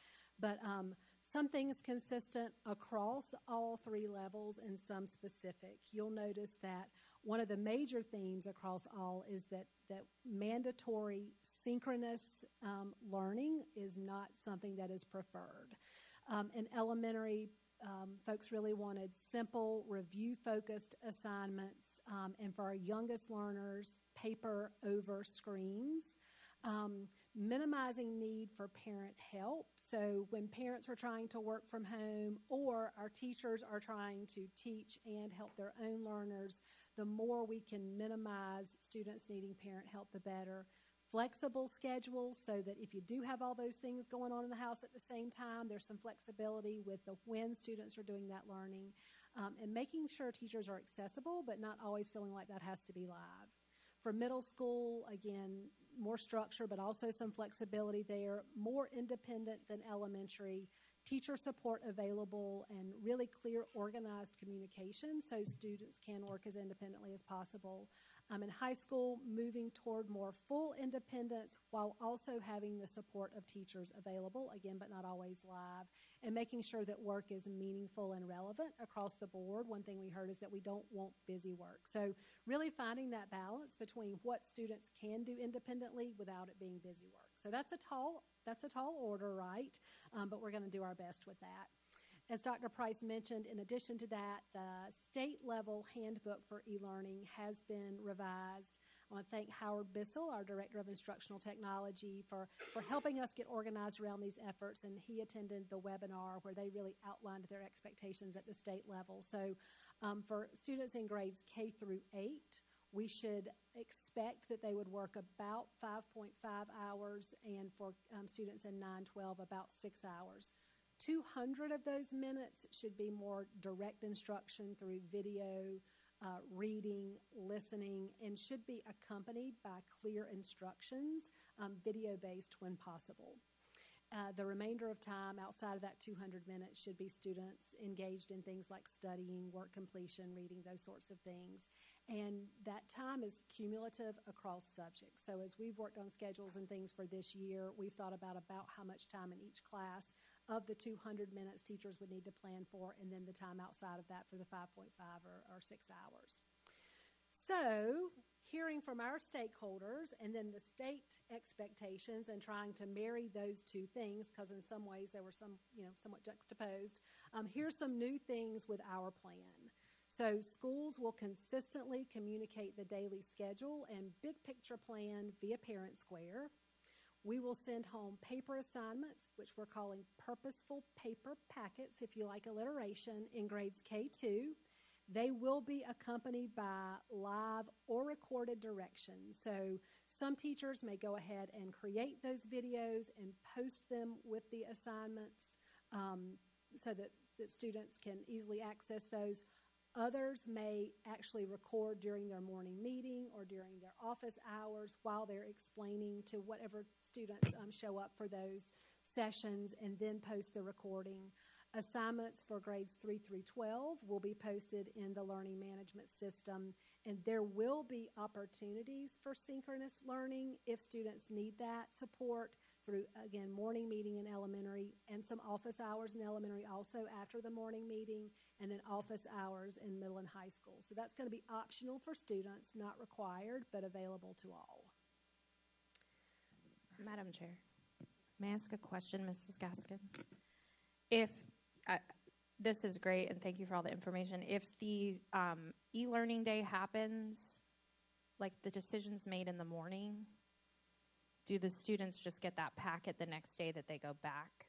But some things consistent across all three levels and some specific. You'll notice that one of the major themes across all is that mandatory synchronous learning is not something that is preferred. In elementary, folks really wanted simple, review-focused assignments, and for our youngest learners, paper over screens. Minimizing need for parent help. So when parents are trying to work from home or our teachers are trying to teach and help their own learners, the more we can minimize students needing parent help, the better. Flexible schedules so that if you do have all those things going on in the house at the same time, there's some flexibility with when students are doing that learning. And making sure teachers are accessible, but not always feeling like that has to be live. For middle school, again, more structure, but also some flexibility there, more independent than elementary, teacher support available, and really clear, organized communication so students can work as independently as possible. In high school, moving toward more full independence while also having the support of teachers available, again, but not always live, and making sure that work is meaningful and relevant across the board. One thing we heard is that we don't want busy work. So really finding that balance between what students can do independently without it being busy work. So that's a tall order, right? But we're going to do our best with that. As Dr. Price mentioned, in addition to that, the state-level handbook for e-learning has been revised. I want to thank Howard Bissell, our Director of Instructional Technology, for helping us get organized around these efforts, and he attended the webinar where they really outlined their expectations at the state level. So for students in grades K through 8, we should expect that they would work about 5.5 hours, and for students in 9-12, about 6 hours. 200 of those minutes should be more direct instruction through video, reading, listening, and should be accompanied by clear instructions, video-based when possible. The remainder of time outside of that 200 minutes should be students engaged in things like studying, work completion, reading, those sorts of things. And that time is cumulative across subjects. So as we've worked on schedules and things for this year, we've thought about how much time in each class of the 200 minutes teachers would need to plan for, and then the time outside of that for the 5.5 or 6 hours. So hearing from our stakeholders and then the state expectations and trying to marry those two things, because in some ways they were somewhat juxtaposed, here's some new things with our plan. So schools will consistently communicate the daily schedule and big picture plan via Parent Square. We will send home paper assignments, which we're calling purposeful paper packets, if you like alliteration, in grades K2. They will be accompanied by live or recorded directions. So some teachers may go ahead and create those videos and post them with the assignments so that students can easily access those. Others may actually record during their morning meeting or during their office hours while they're explaining to whatever students show up for those sessions, and then post the recording. Assignments for grades 3 through 12 will be posted in the learning management system, and there will be opportunities for synchronous learning if students need that support through, again, morning meeting in elementary and some office hours in elementary also after the morning meeting, and then office hours in middle and high school. So that's going to be optional for students, not required, but available to all. Madam Chair, may I ask a question, Mrs. Gaskins? This is great, and thank you for all the information. If the e-learning day happens, like the decisions made in the morning, do the students just get that packet the next day that they go back?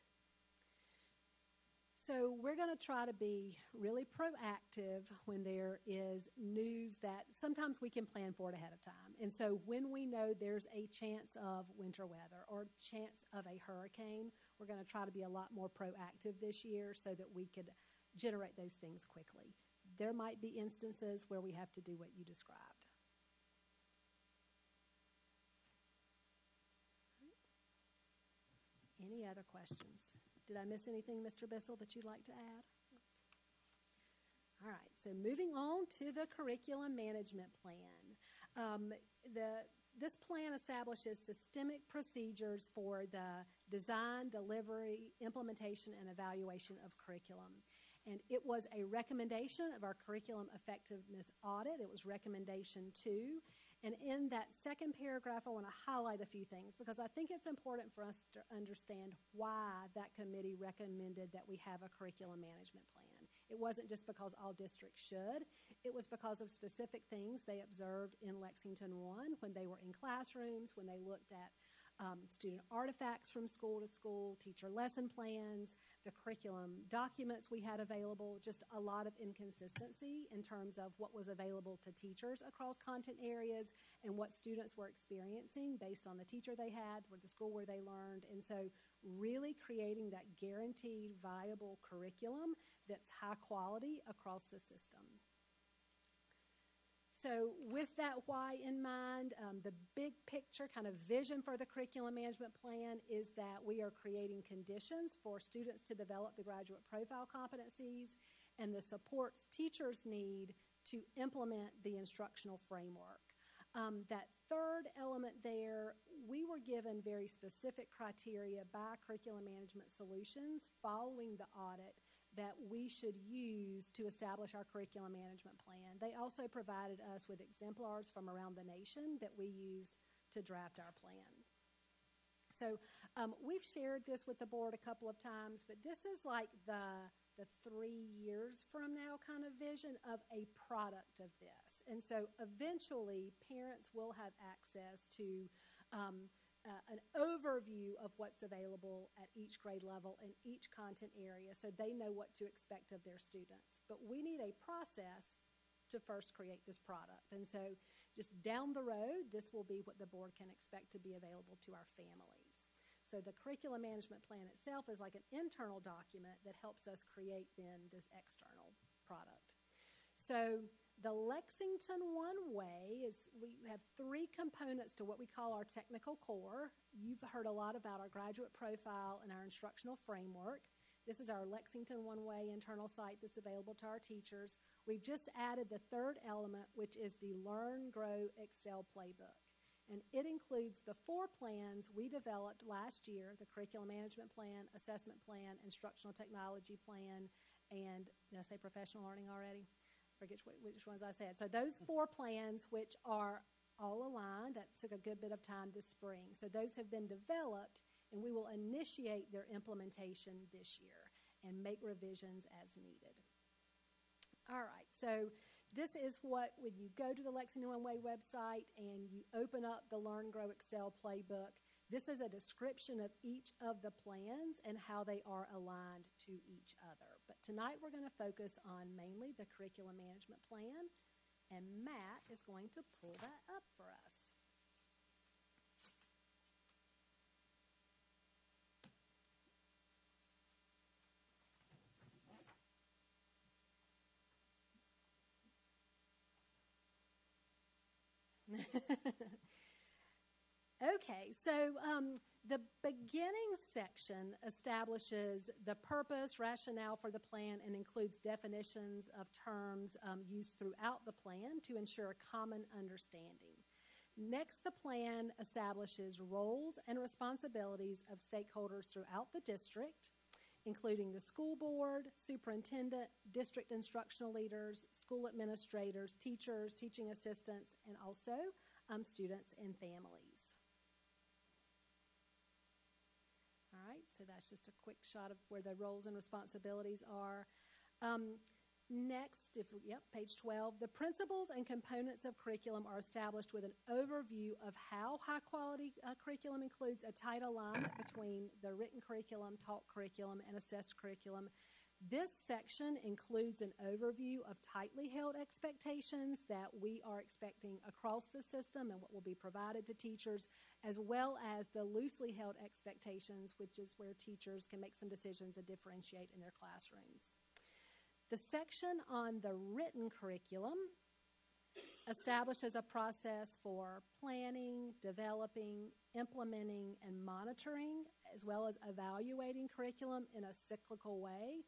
So we're going to try to be really proactive when there is news that sometimes we can plan for it ahead of time. And so when we know there's a chance of winter weather or chance of a hurricane, we're going to try to be a lot more proactive this year so that we could generate those things quickly. There might be instances where we have to do what you described. Any other questions? Did I miss anything, Mr. Bissell, that you'd like to add? All right, so moving on to the curriculum management plan. This plan establishes systemic procedures for the design, delivery, implementation, and evaluation of curriculum. And it was a recommendation of our curriculum effectiveness audit. It was recommendation 2. And in that second paragraph, I want to highlight a few things because I think it's important for us to understand why that committee recommended that we have a curriculum management plan. It wasn't just because all districts should. It was because of specific things they observed in Lexington 1 when they were in classrooms, when they looked at student artifacts from school to school, teacher lesson plans, the curriculum documents we had available, just a lot of inconsistency in terms of what was available to teachers across content areas and what students were experiencing based on the teacher they had, or the school where they learned. And so really creating that guaranteed viable curriculum that's high quality across the system. So with that why in mind, the big picture kind of vision for the curriculum management plan is that we are creating conditions for students to develop the graduate profile competencies and the supports teachers need to implement the instructional framework. That third element there, we were given very specific criteria by Curriculum Management Solutions following the audit that we should use to establish our curriculum management plan. They also provided us with exemplars from around the nation that we used to draft our plan. So we've shared this with the board a couple of times, but this is like the 3 years from now kind of vision of a product of this. And so eventually parents will have access to an overview of what's available at each grade level in each content area so they know what to expect of their students. But we need a process to first create this product. And so just down the road, this will be what the board can expect to be available to our families. So the curriculum management plan itself is like an internal document that helps us create then this external product. So the Lexington One Way is, we have 3 components to what we call our technical core. You've heard a lot about our graduate profile and our instructional framework. This is our Lexington One Way internal site that's available to our teachers. We've just added the third element, which is the Learn, Grow, Excel playbook. And it includes the 4 plans we developed last year, the curriculum management plan, assessment plan, instructional technology plan, and did I say professional learning already? Forget which ones I said. So those 4 plans, which are all aligned, that took a good bit of time this spring. So those have been developed, and we will initiate their implementation this year and make revisions as needed. All right, so this is what, when you go to the Lexington One Way website and you open up the Learn, Grow, Excel playbook, this is a description of each of the plans and how they are aligned to each other. But tonight we're going to focus on mainly the curriculum management plan, and Matt is going to pull that up for us. Okay, so the beginning section establishes the purpose, rationale for the plan, and includes definitions of terms used throughout the plan to ensure common understanding. Next, the plan establishes roles and responsibilities of stakeholders throughout the district, including the school board, superintendent, district instructional leaders, school administrators, teachers, teaching assistants, and also students and families. All right, so that's just a quick shot of where the roles and responsibilities are. Next, page 12, the principles and components of curriculum are established with an overview of how high-quality curriculum includes a tight alignment between the written curriculum, taught curriculum, and assessed curriculum. This section includes an overview of tightly held expectations that we are expecting across the system and what will be provided to teachers, as well as the loosely held expectations, which is where teachers can make some decisions and differentiate in their classrooms. The section on the written curriculum establishes a process for planning, developing, implementing, and monitoring, as well as evaluating curriculum in a cyclical way,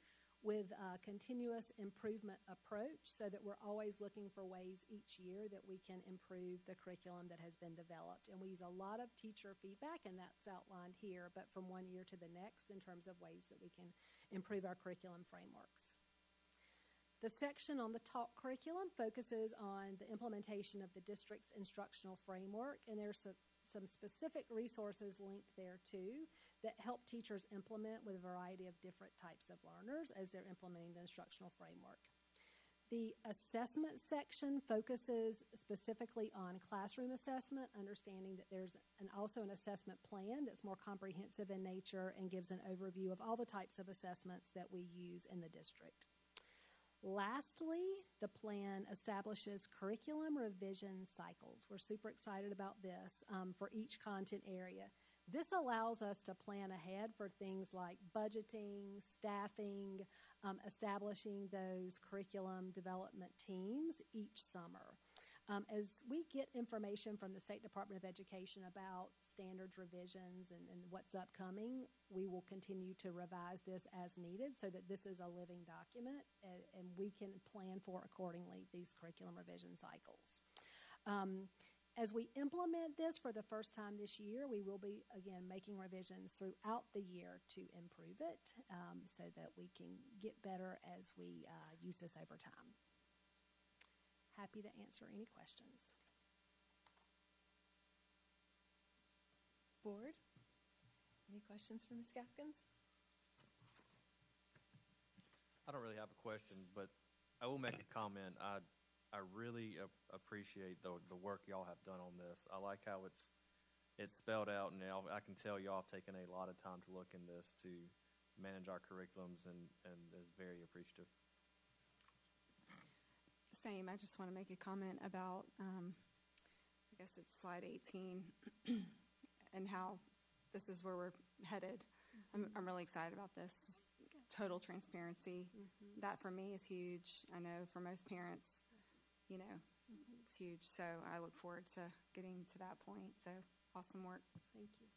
with a continuous improvement approach so that we're always looking for ways each year that we can improve the curriculum that has been developed. And we use a lot of teacher feedback, and that's outlined here, but from one year to the next in terms of ways that we can improve our curriculum frameworks. The section on the taught curriculum focuses on the implementation of the district's instructional framework, and there's some specific resources linked there too that help teachers implement with a variety of different types of learners as they're implementing the instructional framework. The assessment section focuses specifically on classroom assessment, understanding that there's also an assessment plan that's more comprehensive in nature and gives an overview of all the types of assessments that we use in the district. Lastly, the plan establishes curriculum revision cycles. We're super excited about this for each content area. This allows us to plan ahead for things like budgeting, staffing, establishing those curriculum development teams each summer. As we get information from the State Department of Education about standards revisions and what's upcoming, we will continue to revise this as needed so that this is a living document and we can plan for accordingly these curriculum revision cycles. As we implement this for the first time this year, we will be, again, making revisions throughout the year to improve it so that we can get better as we use this over time. Happy to answer any questions. Board, any questions for Ms. Gaskins? I don't really have a question, but I will make a comment. I really appreciate the work y'all have done on this. I like how it's spelled out, and I can tell y'all have taken a lot of time to look in this to manage our curriculums, and is very appreciative. Same. I just want to make a comment about, I guess it's slide 18, and how this is where we're headed. I'm really excited about this. Total transparency. That for me is huge. I know for most parents, you know, it's huge. So I look forward to getting to that point. So awesome work. Thank you.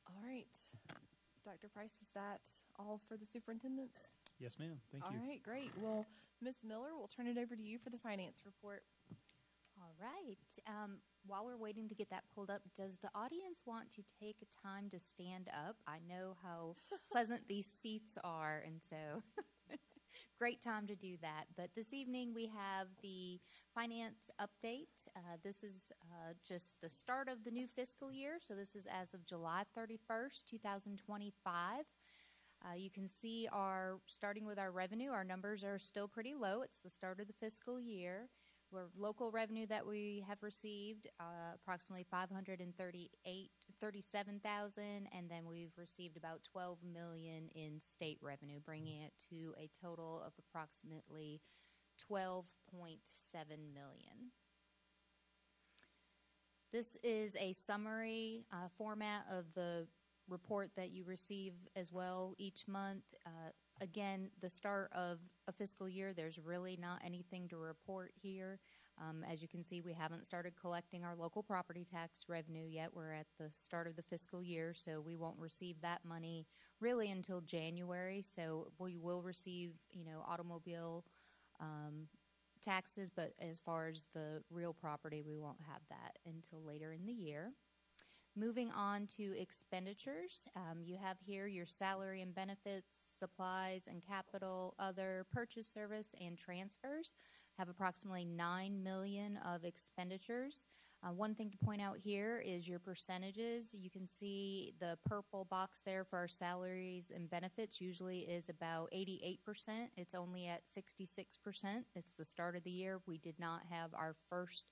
All right. Dr. Price, is that all for the superintendents? Yes, ma'am. Thank you. All right, great. Well, Ms. Miller, we'll turn it over to you for the finance report. All right. While we're waiting to get that pulled up, does the audience want to take a time to stand up? I know how pleasant these seats are, and so great time to do that. But this evening we have the finance update. This is just the start of the new fiscal year, so this is as of July 31st, 2025. You can see starting with our revenue, our numbers are still pretty low. It's the start of the fiscal year. We're local revenue that we have received, approximately $537,000, and then we've received about $12 million in state revenue, bringing it to a total of approximately $12.7 million. This is a summary format of the report that you receive as well each month. Again, the start of a fiscal year, there's really not anything to report here. As you can see, we haven't started collecting our local property tax revenue yet. We're at the start of the fiscal year, so we won't receive that money really until January. So we will receive, automobile taxes, but as far as the real property, we won't have that until later in the year. Moving on to expenditures, you have here your salary and benefits, supplies and capital, other purchase service and transfers. Have approximately $9 million of expenditures. One thing to point out here is your percentages. You can see the purple box there for our salaries and benefits usually is about 88%. It's only at 66%. It's the start of the year. We did not have our first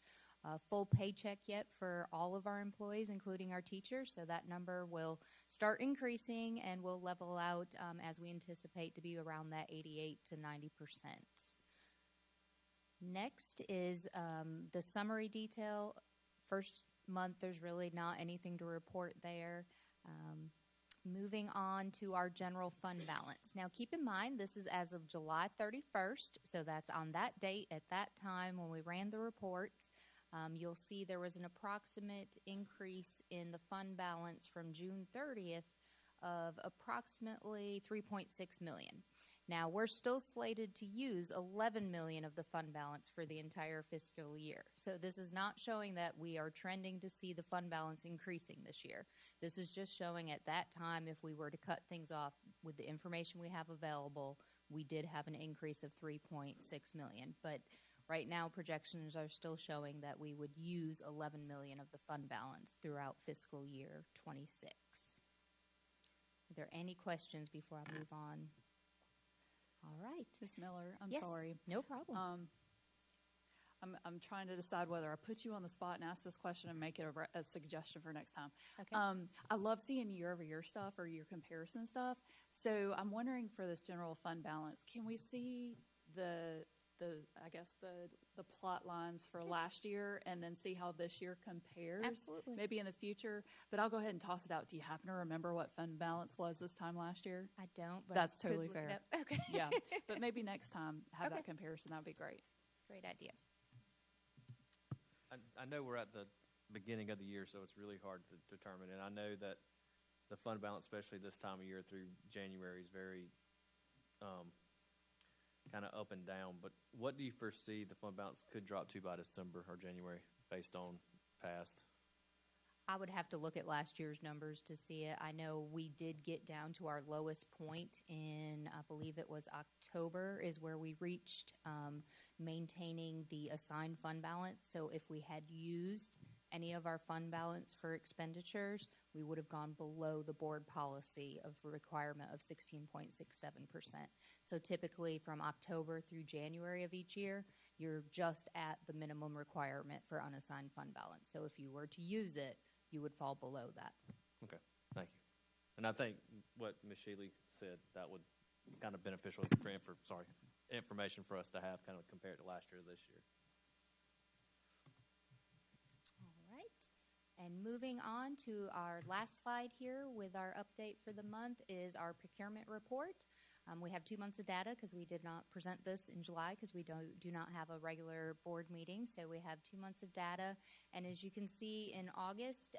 full paycheck yet for all of our employees, including our teachers, so that number will start increasing and will level out as we anticipate to be around that 88 to 90%. Next is the summary detail. First month, there's really not anything to report there. Moving on to our general fund balance. Now, keep in mind, this is as of July 31st, so that's on that date at that time when we ran the reports. You'll see there was an approximate increase in the fund balance from June 30th of approximately $3.6 million. Now, we're still slated to use $11 million of the fund balance for the entire fiscal year. So this is not showing that we are trending to see the fund balance increasing this year. This is just showing at that time, if we were to cut things off with the information we have available, we did have an increase of $3.6 million. But right now, projections are still showing that we would use $11 million of the fund balance throughout fiscal year 26. Are there any questions before I move on? All right. Ms. Miller, I'm Yes, sorry. no problem. I'm trying to decide whether I put you on the spot and ask this question and make it a suggestion for next time. Okay. I love seeing year-over-year stuff or year comparison stuff. So I'm wondering for this general fund balance, can we see the plot lines for last year and then see how this year compares? Absolutely. Maybe in the future. But I'll go ahead and toss it out. Do you happen to remember what fund balance was this time last year? I don't, but That's I could totally look it fair. up. Okay. Yeah, but maybe next time have Okay. that comparison. That would be great. Great idea. I know we're at the beginning of the year, so it's really hard to determine. And I know that the fund balance, especially this time of year through January, is very kind of up and down. But what do you foresee the fund balance could drop to by December or January based on past? I would have to look at last year's numbers to see it. I know we did get down to our lowest point in, I believe it was October, is where we reached maintaining the assigned fund balance. So if we had used any of our fund balance for expenditures, we would have gone below the board policy of requirement of 16.67%. So typically from October through January of each year, you're just at the minimum requirement for unassigned fund balance. So if you were to use it, you would fall below that. Okay, thank you. And I think what Ms. Shealy said, that would kind of beneficial for information for us to have kind of compared to last year to this year. All right. And moving on to our last slide here with our update for the month is our procurement report. We have 2 months of data because we did not present this in July because we do not have a regular board meeting. So we have 2 months of data. And as you can see in August,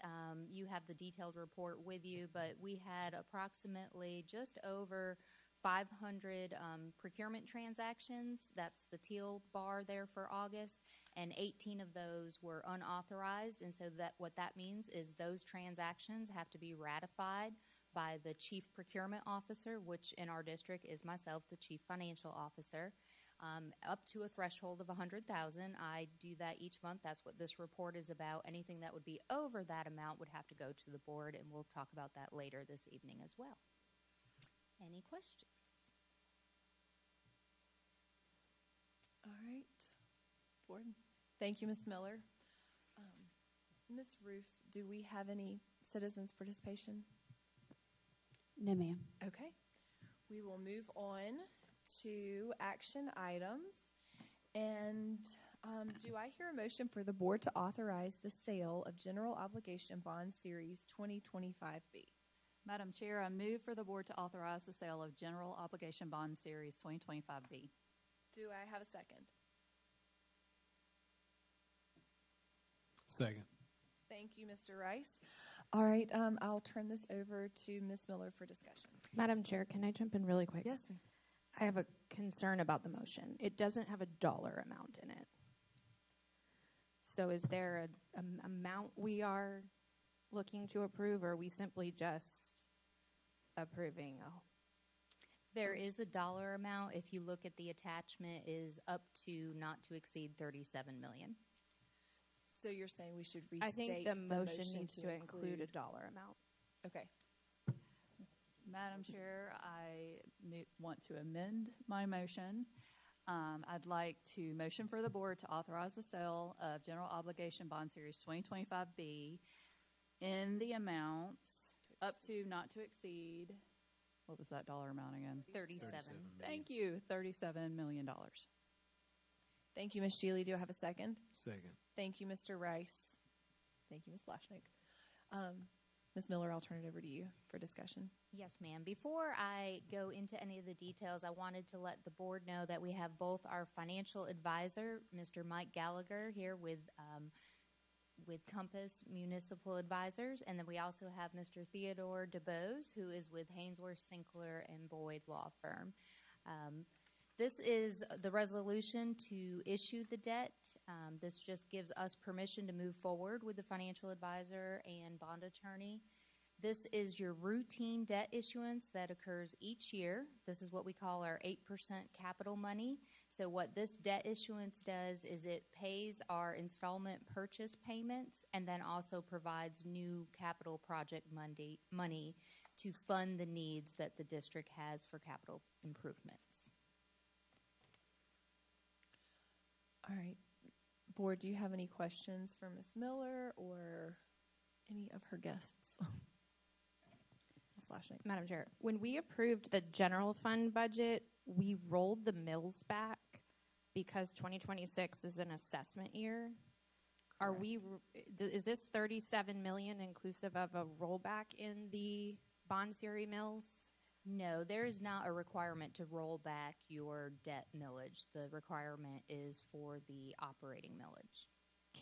you have the detailed report with you, but we had approximately just over 500 procurement transactions. That's the teal bar there for August, and 18 of those were unauthorized. And so what that means is those transactions have to be ratified by the Chief Procurement Officer, which in our district is myself, the Chief Financial Officer, up to a threshold of $100,000. I do that each month. That's what this report is about. Anything that would be over that amount would have to go to the board, and we'll talk about that later this evening as well. Any questions? All right, board. Thank you, Ms. Miller. Ms. Roof, do we have any citizens' participation? No, ma'am. Okay. We will move on to action items. And do I hear a motion for the board to authorize the sale of General Obligation Bond Series 2025B? Madam Chair, I move for the board to authorize the sale of General Obligation Bond Series 2025B. Do I have a second? Second. Thank you, Mr. Rice. All right, I'll turn this over to Ms. Miller for discussion. Madam Chair, can I jump in really quick? Yes, ma'am. I have a concern about the motion. It doesn't have a dollar amount in it. So is there an amount we are looking to approve, or are we simply just approving? There is a dollar amount. If you look at the attachment, is up to not to exceed $37 million. So you're saying we should restate I think the motion needs to include a dollar amount. Okay. Madam Chair, I want to amend my motion. I'd like to motion for the board to authorize the sale of General Obligation Bond Series 2025B in the amounts up to not to exceed, what was that dollar amount again? 37. Thank you, $37 million. Thank you, Ms. Shealy. Do I have a second? Second. Thank you, Mr. Rice. Thank you, Ms. Lashnick. Ms. Miller, I'll turn it over to you for discussion. Yes, ma'am. Before I go into any of the details, I wanted to let the board know that we have both our financial advisor, Mr. Mike Gallagher, here with with Compass Municipal Advisors. And then we also have Mr. Theodore DeBose, who is with Hainsworth, Sinclair, and Boyd Law Firm. This is the resolution to issue the debt. This just gives us permission to move forward with the financial advisor and bond attorney. This is your routine debt issuance that occurs each year. This is what we call our 8% capital money. So what this debt issuance does is it pays our installment purchase payments and then also provides new capital project money to fund the needs that the district has for capital improvements. All right. Board, do you have any questions for Ms. Miller or any of her guests? Flashlight. Madam Chair, when we approved the general fund budget, we rolled the mills back because 2026 is an assessment year. Are we? Is this 37 million inclusive of a rollback in the bond series mills? No, there is not a requirement to roll back your debt millage. The requirement is for the operating millage.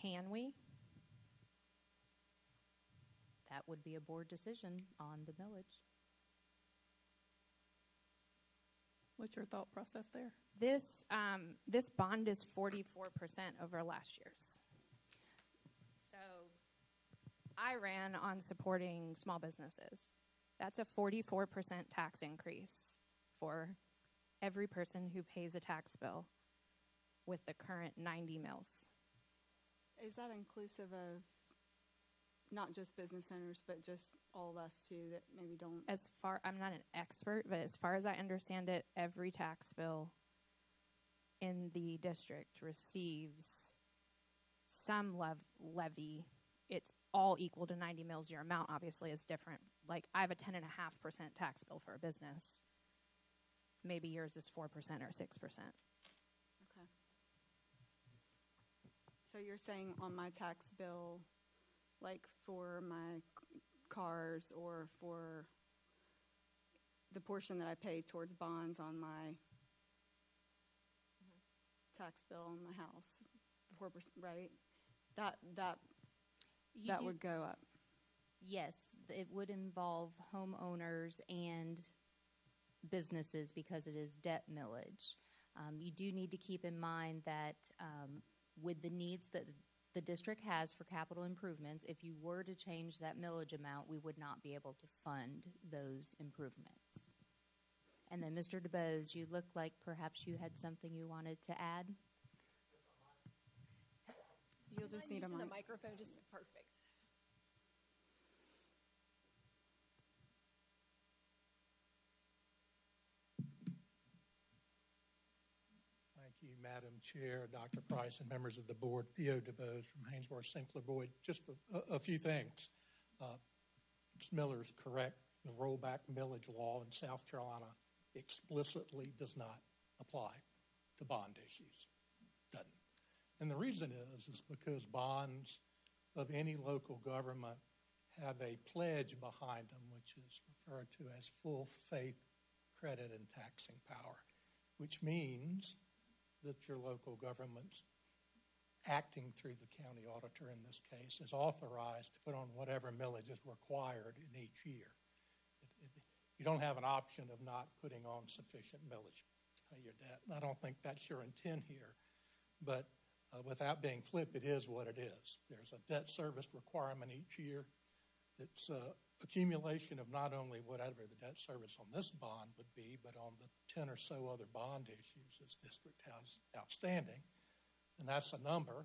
Can we? That would be a board decision on the millage. What's your thought process there? This bond is 44% over last year's. So I ran on supporting small businesses. That's a 44% tax increase for every person who pays a tax bill with the current 90 mills. Is that inclusive of not just business owners, but just all of us too that maybe don't? I'm not an expert, but as far as I understand it, every tax bill in the district receives some levy. It's all equal to 90 mills. Your amount obviously is different. Like I have a 10.5% tax bill for a business. Maybe yours is 4% or 6%. Okay. So you're saying on my tax bill, like for my cars or for the portion that I pay towards bonds on my tax bill on my house, 4%, right? That would go up. Yes, it would involve homeowners and businesses because it is debt millage. You do need to keep in mind that with the needs that the district has for capital improvements, if you were to change that millage amount, we would not be able to fund those improvements. And then, Mr. DeBose, you look like perhaps you had something you wanted to add. You'll just need a mic. The microphone, just perfect. Thank you, Madam Chair, Dr. Price, and members of the board. Theo DeBose from Hainsworth, Sinclair, Boyd. Just a few things. Ms. Miller is correct. The rollback millage law in South Carolina explicitly does not apply to bond issues. Doesn't. And the reason is because bonds of any local government have a pledge behind them, which is referred to as full faith, credit, and taxing power, which means that your local government's acting through the county auditor in this case is authorized to put on whatever millage is required in each year. You don't have an option of not putting on sufficient millage to pay your debt. And I don't think that's your intent here. But without being flip, it is what it is. There's a debt service requirement each year. It's accumulation of not only whatever the debt service on this bond would be, but on the 10 or so other bond issues this district has outstanding. And that's a number.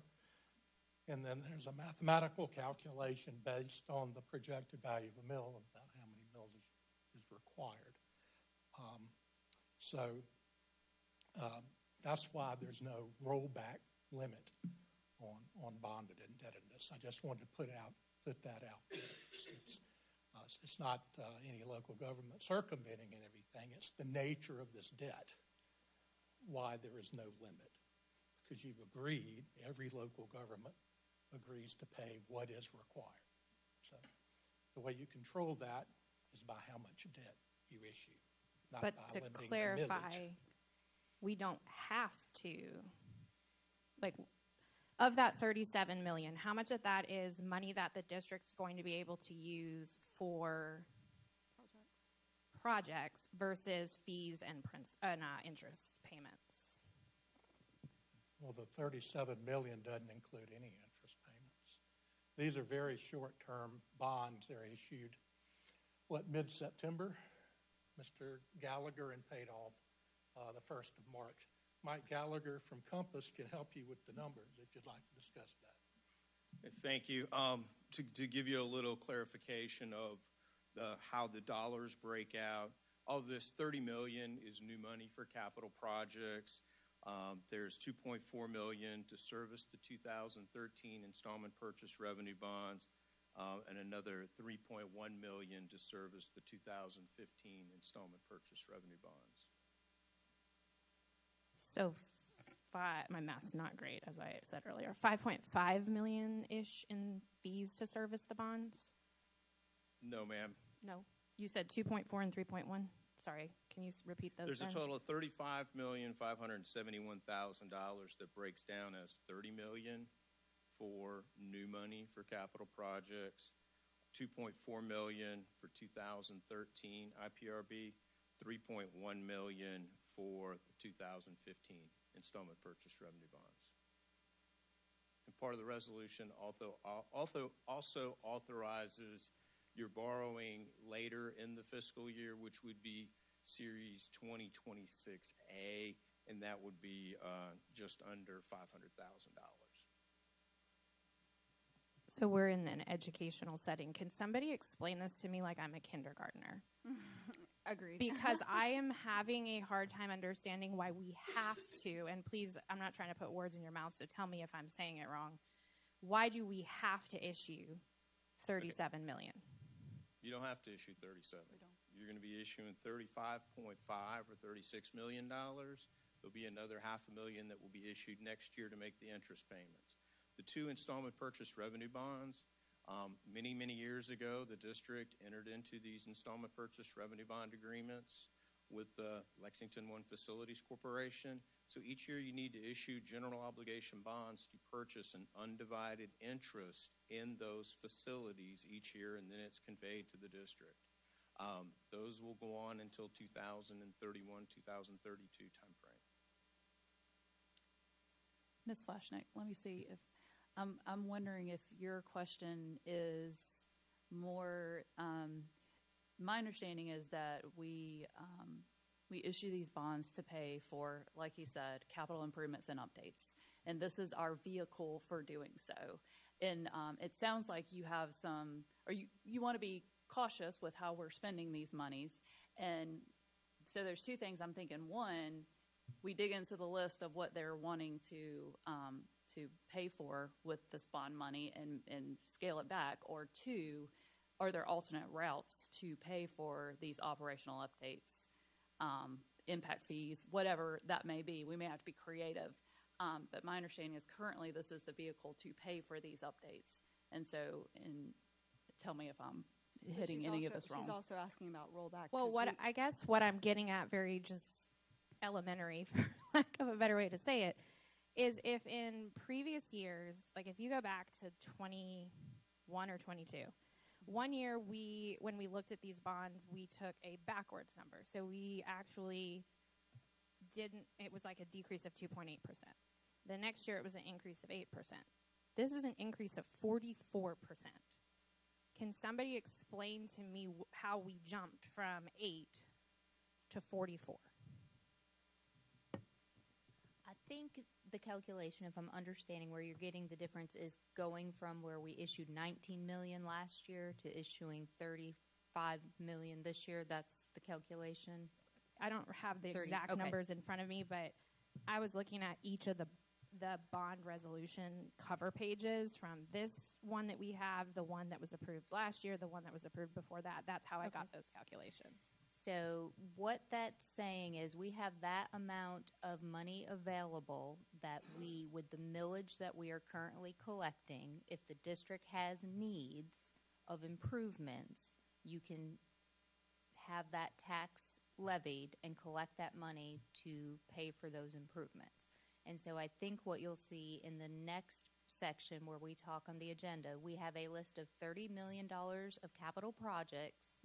And then there's a mathematical calculation based on the projected value of a mill of about how many mills is required. That's why there's no rollback limit on bonded indebtedness. I just wanted to put that out there. It's not any local government circumventing and everything. It's the nature of this debt why there is no limit. Because you've agreed, every local government agrees to pay what is required. So the way you control that is by how much debt you issue, not but by to limiting clarify, the millage. we don't have to. Like, Of that 37 million, how much of that is money that the district's going to be able to use for projects versus fees and interest payments? Well, the 37 million doesn't include any interest payments. These are very short-term bonds. They're issued, mid-September? Mr. Gallagher and paid off the 1st of March. Mike Gallagher from Compass can help you with the numbers if you'd like to discuss that. Thank you. To give you a little clarification of how the dollars break out, of this $30 million is new money for capital projects. There's $2.4 million to service the 2013 installment purchase revenue bonds, and another $3.1 million to service the 2015 installment purchase revenue bonds. So, my math's not great, as I said earlier. 5.5 million-ish in fees to service the bonds? No, ma'am. No. You said 2.4 and 3.1? Sorry, can you repeat those? There's a total of $35,571,000 that breaks down as $30 million for new money for capital projects, $2.4 million for 2013 IPRB, $3.1 million for the 2015 installment purchase revenue bonds. And part of the resolution also authorizes your borrowing later in the fiscal year, which would be Series 2026A, and that would be just under $500,000. So we're in an educational setting. Can somebody explain this to me like I'm a kindergartner? Agreed. Because I am having a hard time understanding why we have to, and please, I'm not trying to put words in your mouth, so tell me if I'm saying it wrong. Why do we have to issue $37 million? You don't have to issue 37. You're going to be issuing 35.5 or $36 million. There'll be another $500,000 that will be issued next year to make the interest payments. The 2 installment purchase revenue bonds, many, many years ago, the district entered into these installment purchase revenue bond agreements with the Lexington One Facilities Corporation. So each year you need to issue general obligation bonds to purchase an undivided interest in those facilities each year, and then it's conveyed to the district. Those will go on until 2031, 2032 timeframe. Ms. Flashnick, let me see if I'm wondering if your question is more. My understanding is that we issue these bonds to pay for, like he said, capital improvements and updates, and this is our vehicle for doing so. And it sounds like you have some, or you want to be cautious with how we're spending these monies. And so there's 2 things I'm thinking. One, we dig into the list of what they're wanting to pay for with this bond money and scale it back. Or 2, are there alternate routes to pay for these operational updates, impact fees, whatever that may be? We may have to be creative. But my understanding is currently this is the vehicle to pay for these updates. And so, tell me if I'm hitting any of this wrong. She's also asking about rollback. Well, I guess what I'm getting at, very just elementary, for lack of a better way to say it, is if in previous years, like if you go back to 21 or 22, one year when we looked at these bonds, we took a backwards number. So we actually it was like a decrease of 2.8%. The next year it was an increase of 8%. This is an increase of 44%. Can somebody explain to me how we jumped from 8 to 44? I think the calculation, if I'm understanding where you're getting the difference, is going from where we issued $19 million last year to issuing $35 million this year. That's the calculation. I don't have the exact numbers in front of me, but I was looking at each of the bond resolution cover pages from this one that we have, the one that was approved last year, the one that was approved before that. That's how I got those calculations. So what that's saying is we have that amount of money available that we, with the millage that we are currently collecting, if the district has needs of improvements, you can have that tax levied and collect that money to pay for those improvements. And so I think what you'll see in the next section where we talk on the agenda, we have a list of $30 million of capital projects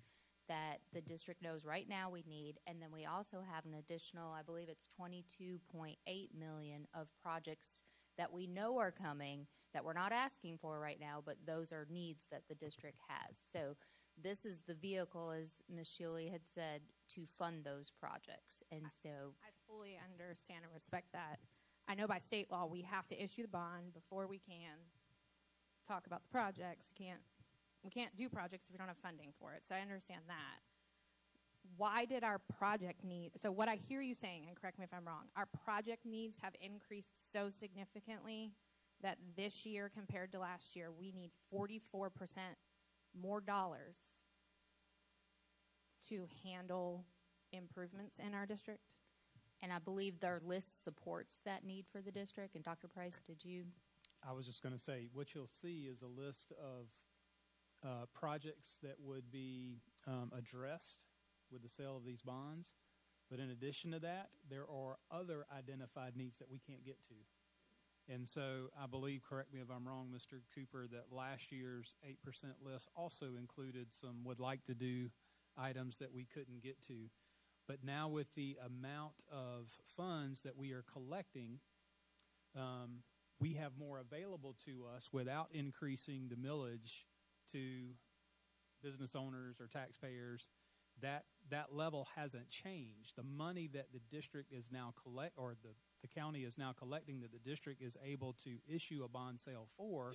that the district knows right now we need, and then we also have an additional, I believe it's $22.8 million of projects that we know are coming that we're not asking for right now, but those are needs that the district has. So this is the vehicle, as Ms. Shealy had said, to fund those projects. And so I fully understand and respect that. I know by state law we have to issue the bond before we can talk about the projects. We can't do projects if we don't have funding for it. So I understand that. Why did our project need, so what I hear you saying, and correct me if I'm wrong, our project needs have increased so significantly that this year compared to last year, we need 44% more dollars to handle improvements in our district? and I believe their list supports that need for the district. And Dr. Price, did you? I was just going to say, what you'll see is a list of projects that would be addressed with the sale of these bonds. But in addition to that, there are other identified needs that we can't get to. And so I believe, correct me if I'm wrong, Mr. Cooper, that last year's 8% list also included some would like to do items that we couldn't get to. But now with the amount of funds that we are collecting, we have more available to us without increasing the millage to business owners or taxpayers. That level hasn't changed. The money that the district is now the county is now collecting, that the district is able to issue a bond sale for,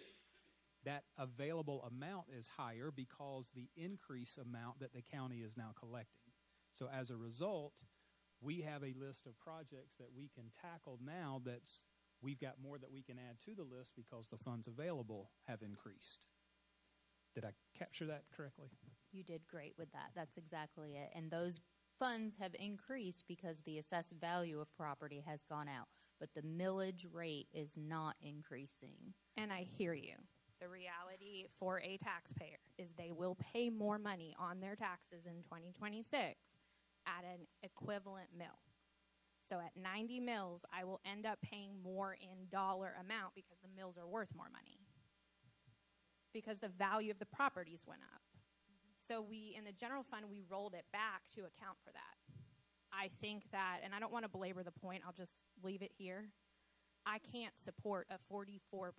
that available amount is higher because the increase amount that the county is now collecting. So as a result, we have a list of projects that we can tackle now we've got more that we can add to the list because the funds available have increased. Did I capture that correctly? You did great with that. That's exactly it. And those funds have increased because the assessed value of property has gone out, but the millage rate is not increasing. And I hear you. The reality for a taxpayer is they will pay more money on their taxes in 2026 at an equivalent mill. So at 90 mills, I will end up paying more in dollar amount because the mills are worth more money, because the value of the properties went up. So in the general fund, we rolled it back to account for that. I think that, and I don't want to belabor the point, I'll just leave it here. I can't support a 44%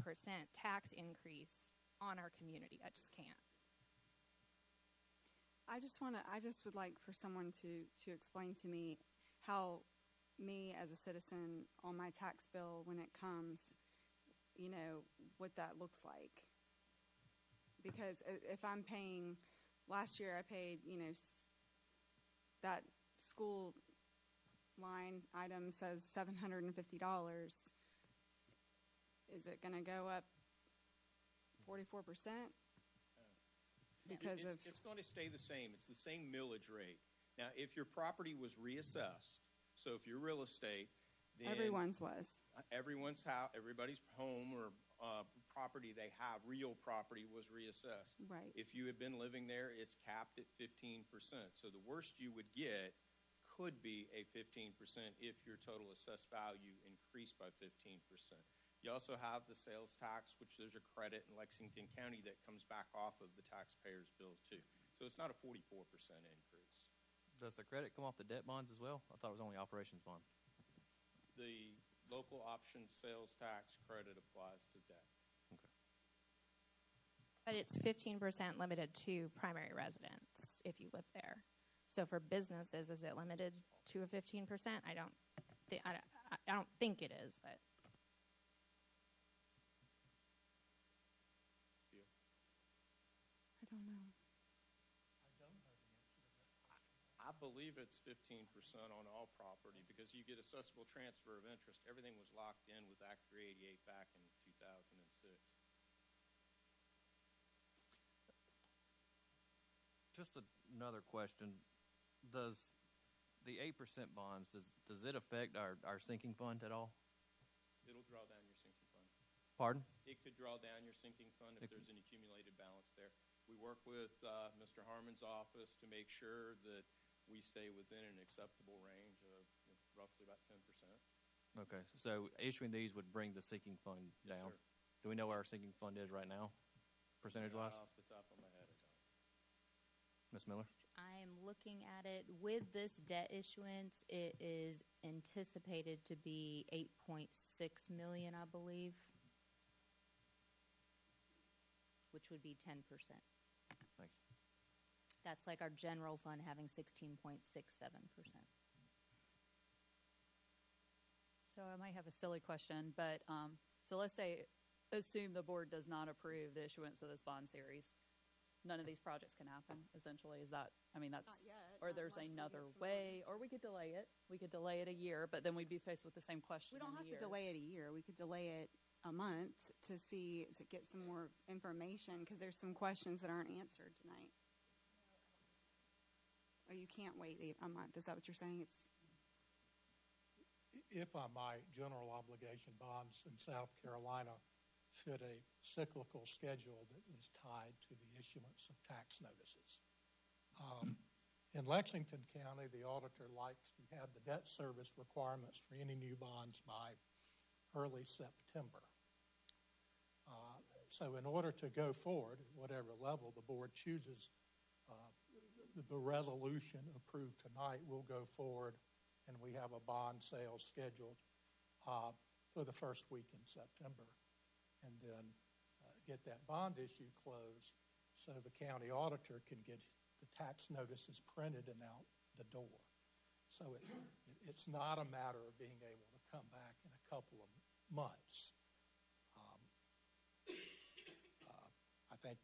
tax increase on our community. I just can't. I just would like for someone to explain to me how me as a citizen on my tax bill, when it comes, what that looks like. Because if I'm paying, last year I paid, that school line item says $750. Is it going to go up 44%? Because it's going to stay the same. It's the same millage rate. Now, if your property was reassessed, so if you're real estate, then everyone's was. Everybody's home or property they have, real property, was reassessed. Right. If you had been living there, it's capped at 15%. So the worst you would get could be a 15% if your total assessed value increased by 15%. You also have the sales tax, which there's a credit in Lexington County that comes back off of the taxpayer's bills too. So it's not a 44% increase. Does the credit come off the debt bonds as well? I thought it was only operations bond. The local option sales tax credit applies to debt. Okay. But it's 15% limited to primary residence if you live there. So for businesses, is it limited to a 15%? I don't think it is, but. I don't know. I believe it's 15% on all property because you get assessable transfer of interest. Everything was locked in with Act 388 back in 2006. Just another question. Does the 8% bonds, does it affect our sinking fund at all? It'll draw down your sinking fund. Pardon? It could draw down your sinking fund if there's an accumulated balance there. We work with Mr. Harmon's office to make sure that we stay within an acceptable range of roughly about 10%. Okay, so issuing these would bring the sinking fund down. Sir. Do we know what our sinking fund is right now, percentage-wise? Off the top of my head, I don't. Ms. Miller? I am looking at it. With this debt issuance, it is anticipated to be 8.6 million, I believe, which would be 10%. Thank you. That's like our general fund having 16.67%. So I might have a silly question, but so let's say, assume the board does not approve the issuance of this bond series. None of these projects can happen, essentially. Is that, I mean, that's, Not yet, or not there's unless we another get some way, more or we could delay it. We could delay it a year, but then we'd be faced with the same question. We don't in a have to year. delay it a year. We could delay it a month to get some more information, because there's some questions that aren't answered tonight. Oh, you can't wait a month. Is that what you're saying? If I might, general obligation bonds in South Carolina fit a cyclical schedule that is tied to the issuance of tax notices. In Lexington County, the auditor likes to have the debt service requirements for any new bonds by early September. So in order to go forward, at whatever level the board chooses, the resolution approved tonight will go forward, and we have a bond sale scheduled for the first week in September, and then get that bond issue closed so the county auditor can get the tax notices printed and out the door. So it's not a matter of being able to come back in a couple of months. I think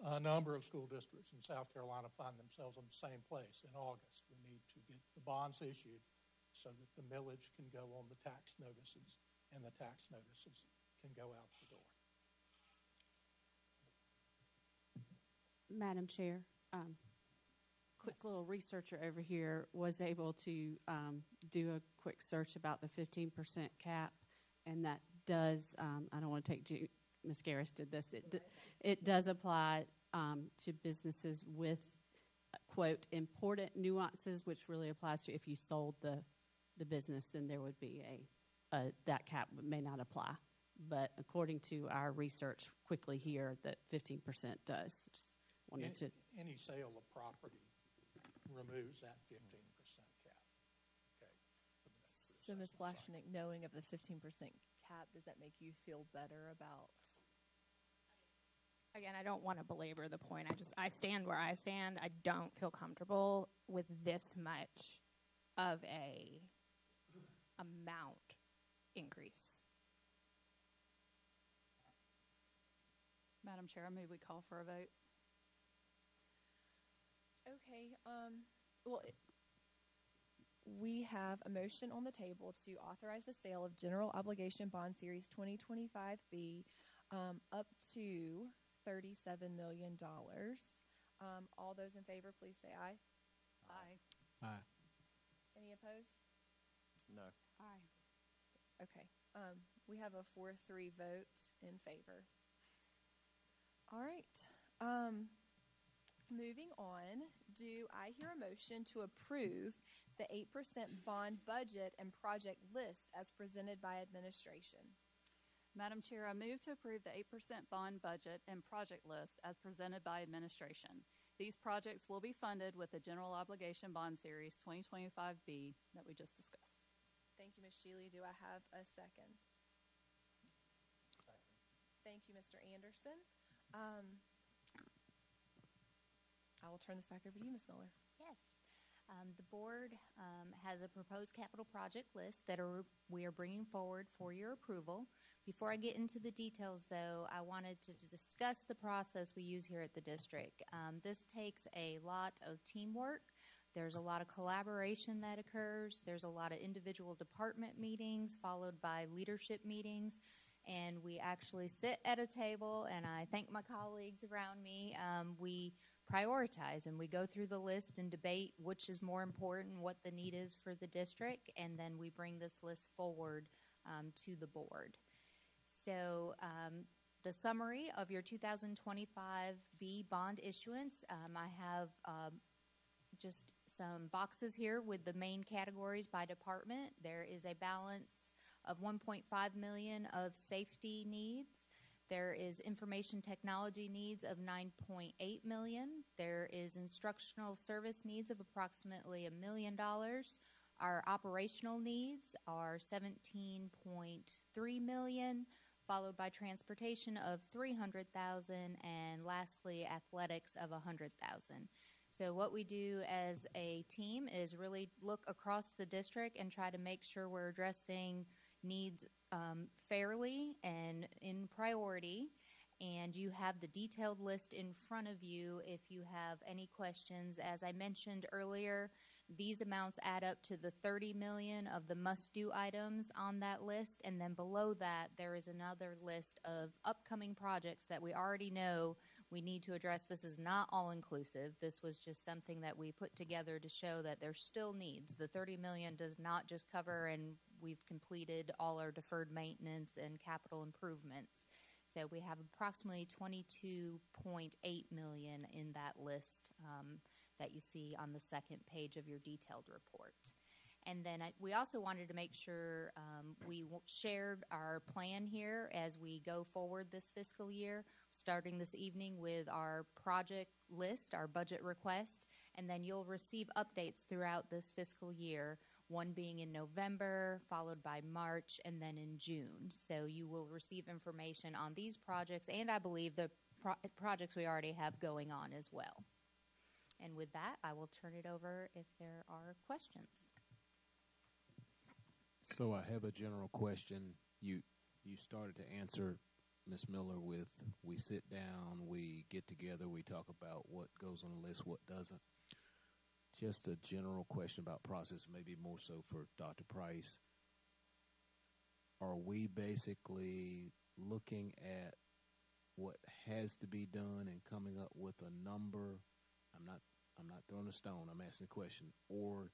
a number of school districts in South Carolina find themselves in the same place in August. We need to get the bonds issued so that the millage can go on the tax notices and the tax notices can go out the door. Madam Chair, quick little researcher over here was able to do a quick search about the 15% cap, and that does, I don't want to take, Ms. Garris did this, it does apply to businesses with, quote, important nuances, which really applies to if you sold the business, then there would be that cap may not apply. But according to our research quickly here, that 15% does. Just wanted to. Any sale of property removes that 15% cap. Okay. So, Ms. Blashnick, knowing of the 15% cap, does that make you feel better about? Again, I don't want to belabor the point. I stand where I stand. I don't feel comfortable with this much of a amount increase. Madam Chair, I move we call for a vote. Okay, we have a motion on the table to authorize the sale of General Obligation Bond Series 2025B up to $37 million. All those in favor, please say aye. Aye. Aye. Any opposed? No. Aye. Okay, we have a 4-3 vote in favor. All right, moving on, do I hear a motion to approve the 8% bond budget and project list as presented by administration? Madam Chair, I move to approve the 8% bond budget and project list as presented by administration. These projects will be funded with the General Obligation Bond Series 2025B that we just discussed. Thank you, Ms. Shealy. Do I have a second? Thank you, Mr. Anderson. I will turn this back over to you, Ms. Miller. Yes. The board has a proposed capital project list that we are bringing forward for your approval. Before I get into the details, though, I wanted to discuss the process we use here at the district. This takes a lot of teamwork. There's a lot of collaboration that occurs. There's a lot of individual department meetings followed by leadership meetings. And we actually sit at a table, and I thank my colleagues around me. We prioritize, and we go through the list and debate which is more important, what the need is for the district, and then we bring this list forward to the board. So the summary of your 2025B bond issuance, I have just some boxes here with the main categories by department. There is a balance of $1.5 million of safety needs. There is information technology needs of $9.8 million. There is instructional service needs of approximately $1 million. Our operational needs are $17.3 million, followed by transportation of $300,000, and lastly, athletics of $100,000. So what we do as a team is really look across the district and try to make sure we're addressing needs fairly and in priority. And you have the detailed list in front of you if you have any questions. As I mentioned earlier, these amounts add up to the $30 million of the must-do items on that list, and then below that there is another list of upcoming projects that we already know we need to address. This is not all-inclusive. This was just something that we put together to show that there's still needs. The $30 million does not just cover and we've completed all our deferred maintenance and capital improvements. So we have approximately $22.8 million in that list that you see on the second page of your detailed report. And then we also wanted to make sure we shared our plan here as we go forward this fiscal year, starting this evening with our project list, our budget request, and then you'll receive updates throughout this fiscal year, one being in November, followed by March, and then in June. So you will receive information on these projects, and I believe the projects we already have going on as well. And with that, I will turn it over if there are questions. So I have a general question. You started to answer, Ms. Miller, with we sit down, we get together, we talk about what goes on the list, what doesn't. Just a general question about process, maybe more so for Dr. Price. Are we basically looking at what has to be done and coming up with a number? I'm not throwing a stone, I'm asking a question. Or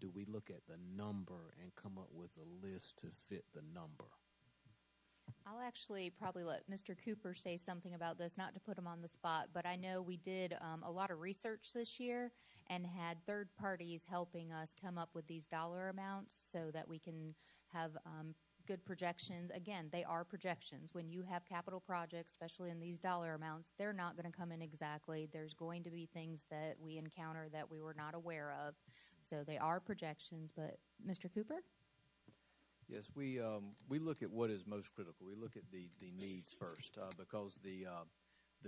do we look at the number and come up with a list to fit the number? I'll actually probably let Mr. Cooper say something about this, not to put him on the spot, but I know we did a lot of research this year and had third parties helping us come up with these dollar amounts so that we can have good projections. Again, they are projections. When you have capital projects, especially in these dollar amounts, they're not going to come in exactly. There's going to be things that we encounter that we were not aware of. So they are projections, but Mr. Cooper? Yes, we look at what is most critical. We look at the needs first because the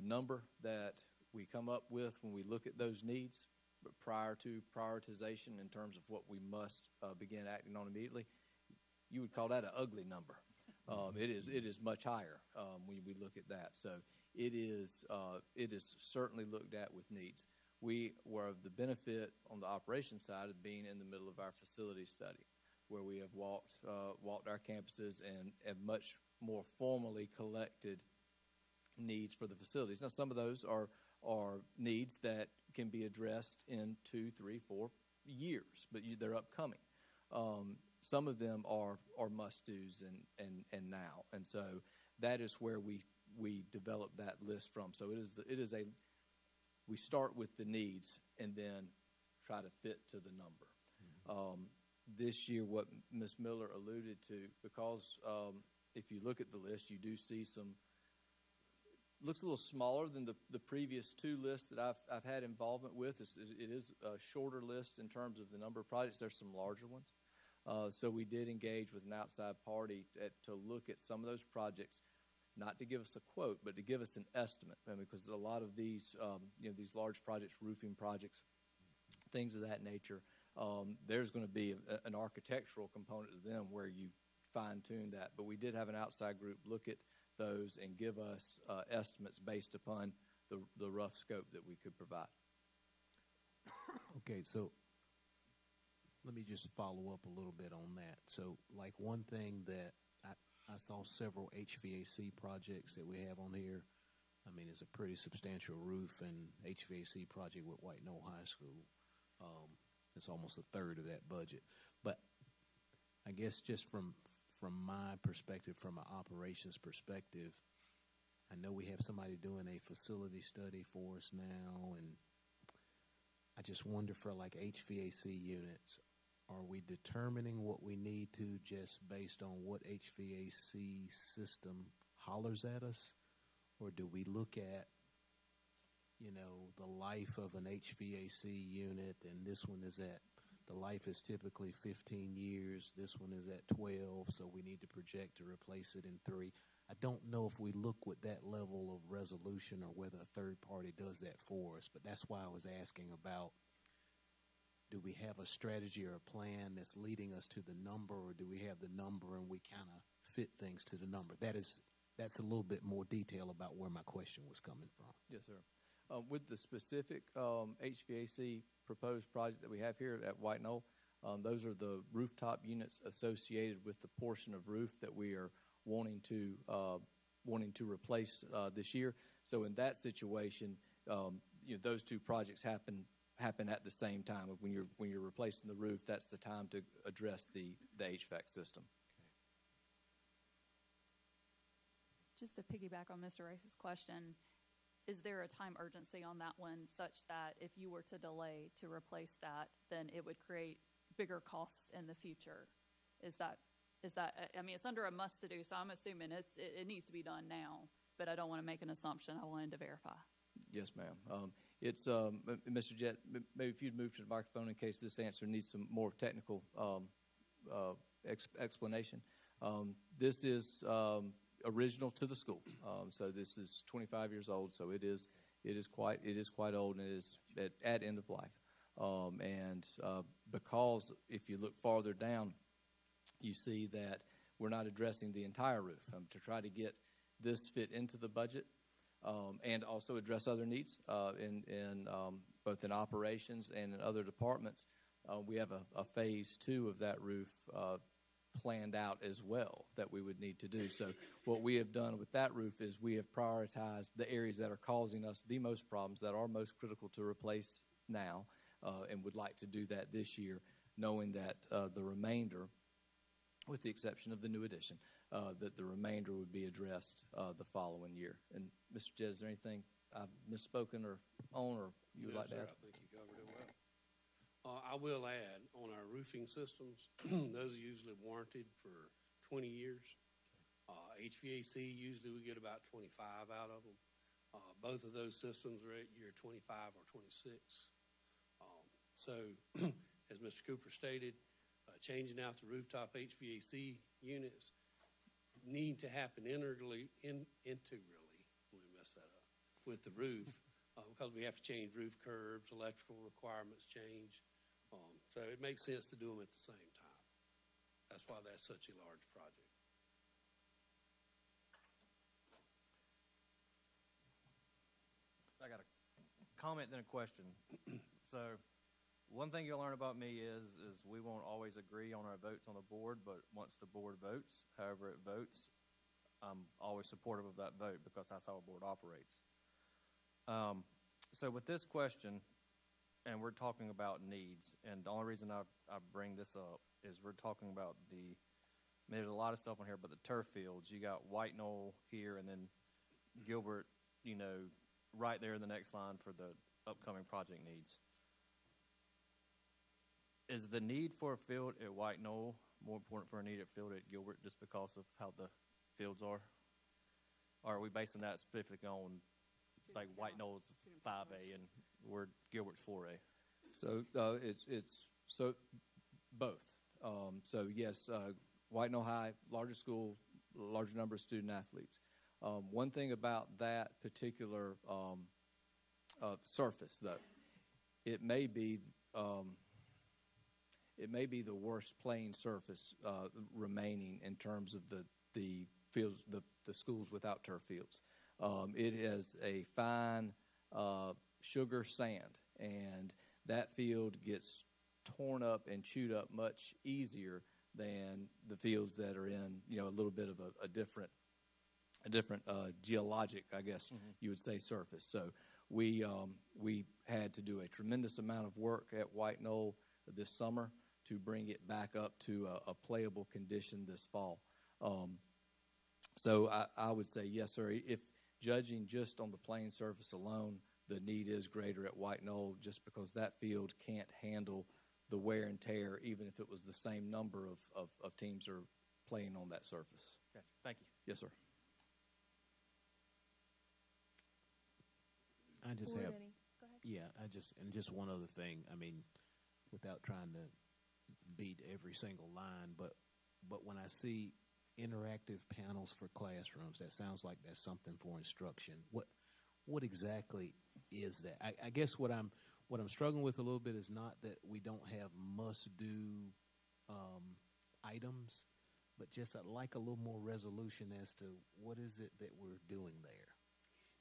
number that we come up with when we look at those needs prior to prioritization in terms of what we must begin acting on immediately, you would call that an ugly number. It is much higher when we look at that. So it is certainly looked at with needs. We were of the benefit on the operations side of being in the middle of our facility study, where we have walked our campuses and have much more formally collected needs for the facilities. Now, some of those are needs that can be addressed in 2, 3, 4 years, but they're upcoming. Some of them are must-dos and now, and so that is where we develop that list from. So we start with the needs and then try to fit to the number. Mm-hmm. This year, what Ms. Miller alluded to, because if you look at the list, you do see looks a little smaller than the previous two lists that I've had involvement with. It is a shorter list in terms of the number of projects. There's some larger ones. So we did engage with an outside party to look at some of those projects, not to give us a quote, but to give us an estimate. Because a lot of these, these large projects, roofing projects, things of that nature, there's going to be an architectural component to them where you fine-tune that. But we did have an outside group look at those and give us estimates based upon the rough scope that we could provide. Okay, so let me just follow up a little bit on that. So, like, one thing that I saw several HVAC projects that we have on here. I mean, it's a pretty substantial roof and HVAC project with White Knoll High School. It's almost a third of that budget. But I guess just from my perspective, from an operations perspective, I know we have somebody doing a facility study for us now, and I just wonder for like HVAC units, are we determining what we need to just based on what HVAC system hollers at us? Or do we look at, you know, the life of an HVAC unit, and this one is at, the life is typically 15 years, this one is at 12, so we need to project to replace it in 3. I don't know if we look with that level of resolution or whether a third party does that for us, but that's why I was asking about, do we have a strategy or a plan that's leading us to the number, or do we have the number and we kind of fit things to the number? That's a little bit more detail about where my question was coming from. Yes, sir. With the specific HVAC proposed project that we have here at White Knoll, those are the rooftop units associated with the portion of roof that we are wanting to replace this year. So in that situation, those two projects happen at the same time. When you're replacing the roof, that's the time to address the HVAC system. Just to piggyback on Mr. Rice's question, is there a time urgency on that one such that if you were to delay to replace that, then it would create bigger costs in the future? Is that, I mean, it's under a must to do, so I'm assuming it needs to be done now, but I don't want to make an assumption. I wanted to verify. Yes, ma'am. It's Mr. Jett, maybe if you'd move to the microphone in case this answer needs some more technical explanation. This is original to the school, so this is 25 years old. So it is quite old, and it is at end of life. Because if you look farther down, you see that we're not addressing the entire roof to try to get this fit into the budget. And also address other needs in both in operations and in other departments. We have a phase 2 of that roof planned out as well that we would need to do. So what we have done with that roof is we have prioritized the areas that are causing us the most problems, that are most critical to replace now, and would like to do that this year, knowing that the remainder, with the exception of the new addition, that the remainder would be addressed the following year. And Mr. Jett, is there anything I've misspoken or you would like to add? I think you covered it well. I will add, on our roofing systems, those are usually warranted for 20 years. HVAC, usually we get about 25 out of them. Both of those systems are at year 25 or 26. So, as Mr. Cooper stated, changing out the rooftop HVAC units need to happen integrally, let me mess that up, with the roof, because we have to change roof curbs, electrical requirements change. So it makes sense to do them at the same time. That's why that's such a large project. I got a comment then a question. So one thing you'll learn about me is we won't always agree on our votes on the board, but once the board votes, however it votes, I'm always supportive of that vote because that's how a board operates. So with this question, and we're talking about needs, and the only reason I bring this up is we're talking about there's a lot of stuff on here, but the turf fields, you got White Knoll here, and then Gilbert, right there in the next line for the upcoming project needs. Is the need for a field at White Knoll more important for a need at field at Gilbert just because of how the fields are? Or are we basing that specifically on like White Knoll's 5A and where Gilbert's 4A? So it's both. So yes, White Knoll High, larger school, larger number of student athletes. One thing about that particular surface, though, it may be the worst playing surface remaining in terms of the fields, the schools without turf fields. It is a fine sugar sand, and that field gets torn up and chewed up much easier than the fields that are in a little bit of a different geologic, I guess you would say, surface. So we had to do a tremendous amount of work at White Knoll this summer to bring it back up to a playable condition this fall. So I would say yes, sir. If judging just on the playing surface alone, the need is greater at White Knoll just because that field can't handle the wear and tear, even if it was the same number of teams are playing on that surface. Gotcha. Thank you. Yes, sir. I just Board have, Eddie, go ahead. and just one other thing. I mean, without trying to beat every single line, but when I see interactive panels for classrooms, that sounds like that's something for instruction. What exactly is that? I guess what I'm struggling with a little bit is not that we don't have must-do items, but just I'd like a little more resolution as to what is it that we're doing there.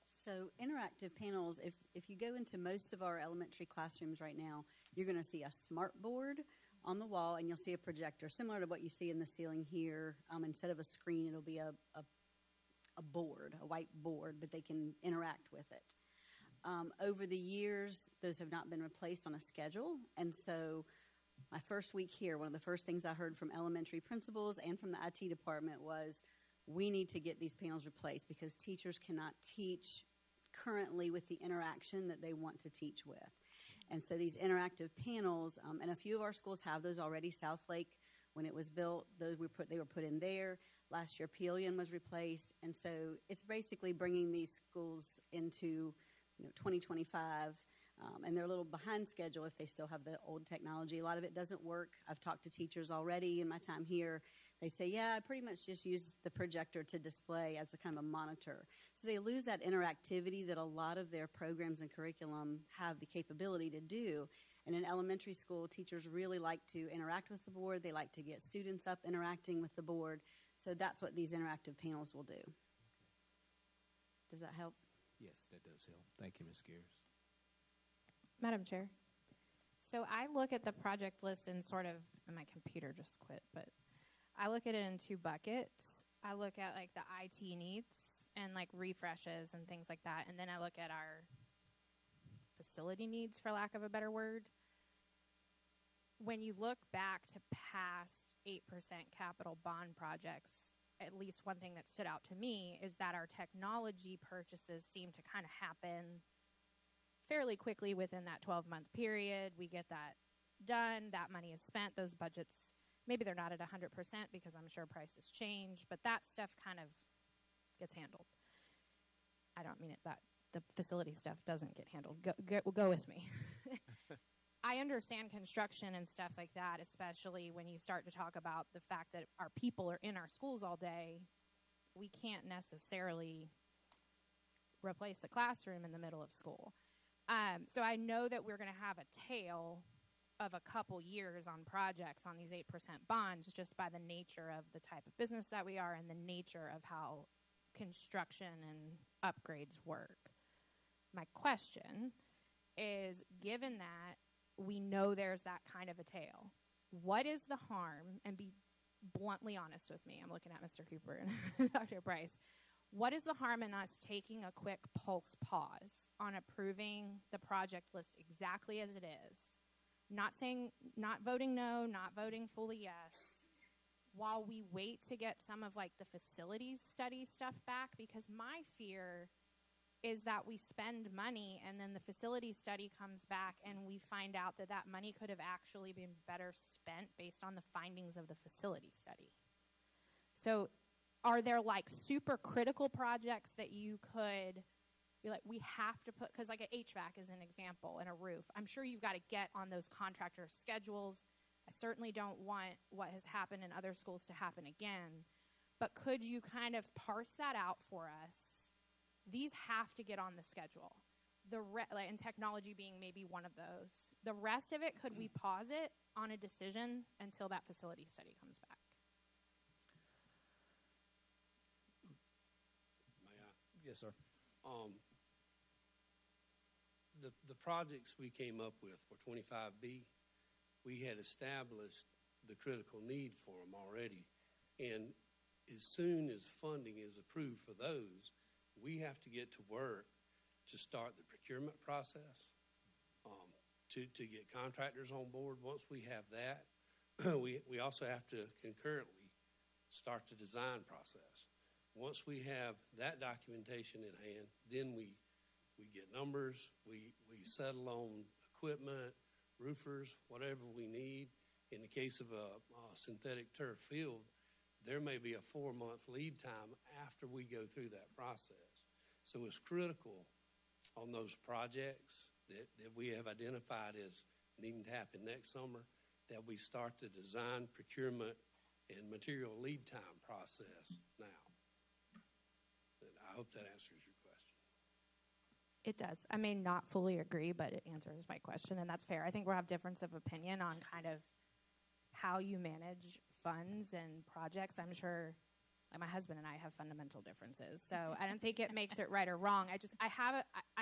So interactive panels, if you go into most of our elementary classrooms right now, you're going to see a smart board on the wall, and you'll see a projector, similar to what you see in the ceiling here. Instead of a screen, it'll be a board, a white board, but they can interact with it. Over the years, those have not been replaced on a schedule, and so my first week here, one of the first things I heard from elementary principals and from the IT department was, we need to get these panels replaced because teachers cannot teach currently with the interaction that they want to teach with. And so these interactive panels, and a few of our schools have those already. Southlake, when it was built, they were put in there. Last year, Pelion was replaced. And so it's basically bringing these schools into 2025, and they're a little behind schedule if they still have the old technology. A lot of it doesn't work. I've talked to teachers already in my time here. They say, yeah, I pretty much just use the projector to display as a kind of a monitor. So they lose that interactivity that a lot of their programs and curriculum have the capability to do. And in elementary school, teachers really like to interact with the board. They like to get students up interacting with the board. So that's what these interactive panels will do. Does that help? Yes, that does help. Thank you, Ms. Gears. Madam Chair. So I look at the project list and sort of, and my computer just quit, but I look at it in two buckets. I look at like the IT needs and like refreshes and things like that. And then I look at our facility needs, for lack of a better word. When you look back to past 8% capital bond projects, at least one thing that stood out to me is that our technology purchases seem to kind of happen fairly quickly within that 12-month period. We get that done, that money is spent, those budgets, maybe they're not at 100% because I'm sure prices change, but that stuff kind of gets handled. I don't mean it that the facility stuff doesn't get handled. Go with me. I understand construction and stuff like that, especially when you start to talk about the fact that our people are in our schools all day. We can't necessarily replace a classroom in the middle of school. So I know that we're going to have a tail of a couple years on projects on these 8% bonds just by the nature of the type of business that we are and the nature of how construction and upgrades work. My question is, given that we know there's that kind of a tail, what is the harm, and be bluntly honest with me, I'm looking at Mr. Cooper and Dr. Price, what is the harm in us taking a quick pulse pause on approving the project list exactly as it is? Not saying, not voting no, not voting fully yes, while we wait to get some of like the facilities study stuff back, because my fear is that we spend money and then the facility study comes back and we find out that that money could have actually been better spent based on the findings of the facility study. So are there like super critical projects that you could be like, we have to put, because like an HVAC is an example and a roof. I'm sure you've got to get on those contractor schedules. I certainly don't want what has happened in other schools to happen again. But could you kind of parse that out for us? These have to get on the schedule. And technology being maybe one of those. The rest of it, could we pause it on a decision until that facility study comes back? May I? Yes, sir. The projects we came up with for 25B, we had established the critical need for them already. And as soon as funding is approved for those, we have to get to work to start the procurement process, to get contractors on board. Once we have that, we also have to concurrently start the design process. Once we have that documentation in hand, then we We get numbers. We settle on equipment, roofers, whatever we need. In the case of a synthetic turf field, there may be a 4-month lead time after we go through that process. So it's critical on those projects that we have identified as needing to happen next summer that we start the design, procurement, and material lead time process now. And I hope that answers your question. It does. I may not fully agree, but it answers my question, and that's fair. I think we'll have difference of opinion on kind of how you manage funds and projects. I'm sure, like, my husband and I have fundamental differences, so I don't think it makes it right or wrong. I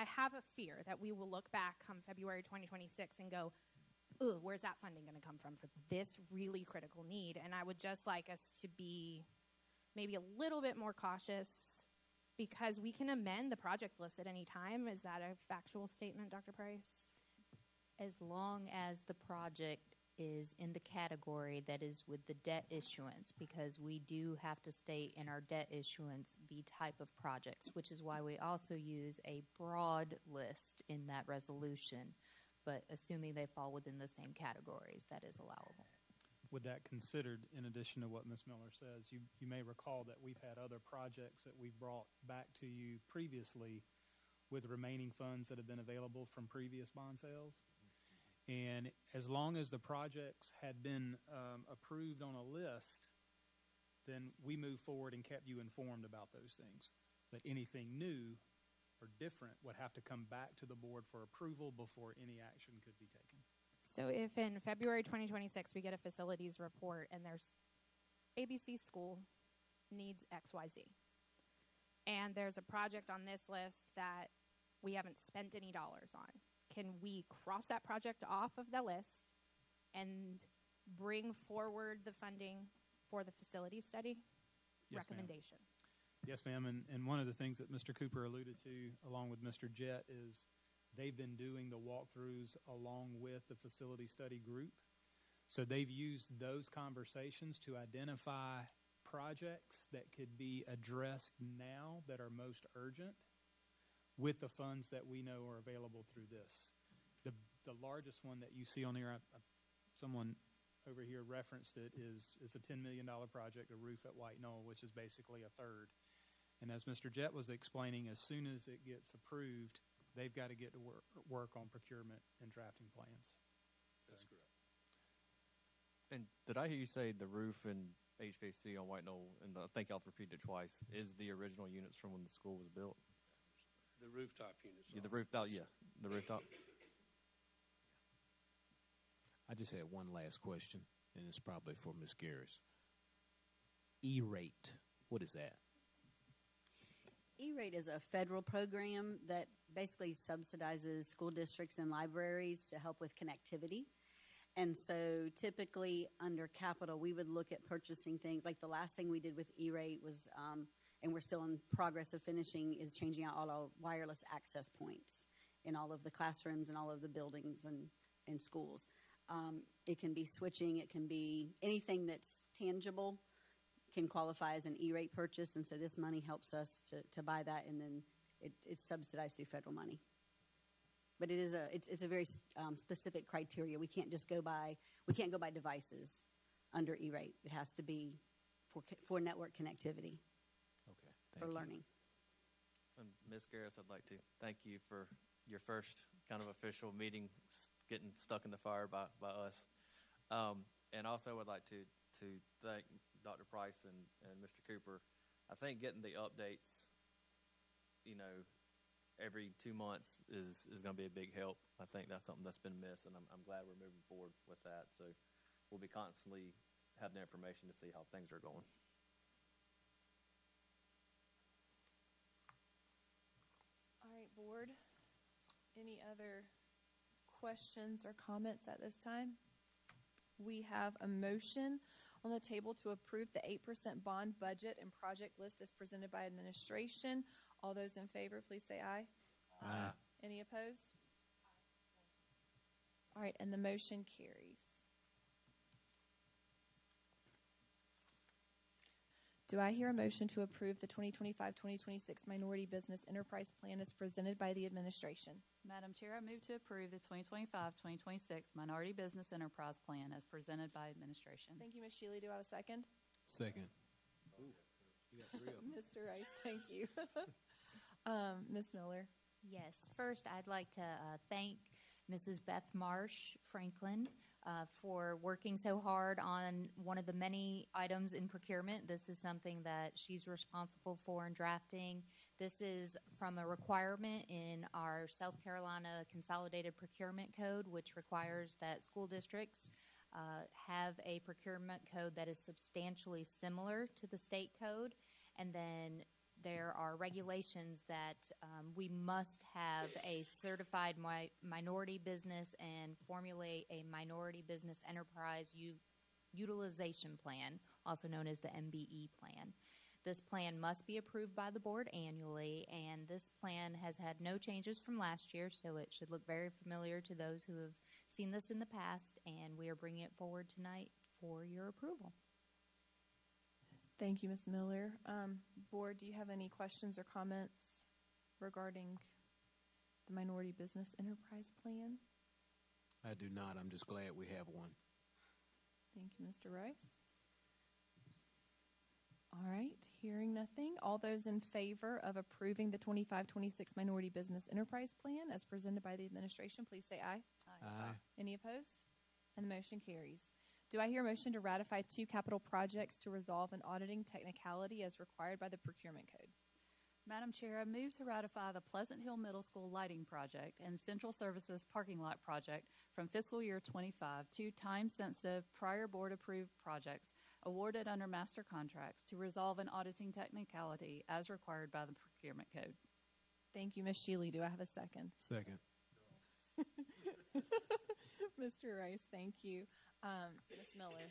have a fear that we will look back come February 2026 and go, ooh, where's that funding going to come from for this really critical need? And I would just like us to be maybe a little bit more cautious, because we can amend the project list at any time. Is that a factual statement, Dr. Price? As long as the project is in the category that is with the debt issuance, because we do have to state in our debt issuance the type of projects, which is why we also use a broad list in that resolution. But assuming they fall within the same categories, that is allowable. With that considered, in addition to what Ms. Miller says, you may recall that we've had other projects that we've brought back to you previously with remaining funds that have been available from previous bond sales. And as long as the projects had been approved on a list, then we moved forward and kept you informed about those things. But anything new or different would have to come back to the board for approval before any action could be taken. So if in February 2026 we get a facilities report and there's ABC school needs XYZ, and there's a project on this list that we haven't spent any dollars on, can we cross that project off of the list and bring forward the funding for the facility study recommendation? Yes, ma'am. And one of the things that Mr. Cooper alluded to, along with Mr. Jett, is they've been doing the walkthroughs along with the facility study group. So they've used those conversations to identify projects that could be addressed now that are most urgent with the funds that we know are available through this. The largest one that you see on here, someone over here referenced it, is a $10 million project, a roof at White Knoll, which is basically a third. And as Mr. Jett was explaining, as soon as it gets approved, they've got to get to work on procurement and drafting plans. That's correct. And did I hear you say the roof and HVAC on White Knoll, and I think y'all repeated it twice, is the original units from when the school was built? The rooftop units. Yeah, the rooftop, the rooftop. I just had one last question, and it's probably for Ms. Garris. E-rate, what is that? E-rate is a federal program that basically subsidizes school districts and libraries to help with connectivity. And so typically under capital, we would look at purchasing things. Like the last thing we did with E-rate was, and we're still in progress of finishing, is changing out all our wireless access points in all of the classrooms and all of the buildings and schools. It can be switching. It can be anything that's tangible can qualify as an E-rate purchase. And so this money helps us to buy that, and then it's subsidized through federal money. But it's a very specific criteria. We can't just go by devices under E-rate. It has to be for network connectivity. Okay, for learning. And Ms. Garris, I'd like to thank you for your first kind of official meeting, getting stuck in the fire by us. And also I'd like to thank Dr. Price and Mr. Cooper. I think getting the updates, every 2 months is going to be a big help. I think that's something that's been missed, and I'm glad we're moving forward with that. So we'll be constantly having the information to see how things are going. All right, board. Any other questions or comments at this time? We have a motion on the table to approve the 8% bond budget and project list as presented by administration. All those in favor, please say aye. Aye. Any opposed? All right, and the motion carries. Do I hear a motion to approve the 2025-2026 Minority Business Enterprise Plan as presented by the administration? Madam Chair, I move to approve the 2025-2026 Minority Business Enterprise Plan as presented by administration. Thank you, Ms. Shealy. Do I have a second? Second. You got 3 of them. Mr. Rice, thank you. Ms. Miller. Yes. First, I'd like to thank Mrs. Beth Marsh Franklin for working so hard on one of the many items in procurement. This is something that she's responsible for in drafting. This is from a requirement in our South Carolina Consolidated Procurement Code, which requires that school districts have a procurement code that is substantially similar to the state code. And then there are regulations that we must have a certified minority business and formulate a minority business enterprise utilization plan, also known as the MBE plan. This plan must be approved by the board annually, and this plan has had no changes from last year, so it should look very familiar to those who have seen this in the past, and we are bringing it forward tonight for your approval. Thank you, Ms. Miller. Board, do you have any questions or comments regarding the Minority Business Enterprise Plan? I do not. I'm just glad we have one. Thank you, Mr. Rice. All right, hearing nothing. All those in favor of approving the 25-26 Minority Business Enterprise Plan as presented by the administration, please say aye. Aye. Any opposed? And the motion carries. Do I hear a motion to ratify 2 capital projects to resolve an auditing technicality as required by the Procurement Code? Madam Chair, I move to ratify the Pleasant Hill Middle School lighting project and Central Services parking lot project from fiscal year 25, 2 time-sensitive, prior board-approved projects awarded under master contracts to resolve an auditing technicality as required by the Procurement Code. Thank you, Ms. Shealy. Do I have a second? Second. Mr. Rice, thank you. Ms. Miller.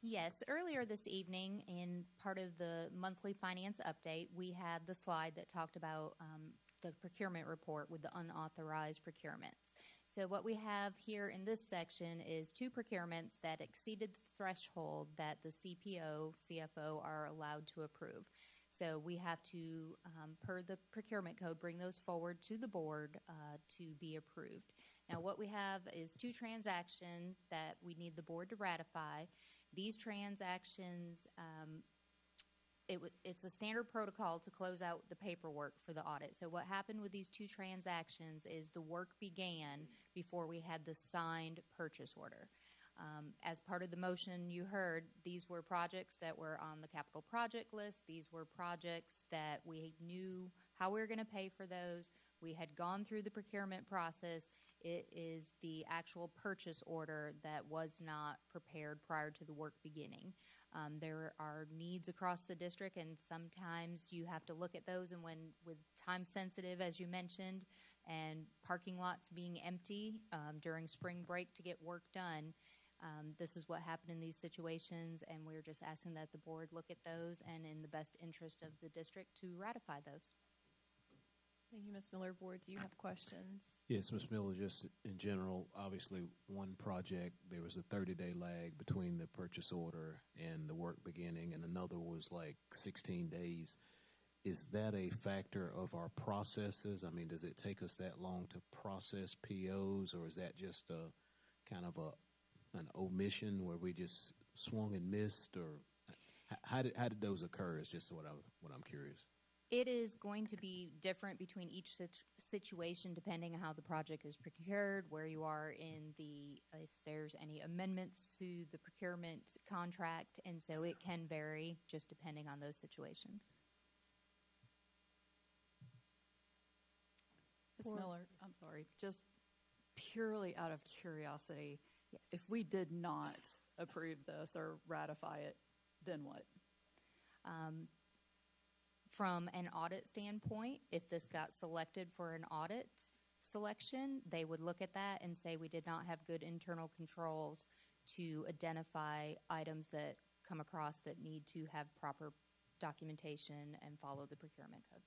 Yes, earlier this evening in part of the monthly finance update, we had the slide that talked about the procurement report with the unauthorized procurements. So what we have here in this section is 2 procurements that exceeded the threshold that the CPO, CFO are allowed to approve. So we have to, per the procurement code, bring those forward to the board to be approved. Now, what we have is 2 transactions that we need the board to ratify. These transactions, it's a standard protocol to close out the paperwork for the audit. So what happened with these 2 transactions is the work began before we had the signed purchase order. As part of the motion you heard, these were projects that were on the capital project list. These were projects that we knew how we were going to pay for those. We had gone through the procurement process. It is the actual purchase order that was not prepared prior to the work beginning. There are needs across the district, and sometimes you have to look at those, and when with time sensitive, as you mentioned, and parking lots being empty during spring break to get work done, this is what happened in these situations, and we're just asking that the board look at those and in the best interest of the district to ratify those. Thank you, Ms. Miller. Board, do you have questions? Yes, Ms. Miller, just in general, obviously one project, there was a 30-day lag between the purchase order and the work beginning, and another was like 16 days. Is that a factor of our processes? I mean, does it take us that long to process POs, or is that just a kind of an omission where we just swung and missed, or how did those occur? Is just what I'm curious. It is going to be different between each situation depending on how the project is procured, where you are in if there's any amendments to the procurement contract, and so it can vary just depending on those situations. Ms. Miller, I'm sorry, just purely out of curiosity, yes. If we did not approve this or ratify it, then what? From an audit standpoint, if this got selected for an audit selection, they would look at that and say we did not have good internal controls to identify items that come across that need to have proper documentation and follow the procurement code.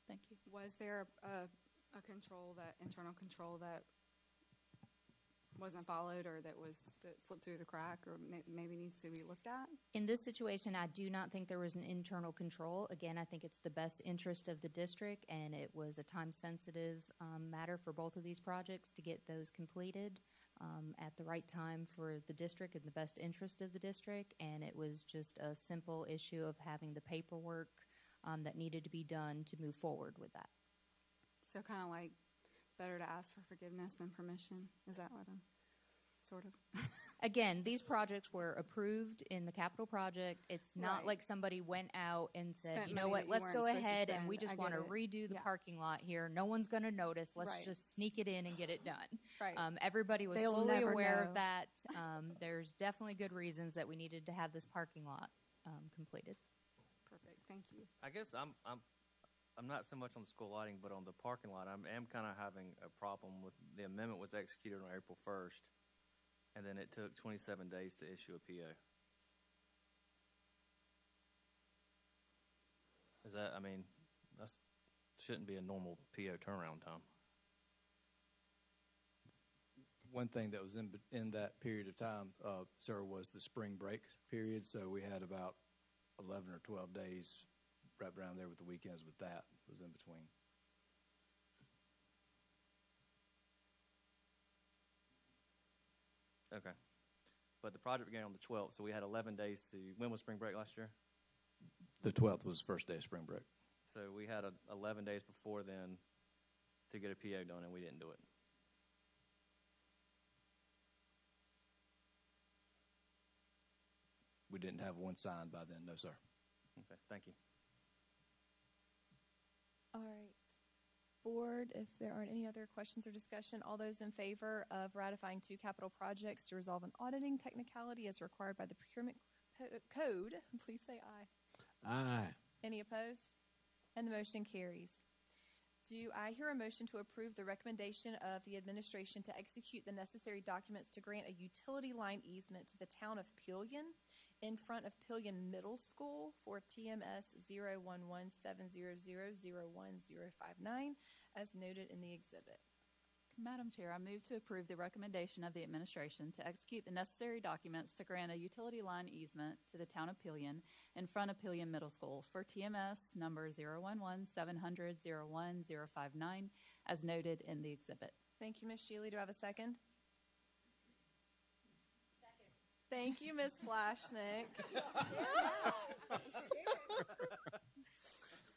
Thank you. Was there a control, that internal control that wasn't followed or that slipped through the crack or maybe needs to be looked at? In this situation, I do not think there was an internal control. Again, I think it's the best interest of the district, and it was a time-sensitive matter for both of these projects to get those completed at the right time for the district and the best interest of the district, and it was just a simple issue of having the paperwork that needed to be done to move forward with that. So kind of like it's better to ask for forgiveness than permission. Is that what I'm sort of? Again, these projects were approved in the capital project. It's not Right. like somebody went out and said, Spent you know money what, that you let's weren't go supposed to ahead and spend. we just I want to get it. redo the Yeah. parking lot here. No one's going to notice. Let's Right. just sneak it in and get it done. Right. Everybody was They'll fully never aware know. of that. There's definitely good reasons that we needed to have this parking lot completed. Perfect. Thank you. I guess I'm not so much on the school lighting, but on the parking lot, I am kind of having a problem with the amendment was executed on April 1st, and then it took 27 days to issue a PO. Is that, I mean, that shouldn't be a normal PO turnaround time. One thing that was in that period of time, sir, was the spring break period. So we had about 11 or 12 days wrapped around there with the weekends with that. It was in between. Okay. But the project began on the 12th, so we had 11 days to, when was spring break last year? The 12th was the first day of spring break. So we had 11 days before then to get a PO done, and we didn't do it. We didn't have one signed by then, no, sir. Okay, thank you. All right. Board, if there aren't any other questions or discussion, all those in favor of ratifying 2 capital projects to resolve an auditing technicality as required by the procurement code, please say aye. Aye. Any opposed? And the motion carries. Do I hear a motion to approve the recommendation of the administration to execute the necessary documents to grant a utility line easement to the town of Pelion in front of Pelion Middle School for TMS 01170001059 as noted in the exhibit? Madam Chair, I move to approve the recommendation of the administration to execute the necessary documents to grant a utility line easement to the town of Pelion in front of Pelion Middle School for TMS number 01170001059 as noted in the exhibit. Thank you, Ms. Shealy. Do I have a second? Second. Thank you, Ms. Flashnick.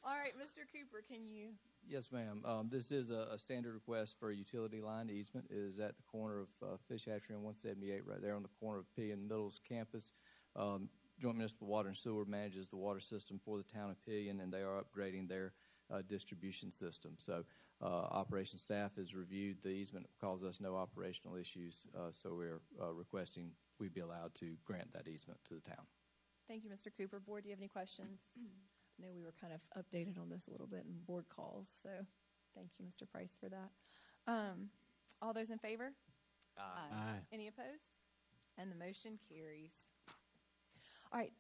All right, Mr. Cooper, can you? Yes, ma'am. This is a standard request for a utility line easement. It is at the corner of Fish Hatchery and 178, right there on the corner of Pelion Middle's campus. Joint Municipal Water and Sewer manages the water system for the town of Pelion, and they are upgrading their distribution system. So operations staff has reviewed the easement. It caused us no operational issues, so we're requesting we be allowed to grant that easement to the town. Thank you, Mr. Cooper. Board, do you have any questions? I know we were kind of updated on this a little bit in board calls, so thank you, Mr. Price, for that. All those in favor? Aye. Any opposed? And the motion carries. All right.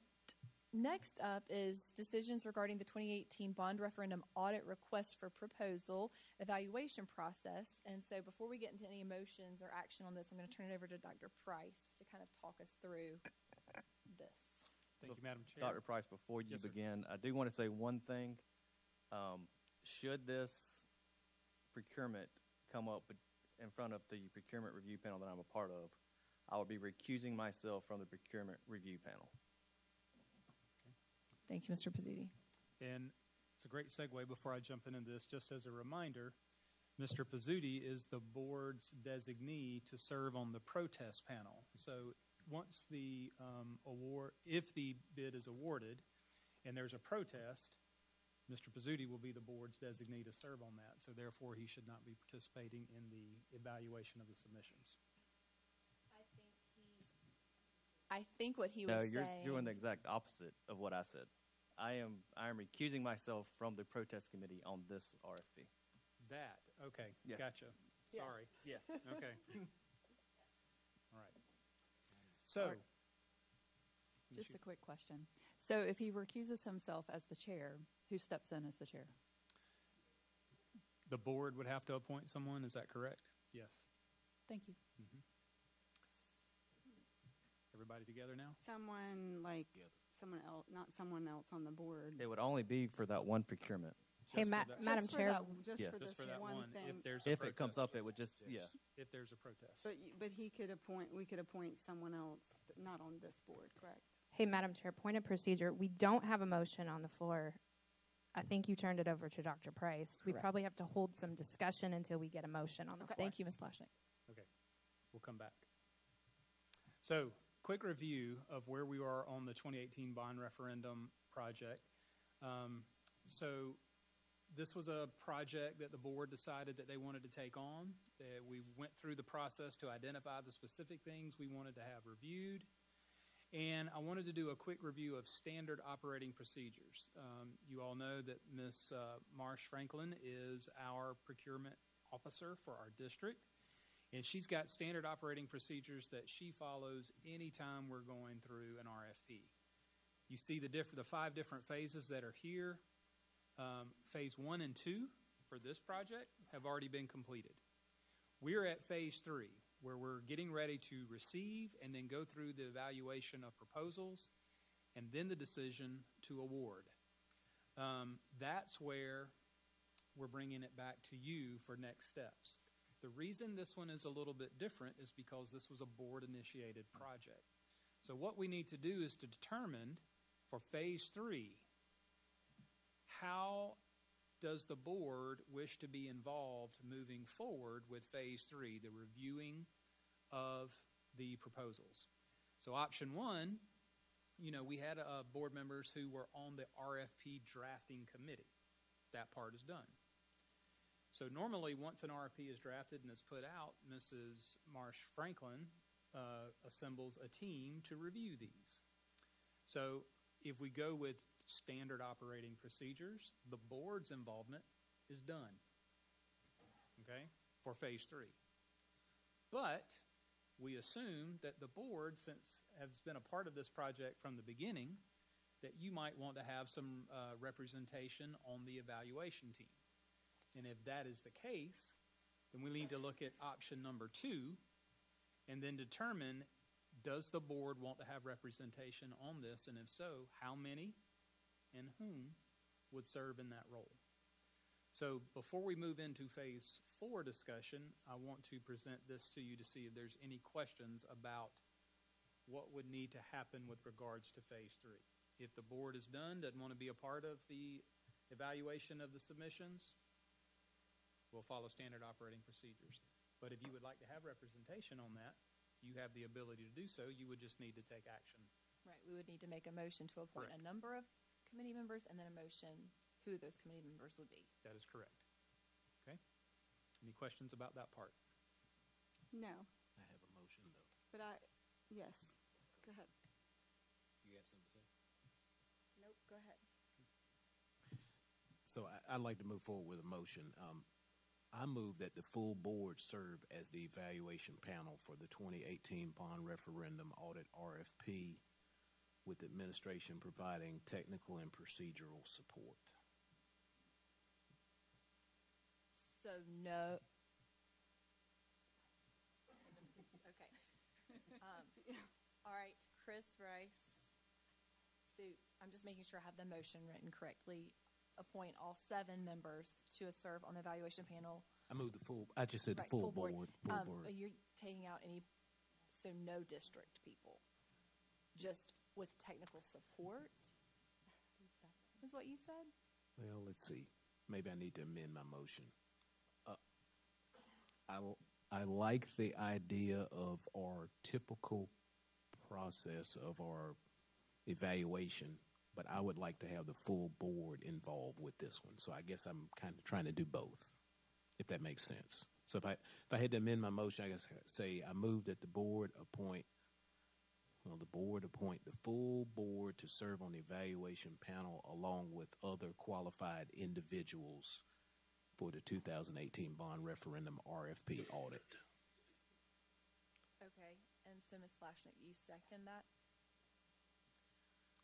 Next up is decisions regarding the 2018 bond referendum audit request for proposal evaluation process. And so before we get into any motions or action on this, I'm going to turn it over to Dr. Price to kind of talk us through this. Thank you, Madam Chair. Dr. Price, before you Yes, sir. begin, I do want to say one thing. Should this procurement come up in front of the procurement review panel that I'm a part of, I will be recusing myself from the procurement review panel. Thank you, Mr. Pizzuti. And it's a great segue before I jump into this. Just as a reminder, Mr. Pizzuti is the board's designee to serve on the protest panel. So once the if the bid is awarded and there's a protest, Mr. Pizzuti will be the board's designee to serve on that. So therefore, he should not be participating in the evaluation of the submissions. I think what he was No, saying. you're doing the exact opposite of what I said. I am recusing myself from the protest committee on this RFP. That, okay, Yeah. gotcha. Yeah. Sorry. Yeah. Okay. All right. So, Just a quick question. So if he recuses himself as the chair, who steps in as the chair? the board would have to appoint someone, is that correct? Yes. Thank you. everybody together now? Someone like someone else, not someone else on the board. It would only be for that one procurement. Hey, Just for that- Madam Just for Chair. that- just Yeah. for Just this for that one, thing. if there's a If it comes protest. up, it would just, yeah. If there's a protest. But he could appoint. We could appoint someone else, not on this board, correct? Hey, Madam Chair, point of procedure. We don't have a motion on the floor. I think you turned it over to Dr. Price. We Correct. probably have to hold some discussion until we get a motion on the floor. Thank you, Ms. Plashnik. Okay, we'll come back. So, quick review of where we are on the 2018 bond referendum project. So, this was a project that the board decided that they wanted to take on. We went through the process to identify the specific things we wanted to have reviewed. And I wanted to do a quick review of standard operating procedures. You all know that Ms. Marsh Franklin is our procurement officer for our district. And she's got standard operating procedures that she follows anytime we're going through an RFP. You see the 5 different phases that are here. Phase 1 and 2 for this project have already been completed. We're at phase 3, where we're getting ready to receive and then go through the evaluation of proposals and then the decision to award. That's where we're bringing it back to you for next steps. The reason this one is a little bit different is because this was a board-initiated project. So what we need to do is to determine for phase 3, how does the board wish to be involved moving forward with phase 3, the reviewing of the proposals? So option 1, we had board members who were on the RFP drafting committee. That part is done. So normally, once an RFP is drafted and is put out, Mrs. Marsh Franklin assembles a team to review these. So if we go with standard operating procedures, the board's involvement is done, okay, for phase 3. But we assume that the board, since has been a part of this project from the beginning, that you might want to have some representation on the evaluation team. And if that is the case, then we need to look at option number 2 and then determine, does the board want to have representation on this? And if so, how many and whom would serve in that role? So before we move into phase 4 discussion, I want to present this to you to see if there's any questions about what would need to happen with regards to phase 3. If the board is done, doesn't want to be a part of the evaluation of the submissions, we'll follow standard operating procedures. But if you would like to have representation on that, you have the ability to do so. You would just need to take action. Right, we would need to make a motion to appoint Correct. a number of committee members and then a motion who those committee members would be. That is correct. Okay? Any questions about that part? No, I have a motion, though. but yes, go ahead. You got something to say? Nope, go ahead. So I'd like to move forward with a motion. I move that the full board serve as the evaluation panel for the 2018 bond referendum audit RFP, with administration providing technical and procedural support. So no. Okay. All right, Chris Rice. So I'm just making sure I have the motion written correctly. Appoint all 7 members to serve on the evaluation panel. I move the full. I just said Right, the full board. board. Full board. You're taking out so no district people, just with technical support, is what you said? Well, let's see. Maybe I need to amend my motion. I like the idea of our typical process of our evaluation, but I would like to have the full board involved with this one. So I guess I'm kind of trying to do both, if that makes sense. So if I had to amend my motion, I guess I'd say I move that the board appoint the full board to serve on the evaluation panel along with other qualified individuals for the 2018 bond referendum RFP audit. Okay, and so Ms. Flashnick, you second that?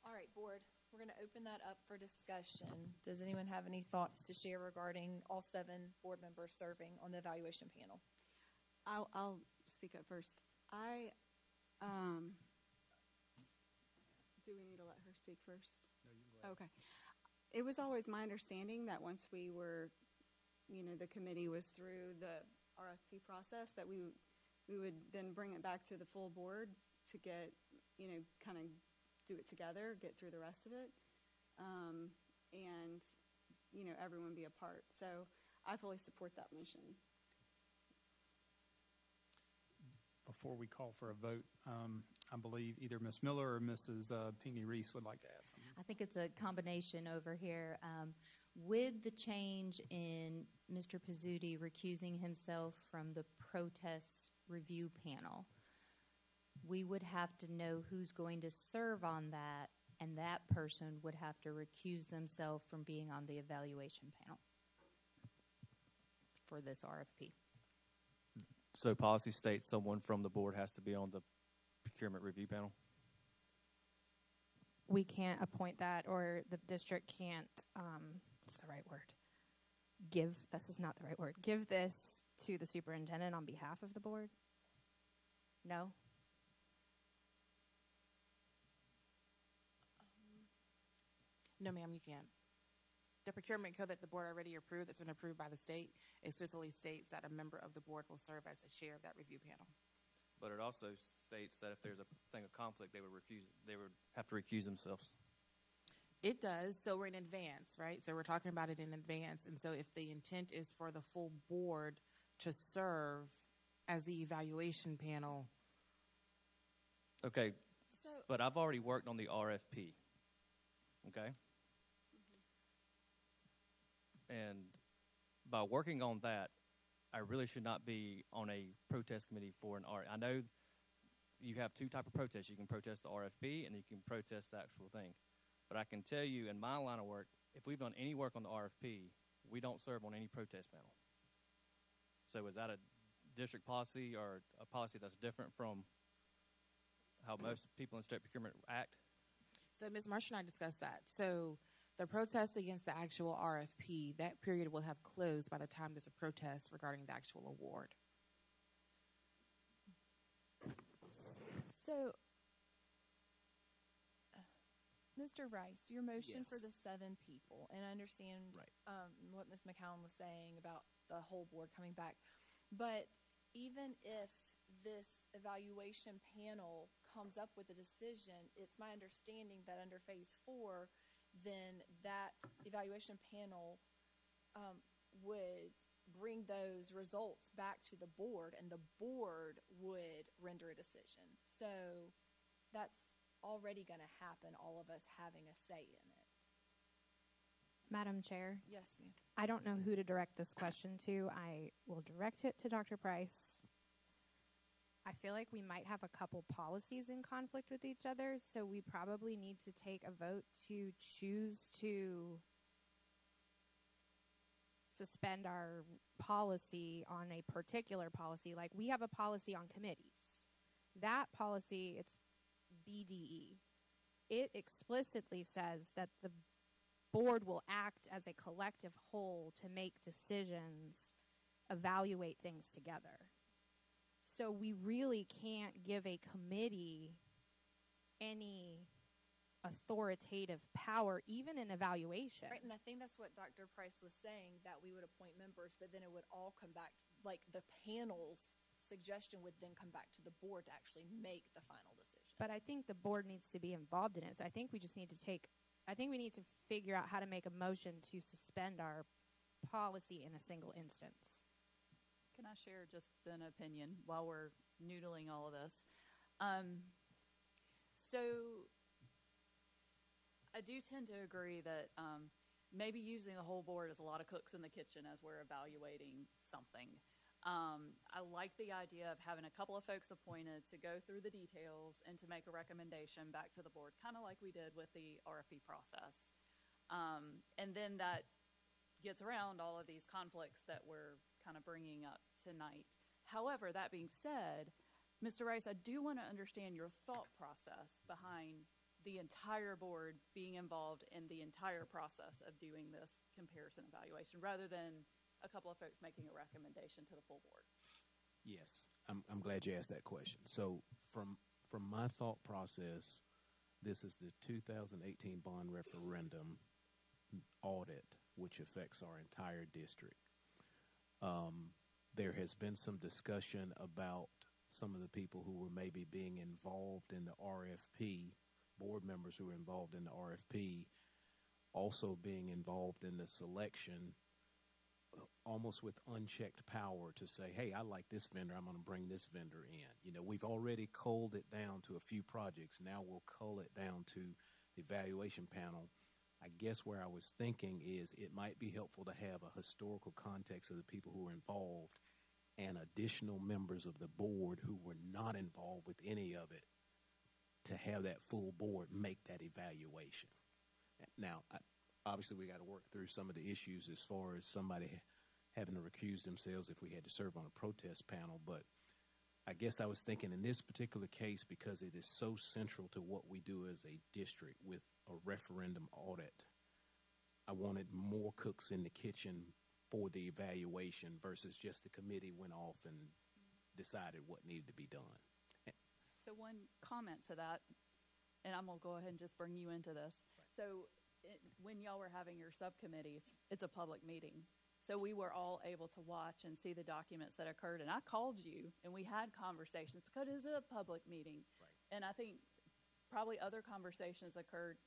All right, board, we're going to open that up for discussion. Does anyone have any thoughts to share regarding all 7 board members serving on the evaluation panel? I'll speak up first. Do we need to let her speak first? No, you can go ahead. Okay. It was always my understanding that once we were, the committee was through the RFP process, that we would then bring it back to the full board to get, kind of do it together, get through the rest of it, and, everyone be a part. So I fully support that motion. Before we call for a vote, I believe either Ms. Miller or Mrs. Pinckney Reese would like to add something. I think it's a combination over here. With the change in Mr. Pizzuti recusing himself from the protest review panel, we would have to know who's going to serve on that, and that person would have to recuse themselves from being on the evaluation panel for this RFP. So policy states someone from the board has to be on the procurement review panel? We can't appoint that, or the district can't, what's the right word? This is not the right word. Give this to the superintendent on behalf of the board? No? No, ma'am, you can't. The procurement code that the board already approved, that's been approved by the state, explicitly states that a member of the board will serve as the chair of that review panel. But it also states that if there's a thing of conflict, they would have to recuse themselves. It does. So we're in advance, right? So we're talking about it in advance. And so if the intent is for the full board to serve as the evaluation panel. Okay, but I've already worked on the RFP, okay? And by working on that, I really should not be on a protest committee for an RFP. I know you have two types of protests. You can protest the RFP and you can protest the actual thing. But I can tell you in my line of work, if we've done any work on the RFP, we don't serve on any protest panel. So is that a district policy or a policy that's different from how most people in state procurement act? So Ms. Marsh and I discussed that. So the protest against the actual RFP, that period will have closed by the time there's a protest regarding the actual award. So, Mr. Rice, your motion Yes. for the 7 people, and I understand what Ms. McCown was saying about the whole board coming back, but even if this evaluation panel comes up with a decision, it's my understanding that under Phase 4, then that evaluation panel would bring those results back to the board, and the board would render a decision. So that's already going to happen, all of us having a say in it. Madam Chair? Yes, ma'am. I don't know who to direct this question to. I will direct it to Dr. Price. I feel like we might have a couple policies in conflict with each other, so we probably need to take a vote to choose to suspend our policy on a particular policy. Like, we have a policy on committees. That policy, it's BDE. It explicitly says that the board will act as a collective whole to make decisions, evaluate things together. So we really can't give a committee any authoritative power, even in evaluation. Right, and I think that's what Dr. Price was saying, that we would appoint members, but then it would all come back, like the panel's suggestion would then come back to the board to actually make the final decision. But I think the board needs to be involved in it. So I think we just need to we need to figure out how to make a motion to suspend our policy in a single instance. Can I share just an opinion while we're noodling all of this? So I do tend to agree that maybe using the whole board is a lot of cooks in the kitchen as we're evaluating something. I like the idea of having a couple of folks appointed to go through the details and to make a recommendation back to the board, kind of like we did with the RFP process. And then that gets around all of these conflicts that we're kind of bringing up tonight. However, that being said, Mr. Rice, I do want to understand your thought process behind the entire board being involved in the entire process of doing this comparison evaluation, rather than a couple of folks making a recommendation to the full board. Yes, I'm glad you asked that question. So from my thought process, This is the 2018 bond referendum audit, which affects our entire district. There has been some discussion about some of the people who were maybe being involved in the RFP, board members who were involved in the RFP, also being involved in the selection, almost with unchecked power to say, hey, I like this vendor, I'm going to bring this vendor in. You know, we've already culled it down to a few projects. Now we'll cull it down to the evaluation panel. I guess where I was thinking is it might be helpful to have a historical context of the people who were involved and additional members of the board who were not involved with any of it to have that full board make that evaluation. Now, obviously, we got to work through some of the issues as far as somebody having to recuse themselves if we had to serve on a protest panel. But I guess I was thinking in this particular case, because it is so central to what we do as a district with a referendum audit, I wanted more cooks in the kitchen for the evaluation versus just the committee went off and decided what needed to be done. So one comment to that, and I'm going to go ahead and just bring you into this. So when y'all were having your subcommittees, it's a public meeting. So we were all able to watch and see the documents that occurred. And I called you, and we had conversations because it's a public meeting. Right. And I think probably other conversations occurred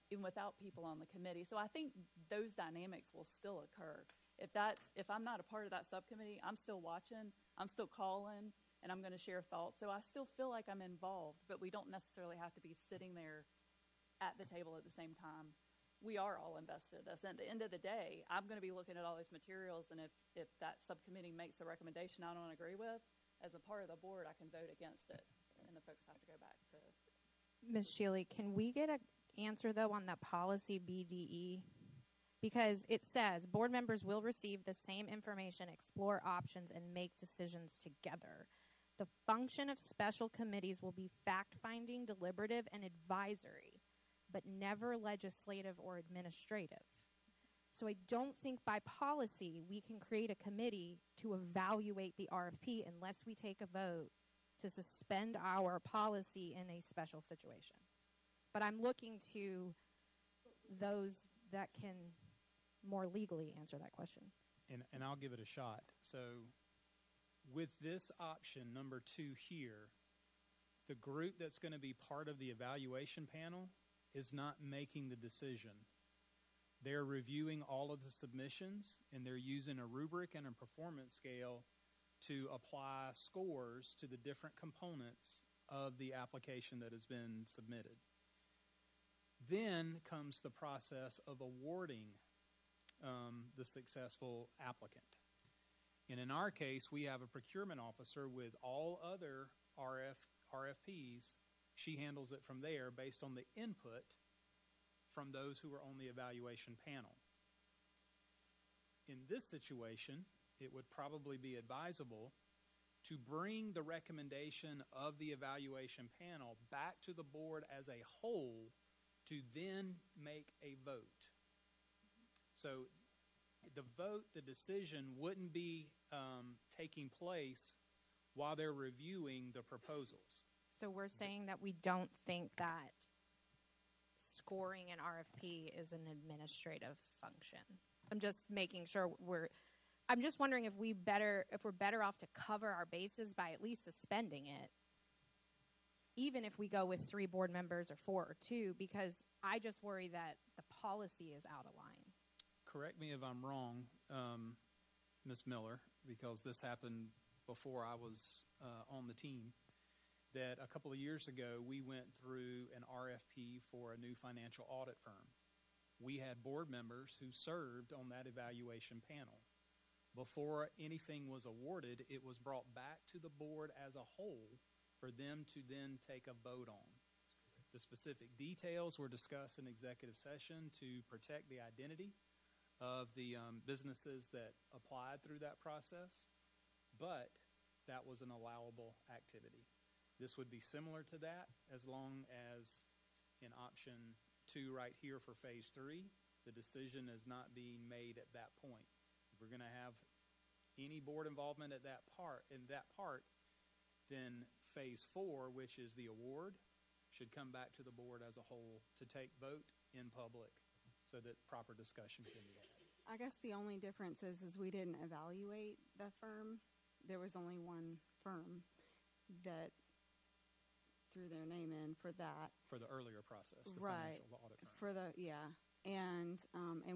even without people on the committee. So I think those dynamics will still occur. If I'm not a part of that subcommittee, I'm still watching, I'm still calling, and I'm going to share thoughts. So I still feel like I'm involved, but we don't necessarily have to be sitting there at the table at the same time. We are all invested in this. And at the end of the day, I'm going to be looking at all these materials, and if that subcommittee makes a recommendation I don't agree with, as a part of the board, I can vote against it, and the folks have to go back to. Ms. Shealy, can we get an answer, though, on that policy BDE? Because it says board members will receive the same information, explore options, and make decisions together. The function of special committees will be fact-finding, deliberative, and advisory, but never legislative or administrative. So I don't think by policy we can create a committee to evaluate the RFP unless we take a vote to suspend our policy in a special situation. But I'm looking to those that can more legally answer that question. And I'll give it a shot. So with this option, number 2 here, the group that's going to be part of the evaluation panel is not making the decision. They're reviewing all of the submissions, and they're using a rubric and a performance scale to apply scores to the different components of the application that has been submitted. Then comes the process of awarding the successful applicant. And in our case, we have a procurement officer with all other RFPs. She handles it from there based on the input from those who are on the evaluation panel. In this situation, it would probably be advisable to bring the recommendation of the evaluation panel back to the board as a whole to then make a vote. So the vote, the decision wouldn't be taking place while they're reviewing the proposals. So we're saying that we don't think that scoring an RFP is an administrative function. I'm just making sure I'm just wondering if we're better off to cover our bases by at least suspending it, even if we go with 3 board members or 4 or 2, because I just worry that the policy is out of line. Correct me if I'm wrong, Ms. Miller, because this happened before I was on the team, that a couple of years ago we went through an RFP for a new financial audit firm. We had board members who served on that evaluation panel. Before anything was awarded, it was brought back to the board as a whole for them to then take a vote on. The specific details were discussed in executive session to protect the identity of the businesses that applied through that process, but that was an allowable activity. This would be similar to that as long as in option 2 right here for phase 3, the decision is not being made at that point. If we're going to have any board involvement at that part, then phase 4, which is the award, should come back to the board as a whole to take vote in public so that proper discussion can be had. I guess the only difference is we didn't evaluate the firm. There was only one firm that threw their name in for that. For the earlier process, the Right. financial audit firm. For the, yeah. And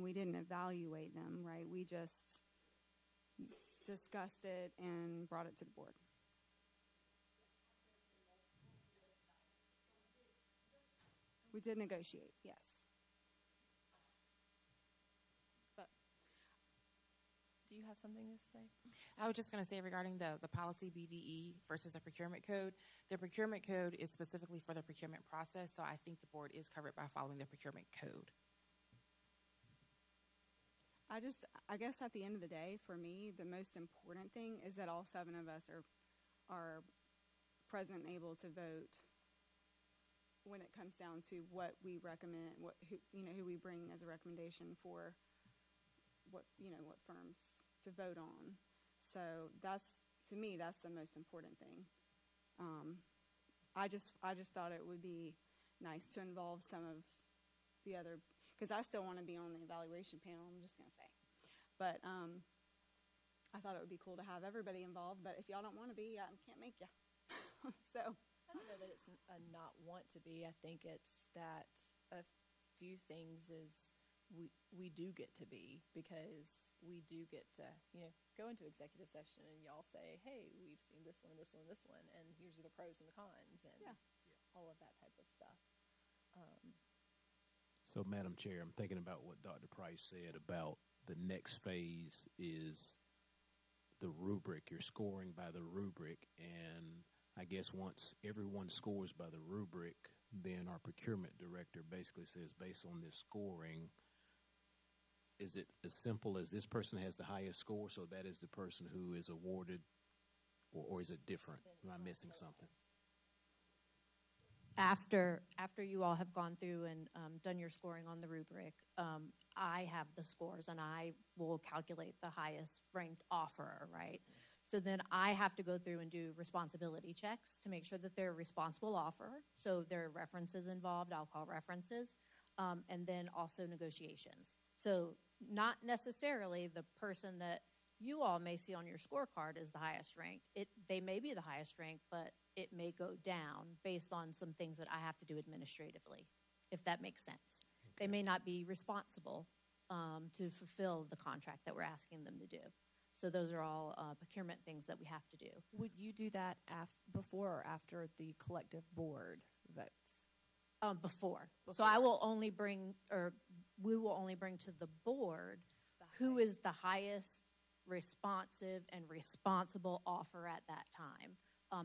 we didn't evaluate them, right? We just discussed it and brought it to the board. We did negotiate, yes. But do you have something to say? I was just going to say regarding the policy BDE versus the procurement code. The procurement code is specifically for the procurement process, so I think the board is covered by following the procurement code. I guess at the end of the day, for me, the most important thing is that all 7 of us are present and able to vote when it comes down to what we recommend, who we bring as a recommendation for what firms to vote on. So to me, that's the most important thing. I just thought it would be nice to involve some of the other, because I still want to be on the evaluation panel, I'm just going to say. But I thought it would be cool to have everybody involved, but if y'all don't want to be, I can't make you. So I don't know that it's a not want to be. I think it's that a few things is we do get to be, because we do get to, go into executive session and y'all say, hey, we've seen this one, this one, this one, and here's the pros and the cons and all of that type of stuff. So, Madam Chair, I'm thinking about what Dr. Price said about the next phase is the rubric. You're scoring by the rubric, and I guess once everyone scores by the rubric, then our procurement director basically says, based on this scoring, is it as simple as this person has the highest score, so that is the person who is awarded, or is it different? Am I missing something? After you all have gone through and done your scoring on the rubric, I have the scores, and I will calculate the highest ranked offerer, right? So then I have to go through and do responsibility checks to make sure that they're a responsible offerer. So there are references involved, I'll call references, and then also negotiations. So not necessarily the person that you all may see on your scorecard is the highest ranked. They may be the highest ranked, but it may go down based on some things that I have to do administratively, if that makes sense. Okay. They may not be responsible to fulfill the contract that we're asking them to do. So those are all procurement things that we have to do. Would you do that before or after the collective board votes? Before. So I will only bring, or we will only bring to the board who is the highest responsive and responsible offer at that time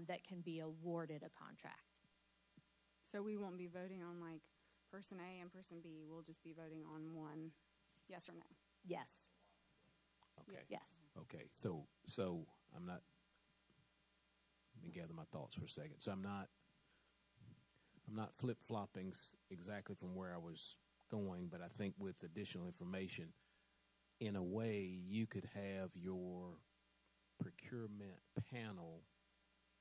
that can be awarded a contract. So we won't be voting on like person A and person B. We'll just be voting on one, yes or no. Yes. Okay. Yes. Okay. So I'm not. Let me gather my thoughts for a second. So I'm not flip-flopping exactly from where I was going, but I think with additional information, in a way, you could have your procurement panel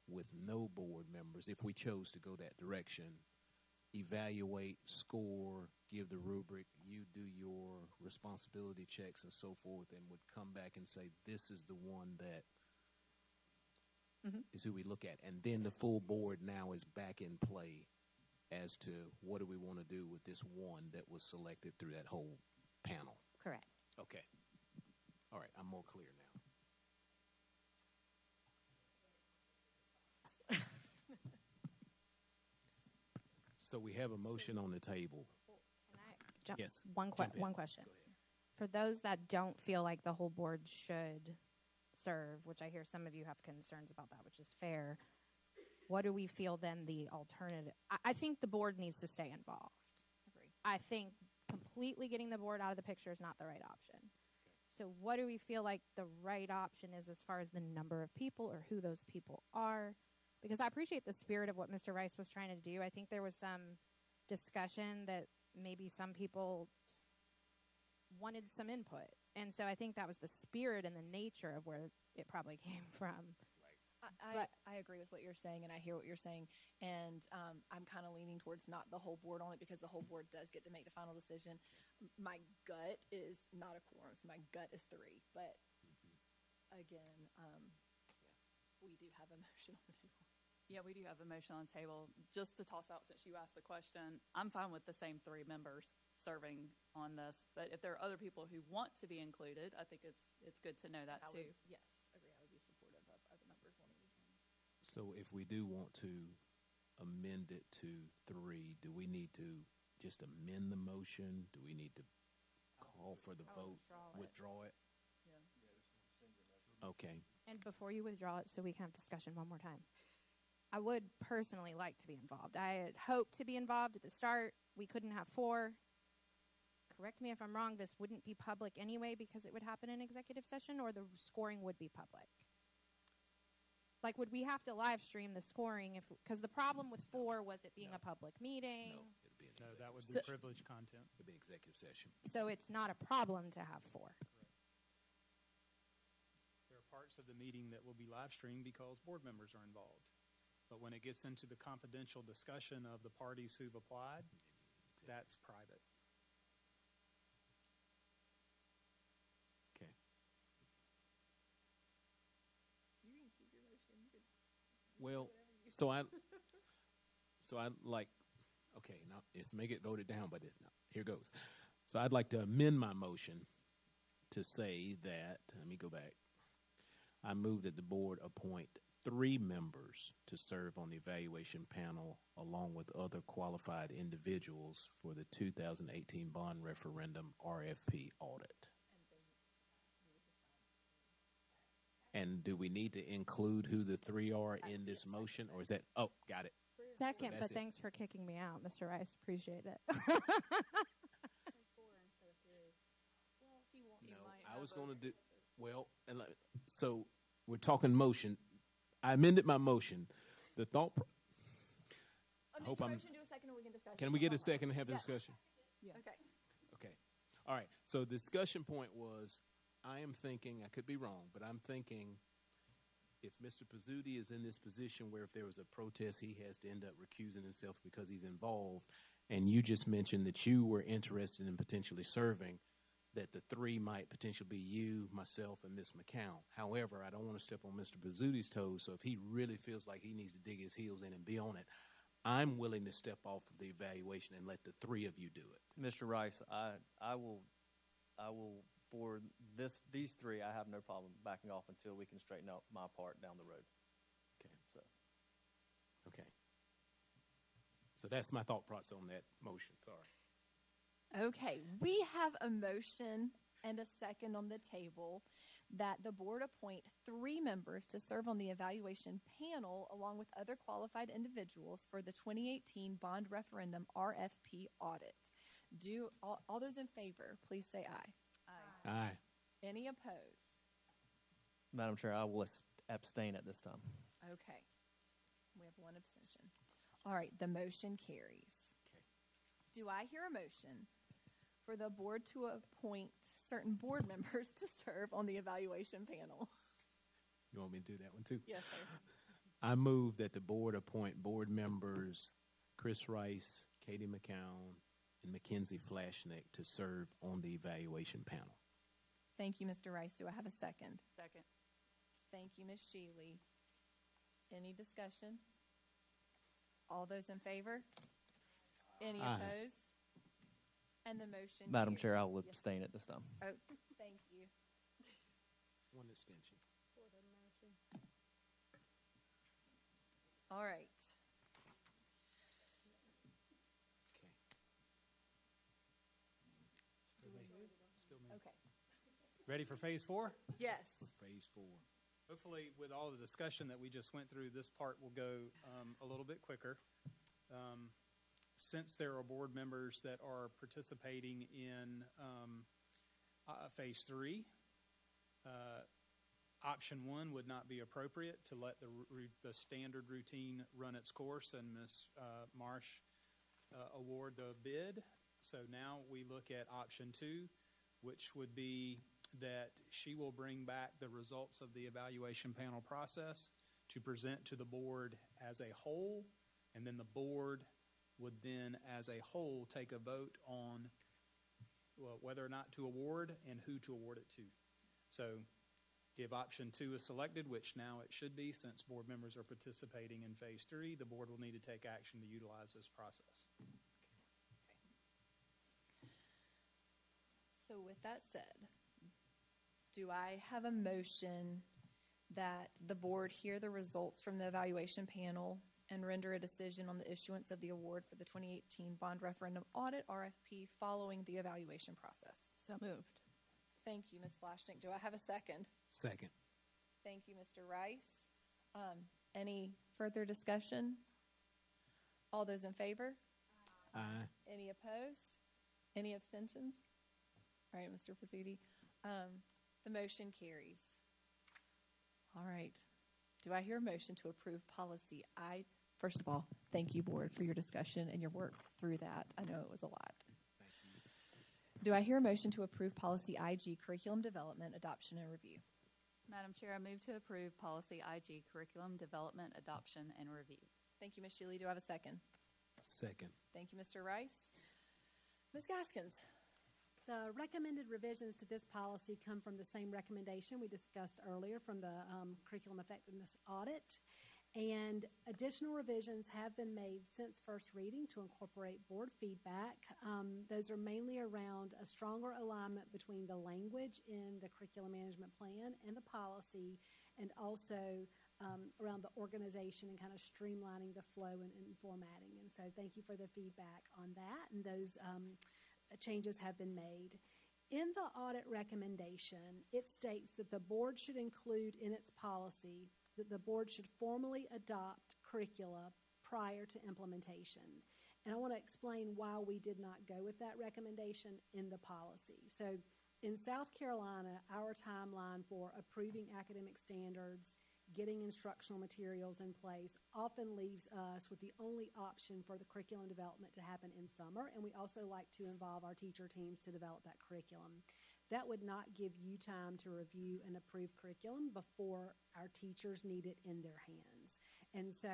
with no board members, if we chose to go that direction, evaluate, score, give the rubric, you do your responsibility checks and so forth, and would come back and say, this is the one that is who we look at. And then the full board now is back in play as to what do we want to do with this one that was selected through that whole panel. Correct. Okay. All right, I'm more clear now. So we have a motion on the table. Can I jump? Yes. One question. For those that don't feel like the whole board should serve, which I hear some of you have concerns about that, which is fair, what do we feel then the alternative? I think the board needs to stay involved. Agree. I think completely getting the board out of the picture is not the right option. So what do we feel like the right option is as far as the number of people or who those people are? Because I appreciate the spirit of what Mr. Rice was trying to do. I think there was some discussion that maybe some people wanted some input. And so I think that was the spirit and the nature of where it probably came from. I agree with what you're saying, and I hear what you're saying, and I'm kind of leaning towards not the whole board on it because the whole board does get to make the final decision. My gut is not a quorum, so my gut is 3. But again, we do have a motion on the table. Yeah, we do have a motion on the table. Just to toss out, since you asked the question, I'm fine with the same 3 members serving on this. But if there are other people who want to be included, I think it's good to know that too. Yes, agree. I would be supportive of other members wanting to join. So if we do want to amend it to 3, do we need to just amend the motion? Do we need to call for the vote? Withdraw it? Yeah. Okay. And before you withdraw it, so we can have discussion one more time, I would personally like to be involved. I had hoped to be involved at the start. We couldn't have 4. Correct me if I'm wrong, this wouldn't be public anyway because it would happen in executive session, or the scoring would be public? Like, would we have to live stream the scoring if, because the problem with 4 was it being a public meeting? No, it'll be an No, that would be So- privileged content. It'll be executive session. So it's not a problem to have 4. There are parts of the meeting that will be live streamed because board members are involved. But when it gets into the confidential discussion of the parties who've applied, that's private. Okay. You can keep your motion. You could Well, so I like, okay, now it's make it voted down, but no, here goes. So I'd like to amend my motion to say that, let me go back. I move that the board appoint 3 members to serve on the evaluation panel along with other qualified individuals for the 2018 bond referendum RFP audit. And do we need to include who the 3 are in this motion, or is that, oh, got it. Second, So but that's it. thanks for kicking me out, Mr. Rice. Appreciate it. No, I was going to do, well, so we're talking motion. I amended my motion. The thought, I hope I'm, motion, do a second, and we can discuss. can we get a second and have a discussion? Yeah. Okay. Okay. All right. So the discussion point was, I am thinking, I could be wrong, but I'm thinking if Mr. Pizzuti is in this position where if there was a protest, he has to end up recusing himself because he's involved, and you just mentioned that you were interested in potentially serving, that the 3 might potentially be you, myself, and Ms. McCown. However, I don't want to step on Mr. Pizzudi's toes, so if he really feels like he needs to dig his heels in and be on it, I'm willing to step off of the evaluation and let the 3 of you do it. Mr. Rice, I will for these 3, I have no problem backing off until we can straighten out my part down the road. Okay. So Okay. So that's my thought process on that motion. Sorry. Okay, we have a motion and a second on the table that the board appoint 3 members to serve on the evaluation panel along with other qualified individuals for the 2018 bond referendum RFP audit. Do all those in favor, please say aye. Aye. Aye. Any opposed? Madam Chair, I will abstain at this time. Okay, we have 1 abstention. All right, the motion carries. Okay. Do I hear a motion for the board to appoint certain board members to serve on the evaluation panel? You want me to do that one too? Yes, sir. I move that the board appoint board members Chris Rice, Katie McCown, and Mackenzie Flashneck to serve on the evaluation panel. Thank you, Mr. Rice. Do I have a second? Second. Thank you, Ms. Shealy. Any discussion? All those in favor? Any Aye. opposed? And the motion Madam carries. Chair, I will Yes. abstain at this time. Oh, thank you. 1 abstention. All right. Okay. Still me. Still me. Okay. Ready for phase 4? Yes. Phase 4. Hopefully, with all the discussion that we just went through, this part will go a little bit quicker. Since there are board members that are participating in phase 3, option 1 would not be appropriate to let the standard routine run its course and Ms. Marsh award the bid. So now we look at option 2, which would be that she will bring back the results of the evaluation panel process to present to the board as a whole, and then the board would then, as a whole, take a vote on whether or not to award and who to award it to. So if option 2 is selected, which now it should be since board members are participating in phase 3, the board will need to take action to utilize this process. So with that said, do I have a motion that the board hear the results from the evaluation panel and render a decision on the issuance of the award for the 2018 bond referendum audit RFP following the evaluation process? So moved. Thank you, Ms. Flashnick. Do I have a second? Second. Thank you, Mr. Rice. Any further discussion? All those in favor? Aye. Any opposed? Any abstentions? All right, Mr. Pizzuti. The motion carries. All right. Do I hear a motion to approve policy First of all, thank you, board, for your discussion and your work through that. I know it was a lot. Thank you. Do I hear a motion to approve policy IG, curriculum development, adoption, and review? Madam Chair, I move to approve policy IG, curriculum development, adoption, and review. Thank you, Ms. Shealy. Do I have a second? Second. Thank you, Mr. Rice. Ms. Gaskins. The recommended revisions to this policy come from the same recommendation we discussed earlier from the curriculum effectiveness audit. And additional revisions have been made since first reading to incorporate board feedback. Those are mainly around a stronger alignment between the language in the curriculum management plan and the policy, and also around the organization and kind of streamlining the flow and formatting. And so thank you for the feedback on that, and those changes have been made. In the audit recommendation, it states that the board should include in its policy that the board should formally adopt curricula prior to implementation. And I want to explain why we did not go with that recommendation in the policy. So in South Carolina, our timeline for approving academic standards, getting instructional materials in place, often leaves us with the only option for the curriculum development to happen in summer, and we also like to involve our teacher teams to develop that curriculum. That would not give you time to review and approve curriculum before our teachers need it in their hands. And so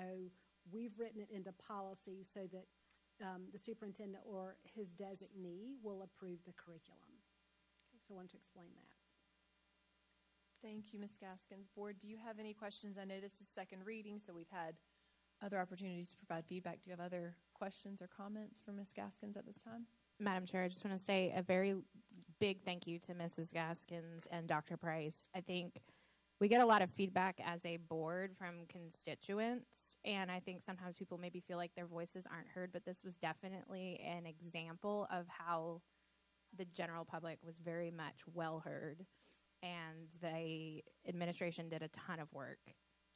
we've written it into policy so that the superintendent or his designee will approve the curriculum. Okay, so I wanted to explain that. Thank you, Ms. Gaskins. Board, do you have any questions? I know this is second reading, so we've had other opportunities to provide feedback. Do you have other questions or comments for Ms. Gaskins at this time? Madam Chair, I just want to say a very big thank you to Mrs. Gaskins and Dr. Price. I think we get a lot of feedback as a board from constituents, and I think sometimes people maybe feel like their voices aren't heard, but this was definitely an example of how the general public was very much well heard, and the administration did a ton of work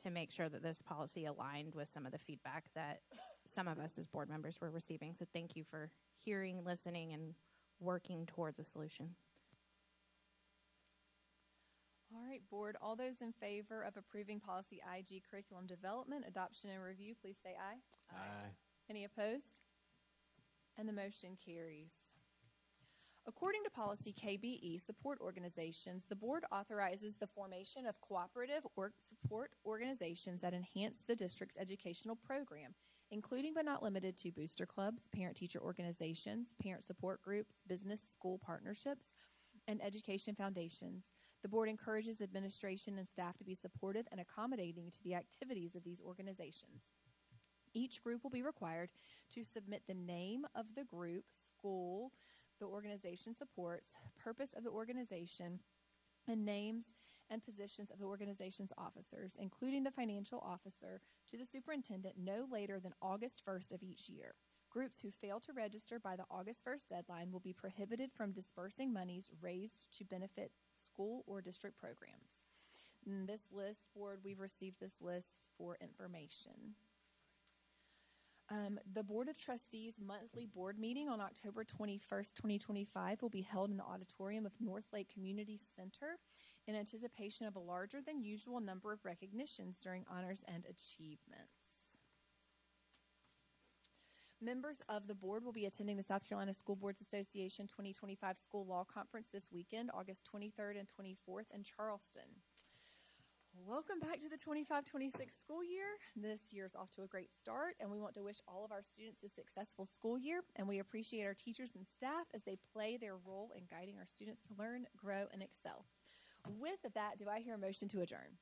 to make sure that this policy aligned with some of the feedback that some of us as board members were receiving. So thank you for hearing, listening, and working towards a solution. All right, board, all those in favor of approving policy IG, curriculum development, adoption, and review, please say aye. Aye. Any opposed? And the motion carries. According to policy KBE, support organizations, the board authorizes the formation of cooperative support organizations that enhance the district's educational program, including but not limited to booster clubs, parent-teacher organizations, parent support groups, business-school partnerships, and education foundations. The board encourages administration and staff to be supportive and accommodating to the activities of these organizations. Each group will be required to submit the name of the group, school, the organization supports, purpose of the organization, and names and positions of the organization's officers, including the financial officer, to the superintendent no later than August 1st of each year. Groups who fail to register by the August 1st deadline will be prohibited from dispersing monies raised to benefit school or district programs. In this list, board, we've received this list for information. The Board of Trustees monthly board meeting on October 21st, 2025 will be held in the auditorium of North Lake Community Center in anticipation of a larger than usual number of recognitions during honors and achievements. Members of the board will be attending the South Carolina School Boards Association 2025 School Law Conference this weekend, August 23rd and 24th in Charleston. Welcome back to the 25-26 school year. This year's off to a great start, and we want to wish all of our students a successful school year, and we appreciate our teachers and staff as they play their role in guiding our students to learn, grow, and excel. With that, do I hear a motion to adjourn?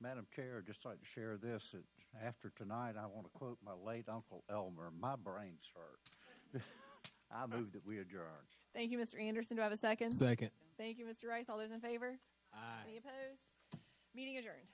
Madam Chair, I'd just like to share this. That after tonight, I want to quote my late Uncle Elmer, my brain's hurt. I move that we adjourn. Thank you, Mr. Anderson. Do I have a second? Second. Thank you, Mr. Rice. All those in favor? Aye. Any opposed? Meeting adjourned.